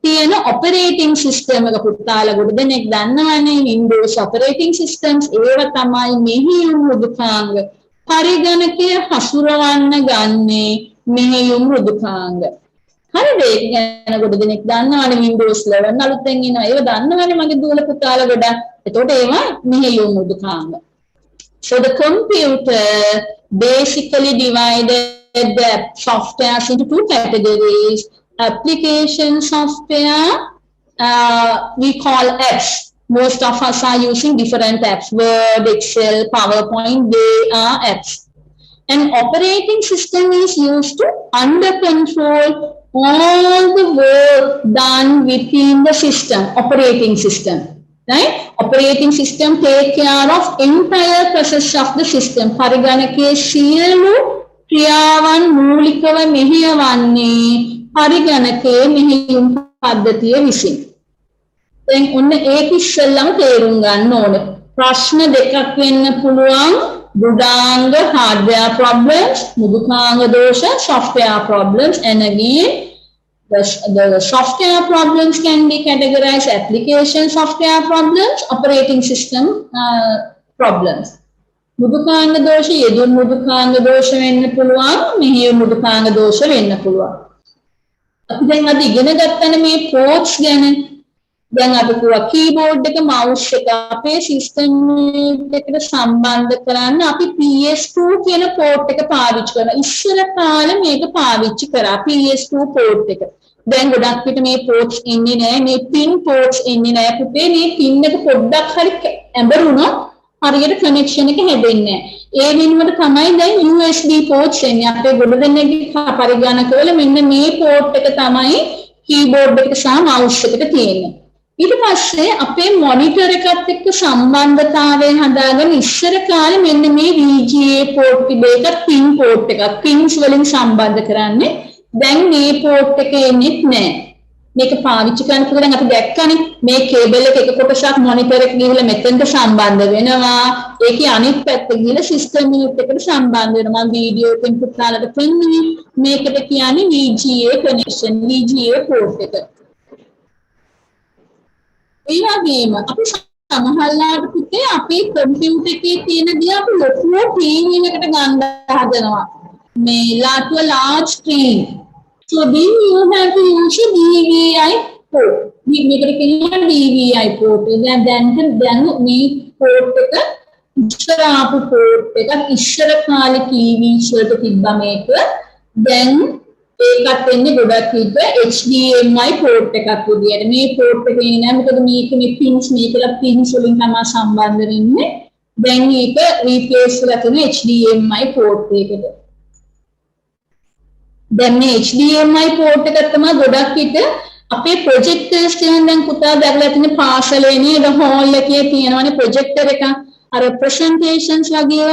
තියෙන operating system එක. පුතාලා ගොඩ දෙනෙක් දන්නවනේ Windows operating systems. ඒවා තමයි මෙහෙයුම් මෘදුකාංග. පරිගණකය හසුරවන්න ගන්නේ මෙහෙයුම් මෘදුකාංග. හරිද? ඒක ගැන ගොඩ දෙනෙක් දන්නවනේ Windows 11 අලුතෙන් එනවා. ඒව දන්නවනේ මගේ දුවල පුතාලා ගොඩක්. එතකොට ඒවා මෙහෙයුම් මෘදුකාංග. So the computer basically divided the software into two categories: application software we call apps. Most of us are using different apps. Word, Excel, PowerPoint, they are apps. An operating system is used to under control all the work done within the system, operating system. Right? Operating system take care of entire process of the system. පරිගණකයේ සියලු ක්‍රියාවන් මූලිකව මෙහෙයවන්නේ පරිගණකයේ මෙහෙයුම් පද්ධතිය විසින්. දැන් ඔන්න ඒක ඉස්සෙල්ලම තේරුම් ගන්න ඕනේ. ප්‍රශ්න දෙකක් වෙන්න පුළුවන්. Budanga hardware problems, Mudukanga dosha software problems, and again the software problems can be categorized application software problems, operating system problems. Mudukanga dosha yedun Mudukanga dosha wenna puluwan, mehiya Mudukanga dosha wenna puluwan. අපි දැන් අද ඉගෙන ගන්න මේ ports ගැන දැන් අපි පුවා keyboard එක mouse එක අපේ system එකට සම්බන්ධ කරන්න අපි PS2 කියන port එක පාවිච්චි කරනවා. ඉස්සර කාලේ මේක පාවිච්චි කරා PS2 port එක. දැන් ගොඩක් විට මේ ports ඉන්නේ නැහැ. මේ pin ports ඉන්නේ නැහැ. පුතේ මේ pin එක පොඩ්ඩක් හරි ඇඹරුණොත් හරියට connection එක හැදෙන්නේ නැහැ. ඒ වෙනුවට තමයි දැන් USB ports එන්නේ. අපේ ගොඩ දෙනෙක්ගේ පරිගණකවල මෙන්න මේ port එක තමයි keyboard එකට සහ mouse එකට තියෙන්නේ. ඊට පස්සේ අපේ මොනිටර් එකත් එක්ක සම්බන්ධතාවය හදාගෙන ඉස්සර කාලේ මෙන්න මේ VGA port තිබේක pin port එකක් pins වලින් සම්බන්ධ කරන්නේ දැන් මේ port එක එන්නේ නැහැ මේක පාවිච්චි කරනකොට දැන් අපි දැක්කනේ මේ කේබල් එක කොටසක් මොනිටර් එක ගිහලා මෙතෙන්ට සම්බන්ධ වෙනවා ඒකේ අනිත් පැත්ත ගිහලා සිස්ටම් එකට සම්බන්ධ වෙනවා මම වීඩියෝ එකෙන් පුතාලට පෙන්නුවේ මේකට කියන්නේ VGA connection VGA port එක ඒ වගේම අපි සමහරලාට පුතේ අපේ කම්පියුටර් එකේ තියෙන දේ අපි ලොකු ස්ක්‍රීන් එකකට ගන්න හදනවා මේ to a large screen so then you have to use a DVI port මේකට කියනවා DVI port දැන් මේ port එක ඉස්සර ආපු port එක ඉස්සර කාලේ TVs වලට තිබ්බා මේක දැන් ඒකත් එන්නේ ගොඩක් විට HDMI port එකක් විදියට මේ port එකේ නෑ මොකද මේක මේ pins මේකලා pins වලින් තමයි සම්බන්ධ වෙන්නේ දැන් මේක replace කරලා තියෙන HDMI port එකකට දැන් මේ HDMI port එක තමයි ගොඩක් විට අපේ projectors කියන දැන් පුතා දැකලා තියෙන පාසලේ නේද hall එකේ තියෙනවනේ projector එක අර presentations වගේ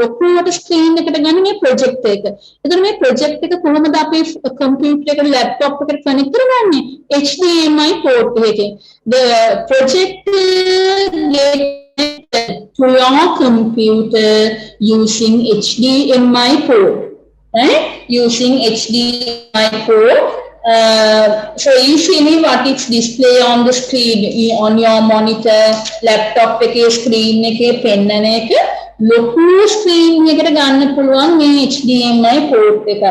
ලොකුවට screen එකට ගන්න මේ projector එක. එතකොට මේ projector එක කොහොමද අපේ computer එකට laptop එකට connect කරගන්නේ? HDMI port එකකින්. The projector connected to your computer using HDMI port. Right? Using HDMI port. So usually what is display on the screen on your monitor laptop එකේ screen එකේ පෙන්නන එක ලොකු screen එකකට ගන්න පුළුවන් මේ HDMI port එක.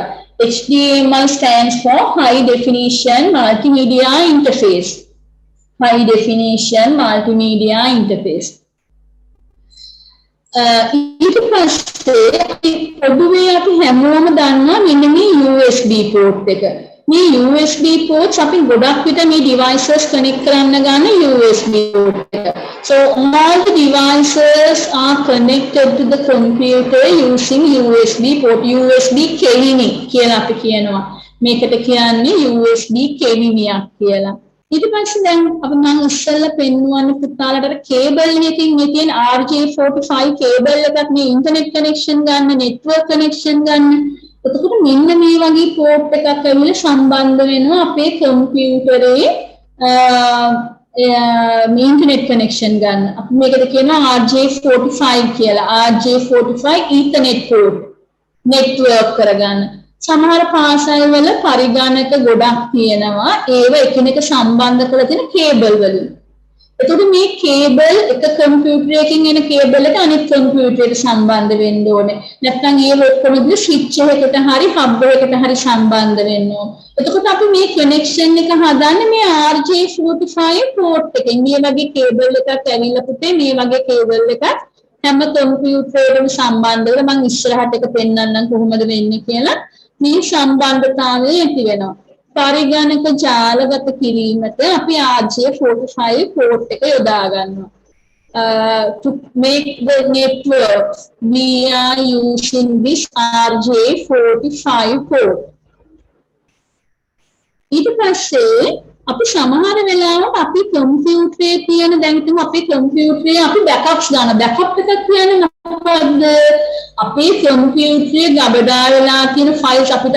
HDMI stands for high definition multimedia interface. High definition multimedia interface. ඊට පස්සේ පොදුවේ අපි හැමෝම දන්නවා මෙන්න මේ USB port එක. මේ USB ports අපි ගොඩක් විට මේ devices connect කරන්න ගන්න USB port එක. So all the devices are connected to the computer using USB port. USB KVM කියලා අපි කියනවා. මේකට කියන්නේ USB KVM කියලා. ඊට පස්සේ දැන් අපි මම ඉස්සෙල්ලා පෙන්වන්න පුතාලට කේබල් එකකින් මේ තියෙන RJ45 කේබල් එකක් මේ ඉන්ටර්නෙට් කනෙක්ෂන් ගන්න, නෙට්වර්ක් කනෙක්ෂන් ගන්න. එතකොට මෙන්න මේ වගේ port එකක් ඇවිල්ලා සම්බන්ධ වෙනවා අපේ කම්පියුටරේ මේ ඉන්ටර්නෙට් කනෙක්ෂන් ගන්න. අපි මේකට කියනවා RJ45 කියලා. RJ45 Ethernet port network කරගන්න. සමහර පාසල් වල පරිගණක ගොඩක් තියෙනවා. ඒව එකිනෙක සම්බන්ධ කරලා තියෙන කේබල් වලින්. එතකොට මේ කේබල් එක කම්පියුටර් එකකින් එන කේබල් එක අනිත් කම්පියුටරේට සම්බන්ධ වෙන්න ඕනේ. නැත්නම් ඒ ඔක්කොම ස්විච් එකකට හරි හබ් එකකට හරි සම්බන්ධ වෙන්න ඕනේ. එතකොට අපි මේ කනෙක්ෂන් එක හදන්නේ මේ RJ45 port එකෙන්. මේ වගේ කේබල් එකක් ඇවිල්ලා පුතේ මේ වගේ කේබල් එකක් හැම කම්පියුටරේටම සම්බන්ධ වෙලා මම ඉස්සරහට එක පෙන්නන්නම් කොහොමද වෙන්නේ කියලා. මේ සම්බන්ධතාවය ඇති වෙනවා. පරිගණක ජාලගත කිරීමට අපි RJ45 port එක යොදා ගන්නවා. To make the network, we are using this RJ45 port. ඊට පස්සේ අපි සමහර වෙලාවට අපි කම්පියුටරේ තියෙන දැන් හිතමු අපේ කම්පියුටරේ අපි බෑකප්ස් දානවා. බෑකප් එකක් කියන්නේ මොකක්ද? අපේ කම්පියුටරේ ගබඩා වෙලා තියෙන ෆයිල්ස් අපිට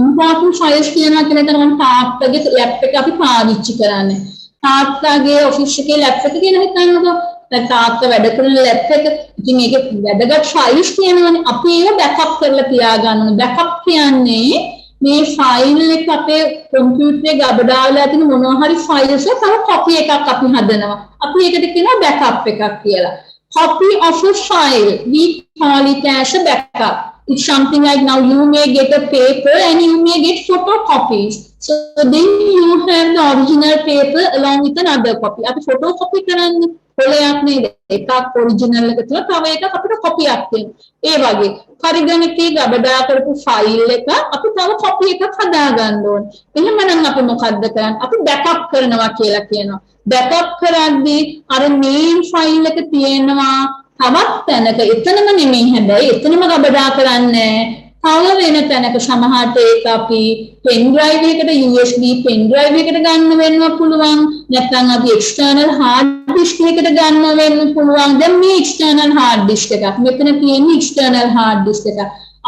ඉම්පෝටන්ට් ෆයිල්ස් තියෙනවා කියලා හිතනවා තාත්තගේ ලැප් එක අපි පාවිච්චි කරන්නේ. තාත්තගේ ඔෆිස් එකේ ලැප් එක කියලා හිතන්නකෝ. දැන් තාත්තා වැඩ කරන ලැප් එක ඉතින් ඒකේ වැදගත් ෆයිල්ස් තියෙනවානේ. අපි ඒක බෑකප් කරලා තියාගන්න ඕනේ. බෑකප් කියන්නේ මේ ෆයිල් එක අපේ කම්පියුටරේ ගබඩා වෙලා තියෙන මොනවා හරි ෆයිල්ස් එක තව කොපි එකක් අපි හදනවා. අපි ඒකට කියනවා බෑකප් එකක් කියලා. Copy of a file, we call it as a backup. It's something like now you may get a paper and you may get photocopies. So then you have the original paper along with another copy. අපි photocopy කරන්නේ කොලයක් නේද? එකක් original එක තුල තව එකක් අපිට කොපියක් තියෙනවා. ඒ වගේ පරිගණකයේ ගබඩා කරපු ෆයිල් එක අපි තව කොපි එකක් හදා ගන්න ඕනේ. එහෙමනම් අපි මොකද්ද කරන්නේ? අපි බෑකප් කරනවා කියලා කියනවා. බෑකප් කරද්දී අර මේන් ෆයිල් එක තියෙනවා තවත් තැනක එතනම නෙමෙයි හැබැයි එතනම ගබඩා කරන්නේ තව වෙන තැනක සමහරට ඒක අපි pen drive එකට USB pen drive එකට ගන්න වෙන්න පුළුවන් නැත්නම් අපි external hard disk එකට ගන්න වෙන්න පුළුවන් දැන් මේ external hard disk එකක් මෙතන තියෙන්නේ external hard disk එක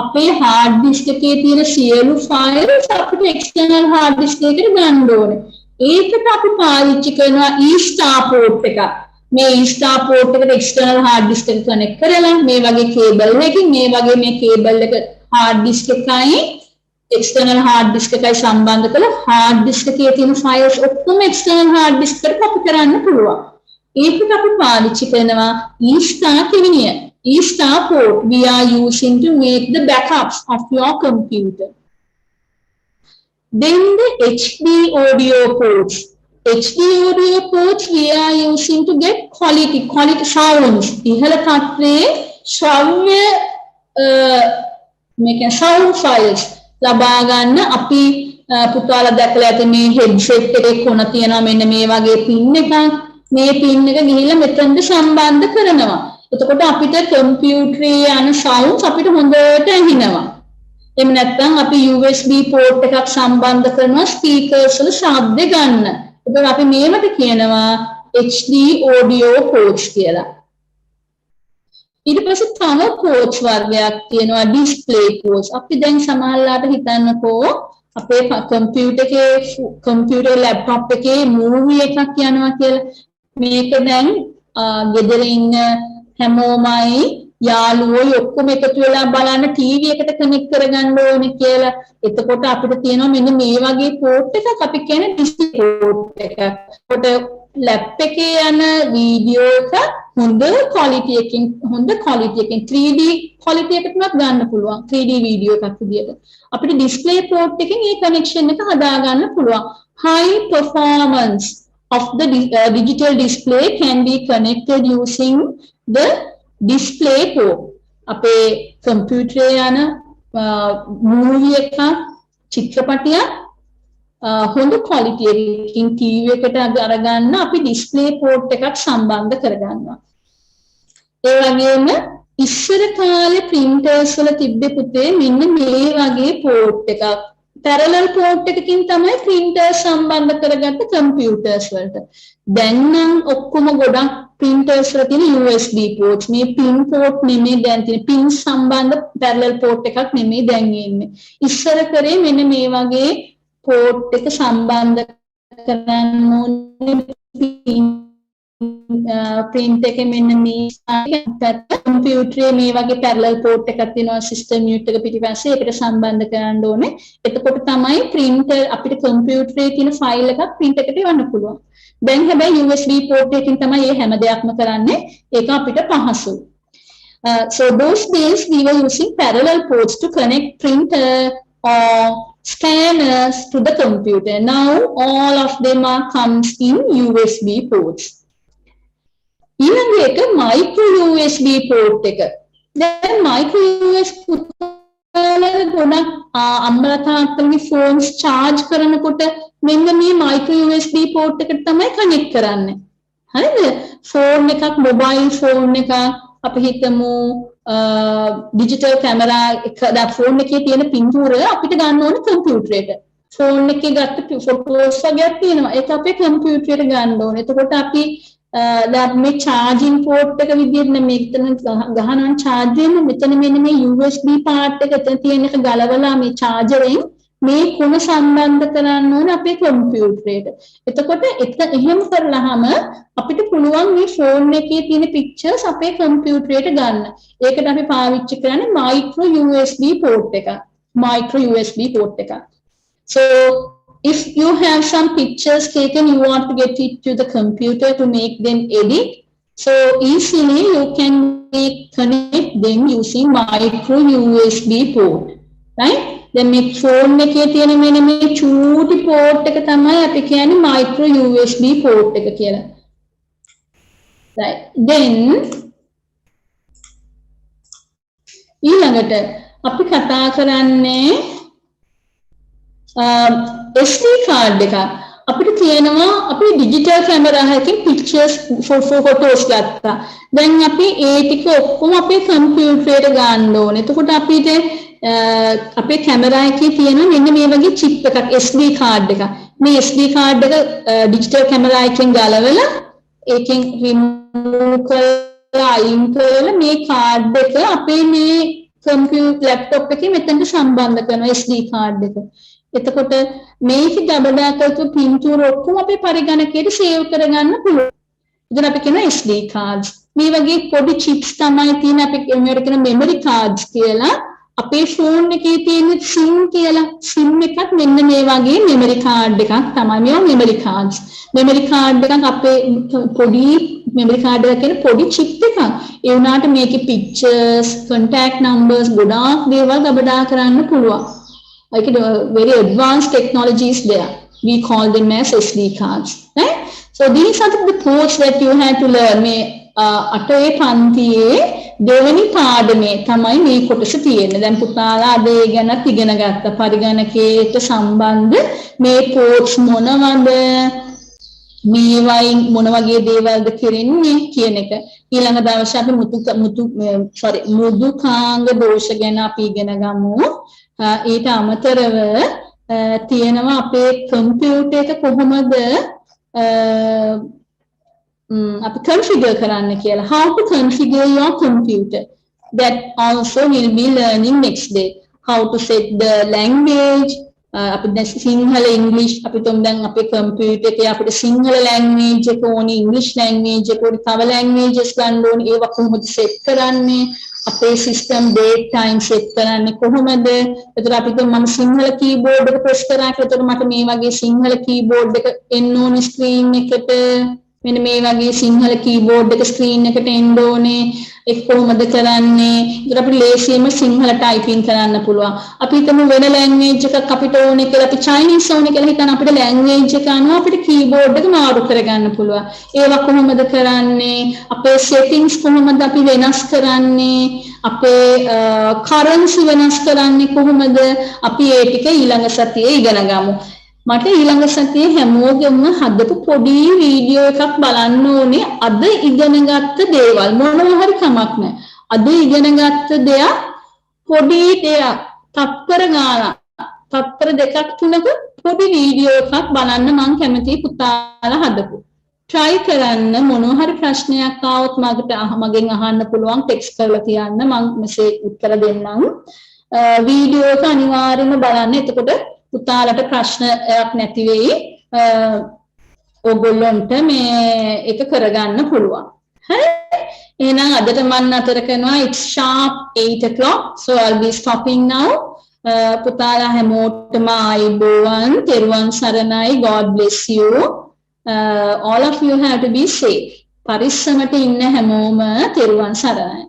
අපේ hard disk එකේ තියෙන සියලු files අපිට external hard disk එකට ගන්න ඕනේ ඒකට අපි පාවිච්චි කරනවා E-star port එකක් මේ E-star port එකට external hard disk එක connect කරලා මේ වගේ cable එකකින් මේ වගේ මේ cable එක hard disk එකයි external hard disk එකයි සම්බන්ධ කරලා hard disk එකේ තියෙන files ඔක්කොම external hard disk එකට copy කරන්න පුළුවන්. ඒකට අපි පාවිච්චි කරනවා E-star කෙවිනිය. E-star port we are using to make the backups of your computer. Then the HD audio ports. HD audio ports we are using to get quality sounds. ඉහළ තත්ත්වයේ ශ්‍රව්‍ය මේක sound files ලබා ගන්න අපි පුතාලා දැකලා ඇති මේ headset එකේ කොන තියෙනවා මෙන්න මේ වගේ pin එකක් මේ pin එක ගිහිල්ලා මෙතනට සම්බන්ධ කරනවා. එතකොට අපිට කම්පියුටරේ යන sounds අපිට හොඳට ඇහෙනවා. එහෙම නැත්නම් අපි USB port එකක් සම්බන්ධ කරනවා speakers වල ශබ්ද ගන්න. එතකොට අපි මේවට කියනවා HD audio ports කියලා. ඊට පස්සේ තව ports වර්ගයක් තියෙනවා display ports. අපි දැන් සමහරලාට හිතන්නකෝ අපේ කම්පියුටර් ලැප්ටොප් එකේ මූවි එකක් යනවා කියලා. මේක දැන් ගෙදර ඉන්න හැමෝමයි යාළුවෝ ඔක්කොම එකතු වෙලා බලන්න ටීවී එකට කනෙක්ට් කරගන්න ඕනේ කියලා. එතකොට අපිට තියෙනවා මෙන්න මේ වගේ පෝට් එකක් අපි කියන්නේ ඩිස්ප්ලේ පෝට් එකක්. ඒකට ලැප් එකේ යන වීඩියෝ එක හොඳ ක්වොලිටි එකකින් 3D ක්වොලිටි එකකට ගන්න පුළුවන්. 3D වීඩියෝ එකක් විදියට. අපිට ඩිස්ප්ලේ පෝට් එකෙන් මේ කනෙක්ෂන් එක හදා ගන්න පුළුවන්. High performance of the digital display can be connected using the display port. අපේ කම්පියුටරේ යන මූවි එකක් චිත්‍රපටයක් හොඳ ක්වොලිටි එකකින් ටීවී එකට අරගන්න අපි ඩිස්ප්ලේ පෝට් එකක් සම්බන්ධ කරගන්නවා. ඒ වගේම ඉස්සර කාලේ printers වල තිබ්බේ පුතේ මෙන්න මේ වගේ පෝට් එකක්. parallel port එකකින් තමයි printer සම්බන්ධ කරගත්ත computers වලට. දැන් නම් ඔක්කොම ගොඩක් printers වල තියෙන USB ports. මේ pin port නෙමෙයි දැන් තියෙන pin සම්බන්ධ parallel port එකක් නෙමෙයි දැන් ඉන්නේ. ඉස්සර කරේ මෙන්න මේ වගේ port එක සම්බන්ධ කරන්න ඕනේ print එකේ මෙන්න මේ කම්පියුටරේ මේ වගේ parallel port එකක් තියෙනවා system unit එක පිටිපස්සේ ඒකට සම්බන්ධ කරන්න ඕනේ. එතකොට තමයි printer අපිට කම්පියුටරේ තියෙන file එකක් print එකට එවන්න පුළුවන්. දැන් හැබැයි USB port එකකින් තමයි මේ හැම දෙයක්ම කරන්නේ. ඒක අපිට පහසුයි. So those days we were using parallel ports to connect printer or scanners to the computer. Now all of them comes in USB ports. ඊළඟ එක micro USB port එක. දැන් micro USB ගොඩක් අම්මලා තාත්තලාගේ ෆෝන්ස් charge කරනකොට මෙන්න මේ micro USB port එකට තමයි connect කරන්නේ. හරිද? ෆෝන් එකක් මොබයිල් ෆෝන් එකක් අපි හිතමු ඩිජිටල් කැමරා එක දැන් ෆෝන් එකේ තියෙන පින්තූර අපිට ගන්න ඕනේ කම්පියුටරේට. ෆෝන් එකේ ගත්ත ෆොටෝස් වගේක් තියෙනවා. ඒක අපේ කම්පියුටරේට ගන්න ඕනේ. එතකොට අපි දැන් මේ charging port එක විදිහට මෙතන ගහනවා charge වෙන මෙතන මෙන්න මේ USB part එක එතන තියෙන එක ගලවලා මේ charger එකෙන් මේ කුණ සම්බන්ධ කරන්න ඕනේ අපේ කම්පියුටරේට. එතකොට එහෙම කරලාම අපිට පුළුවන් මේ ෆෝන් එකේ තියෙන pictures අපේ කම්පියුටරේට ගන්න. ඒකට අපි පාවිච්චි කරන්නේ micro USB port එක. Micro USB port එක. So if you have some pictures taken, you want to get it to the computer to make them edit. So easily you can connect them using micro USB port, right? Then මේ phone එකේ තියෙන මෙන්න මේ චූටි port එක තමයි අපි කියන්නේ micro USB port එක කියලා. Right. Then ඊළඟට අපි කතා කරන්නේ SD card එක අපිට තියෙනවා අපි ඩිජිටල් කැමරා එකකින් pictures photos ගත්තා. දැන් අපි ඒ ටික ඔක්කොම අපේ කම්පියුටරේට ගන්න ඕනේ. එතකොට අපිට අපේ කැමරා එකේ තියෙන මෙන්න මේ වගේ chip එකක් SD card එක. මේ SD card එක ඩිජිටල් කැමරා එකෙන් ගලවලා ඒකෙන් remove කරලා අයින් කරලා මේ card එක අපේ මේ computer laptop එකේ මෙතනට සම්බන්ධ කරනවා SD card එක. එතකොට මේක ගබඩා කරපු පින්තූර ඔක්කොම අපේ පරිගණකයට සේව් කරගන්න පුළුවන්. ඉතින් අපි කියන SD cards. මේ වගේ පොඩි chips තමයි තියෙන අපි මේවට කියන memory cards කියලා. අපේ ෆෝන් එකේ තියෙන SIM කියලා SIM එකත් මෙන්න මේ වගේ memory card එකක් තමයි. මේවා memory cards. memory card එකක් අපේ පොඩි memory card එක කියන පොඩි chip එකක්. ඒ වුණාට මේකේ pictures, contact numbers ගොඩාක් දේවල් ගබඩා කරන්න පුළුවන්. Like very advanced technologies there. We call them as SD cards, right? So these are the ports that you had to learn. මේ අටේ පන්තියේ දෙවෙනි පාඩමේ තමයි මේ කොටස තියෙන්නේ. දැන් පුතාලා අද ඒ ගැනත් ඉගෙන ගත්තා. පරිගණකයට සම්බන්ධ මේ ports මොනවද? මේවයින් මොන වගේ දේවල්ද කරන්නේ කියන එක. ඊළඟ දවසේ අපි මෘදුකාංග දෝෂ ගැන අපි ඉගෙන ගමු. ඊට අමතරව තියෙනවා අපේ කම්පියුටර් එක කොහොමද අපි configure කරන්න කියලා. How to configure your computer. That also we'll be learning next day. How to set the language. අපි දැන් සිංහල ඉංග්‍රීසි අපි තුන් දැන් අපේ කම්පියුටර් එකේ අපිට සිංහල ලැන්ග්වේජ් එක ඕනේ, ඉංග්‍රීසි ලැන්ග්වේජ් එක ඕනේ, තව ලැන්ග්වේජස් ගන්න ඕනේ. ඒවා කොහොමද සෙට් කරන්නේ? අපේ සිස්ටම් ඩේට් ටයිම් සෙට් කරන්නේ කොහොමද? එතකොට අපි තුන් මම සිංහල කීබෝඩ් එක ප්‍රෙස් කරා කියලා එතකොට මට මේ වගේ සිංහල කීබෝඩ් එක එන්න ඕනේ ස්ක්‍රීන් එකට. මෙන්න මේ වගේ සිංහල කීබෝඩ් එක ස්ක්‍රීන් එකට එන්න ඕනේ. ඒක කොහොමද කරන්නේ? ඒකට අපිට ලේසියෙන්ම සිංහල ටයිපින් කරන්න පුළුවන්. අපි හිතමු වෙන ලැන්ග්වේජ් එකක් අපිට ඕනේ කියලා අපි චයිනීස් ඕනේ කියලා හිතන අපිට ලැන්ග්වේජ් එක අනුව අපිට කීබෝඩ් එක මාරු කරගන්න පුළුවන්. ඒවා කොහොමද කරන්නේ? අපේ settings කොහොමද අපි වෙනස් කරන්නේ? අපේ currency වෙනස් කරන්නේ කොහොමද? අපි ඒ ටික ඊළඟ සතියේ ඉගෙන ගමු. මට ඊළඟ සතියේ හැමෝගෙම හදපු පොඩි වීඩියෝ එකක් බලන්න ඕනේ. අද ඉගෙනගත්ත දේවල් මොනවා හරි කමක් නැහැ. අද ඉගෙනගත්ත දෙයක් පොඩි දෙයක් තත්පර ගානක් තත්පර දෙකක් තුනක පොඩි වීඩියෝ එකක් බලන්න මම කැමතියි පුතාලා හදපු. try කරන්න මොනවා හරි ප්‍රශ්නයක් ආවොත් මගෙන් අහන්න පුළුවන් ටෙක්ස්ට් කරලා තියන්න මම මෙසේ උත්තර දෙන්නම්. වීඩියෝ එක අනිවාර්යයෙන්ම බලන්න. එතකොට පුතාලට ප්‍රශ්නයක් නැති වෙයි. ඔයගොල්ලන්ට මේ එක කරගන්න පුළුවන්. හරි? එහෙනම් අදට මම නතර කරනවා. It's sharp 8 o'clock. So I'll be stopping now. පුතාලා හැමෝටම ආයුබෝවන්. තෙරුවන් සරණයි. God bless you. All of you have to be safe. පරිස්සමට ඉන්න හැමෝම තෙරුවන් සරණයි.